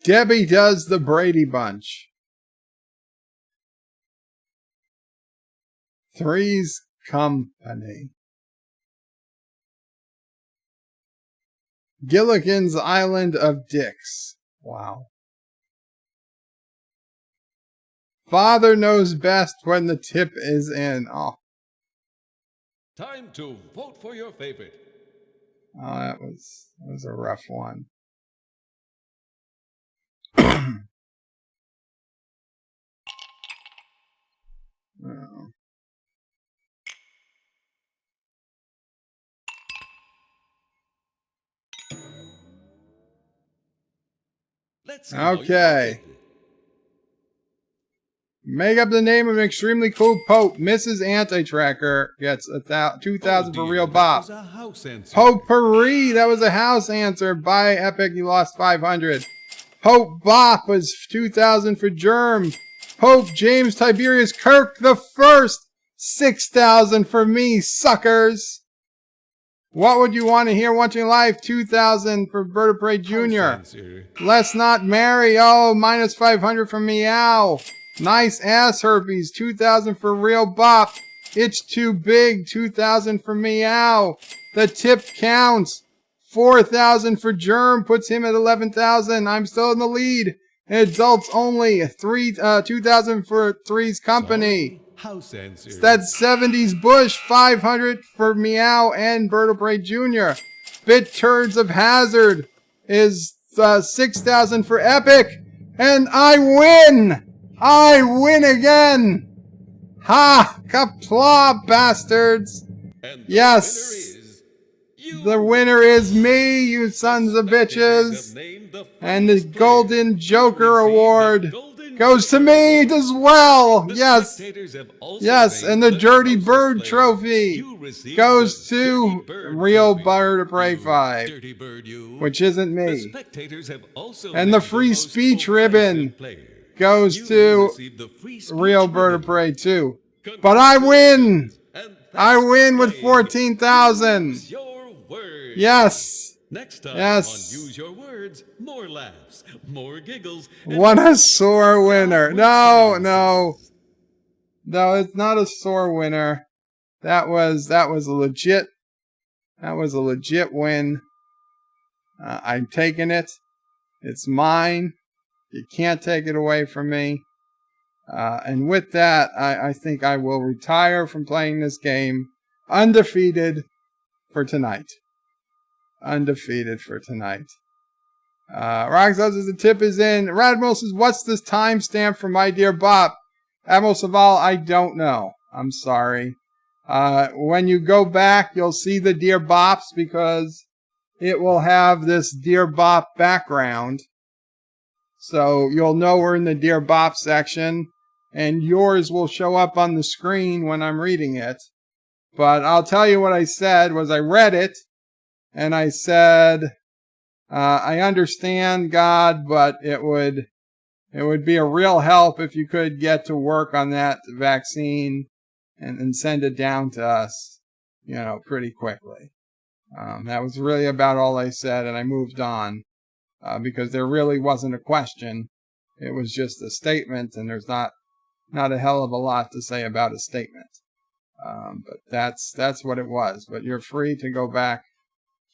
Debbie Does the Brady Bunch. Three's Company. Gilligan's Island of Dicks. Wow. Father knows best when the tip is in. Oh, Time to vote for your favorite. that was a rough one. Oh. Let's see how you Okay. voted. Make up the name of an extremely cool Pope. Mrs. Anti-Tracker gets 2,000 for Oh, real dear, bop. that was a house answer. Potpourri, that was a house answer. Buy Epic, you lost 500. Pope Bop was 2,000 for Germ. Pope James Tiberius Kirk the First, 6,000 for me, suckers. What would you want to hear watching live? 2,000 for Bird of Prey Jr. House answer. Let's not marry. Oh, minus 500 for Meow. Nice ass herpes. 2,000 for Real Bop. It's too big. 2,000 for Meow. The tip counts. 4,000 for Germ puts him at 11,000. I'm still in the lead. Adults only. 2,000 for Three's Company. Sorry, house answer. That's 70s Bush. 500 for Meow and Bird of Prey Jr. Bit Turds of Hazard is 6,000 for Epic. And I win! I win again! Ha! Qapla, bastards! And Yes! you. The winner is me, you sons of bitches! And the Golden Joker Award goes to me as well! Yes! Yes, and the Dirty Bird Trophy goes to Real Bird of Prey 5, which isn't me. And the Free Speech Ribbon goes to Real Bird of Prey 2. But I win! I win with 14,000! Yes! Next time Yes. on Use Your Words, more laughs, more giggles. and What a sore winner. No, no. No, it's not a sore winner. That was a legit win. I'm taking it. It's mine. You can't take it away from me. And with that, I think I will retire from playing this game undefeated for tonight. Undefeated for tonight. Rox says the tip is in. Radmiral says, what's this timestamp for My Dear Bop? Admiral Saval, I don't know. I'm sorry. When you go back, you'll see the Dear Bops because it will have this Dear Bop background. So you'll know we're in the Dear Bop section. and yours will show up on the screen when I'm reading it. But I'll tell you what I said was I read it, and I said, I understand, God, but it would be a real help if you could get to work on that vaccine and send it down to us, pretty quickly. That was really about all I said, and I moved on because there really wasn't a question. It was just a statement, and there's not a hell of a lot to say about a statement. But that's what it was. But you're free to go back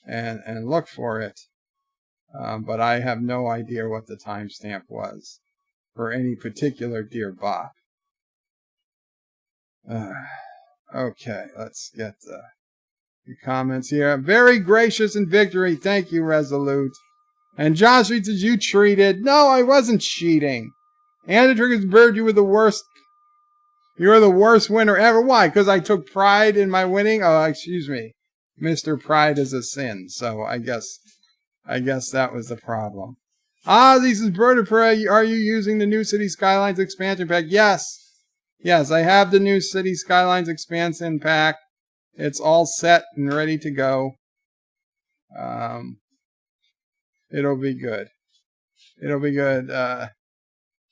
and look for it. But I have no idea what the timestamp was for any particular Dear Bop. Okay, let's get the comments here. Very gracious in victory. Thank you, Resolute. And Josh, did you treat it? No, I wasn't cheating. And the Triggers Bird, you were the worst. You're the worst winner ever. Why? Because I took pride in my winning? Oh, excuse me. Mr. Pride is a sin. So I guess that was the problem. This is Bird of Prey. Are you using the new City Skylines expansion pack? Yes. Yes, I have the new City Skylines expansion pack. It's all set and ready to go. It'll be good. It'll be good.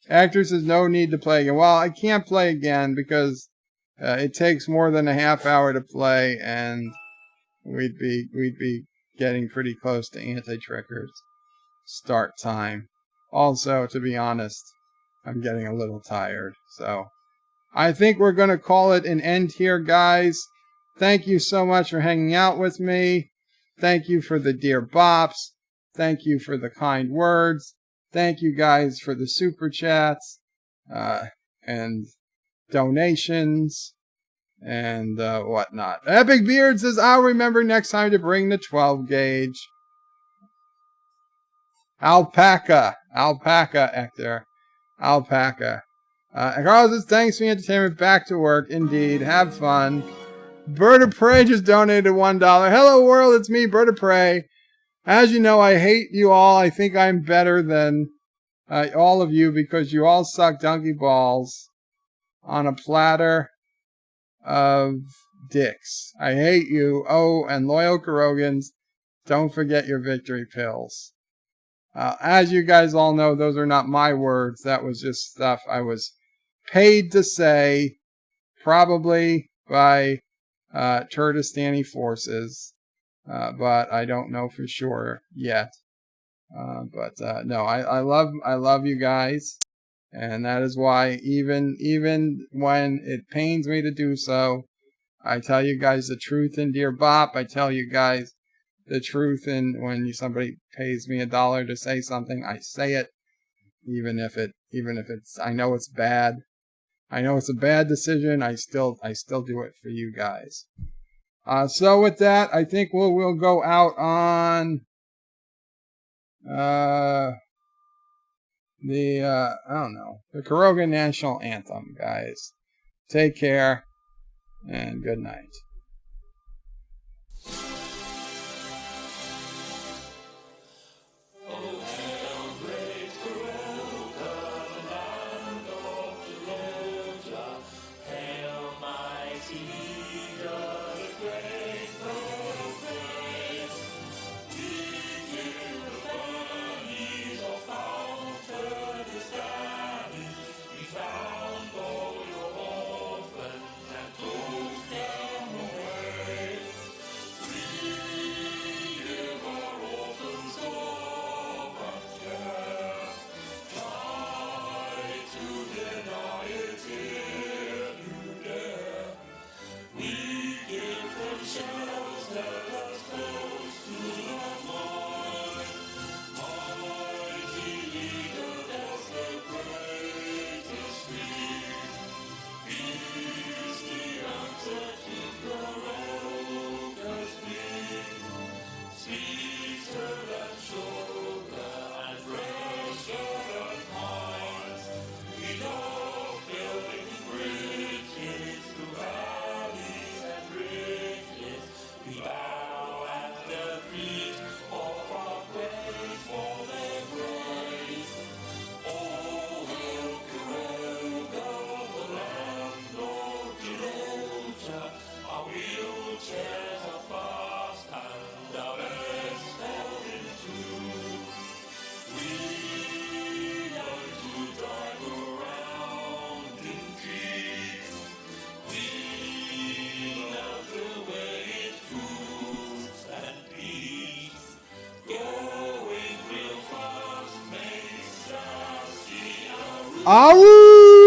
Actor says no need to play again. Well, I can't play again because it takes more than a half hour to play, and we'd be getting pretty close to Anti-Tricker's start time. Also, to be honest, I'm getting a little tired. So I think we're going to call it an end here, guys. Thank you so much for hanging out with me. Thank you for the Dear Bops. Thank you for the kind words. Thank you guys for the super chats and donations and whatnot. Epic Beard says, I'll remember next time to bring the 12 gauge. Alpaca, Hector. Alpaca. Carlos says, thanks for the entertainment. Back to work. Indeed. Have fun. Bird of Prey just donated $1. Hello, world. It's me, Bird of Prey. As you know, I hate you all. I think I'm better than all of you because you all suck donkey balls on a platter of dicks. I hate you. Oh, and loyal Kurogans, don't forget your victory pills. As you guys all know, those are not my words. That was just stuff I was paid to say, probably by Turtistani forces. But I don't know for sure yet. No, I love you guys, and that is why even when it pains me to do so, I tell you guys the truth in Dear Bop. I tell you guys the truth in when somebody pays me $1 to say something. I say it, even if it's I know it's bad. I know it's a bad decision. I still do it for you guys. So with that, I think we'll go out on I don't know, the Kurogan National Anthem, guys. Take care and good night. Ahoo!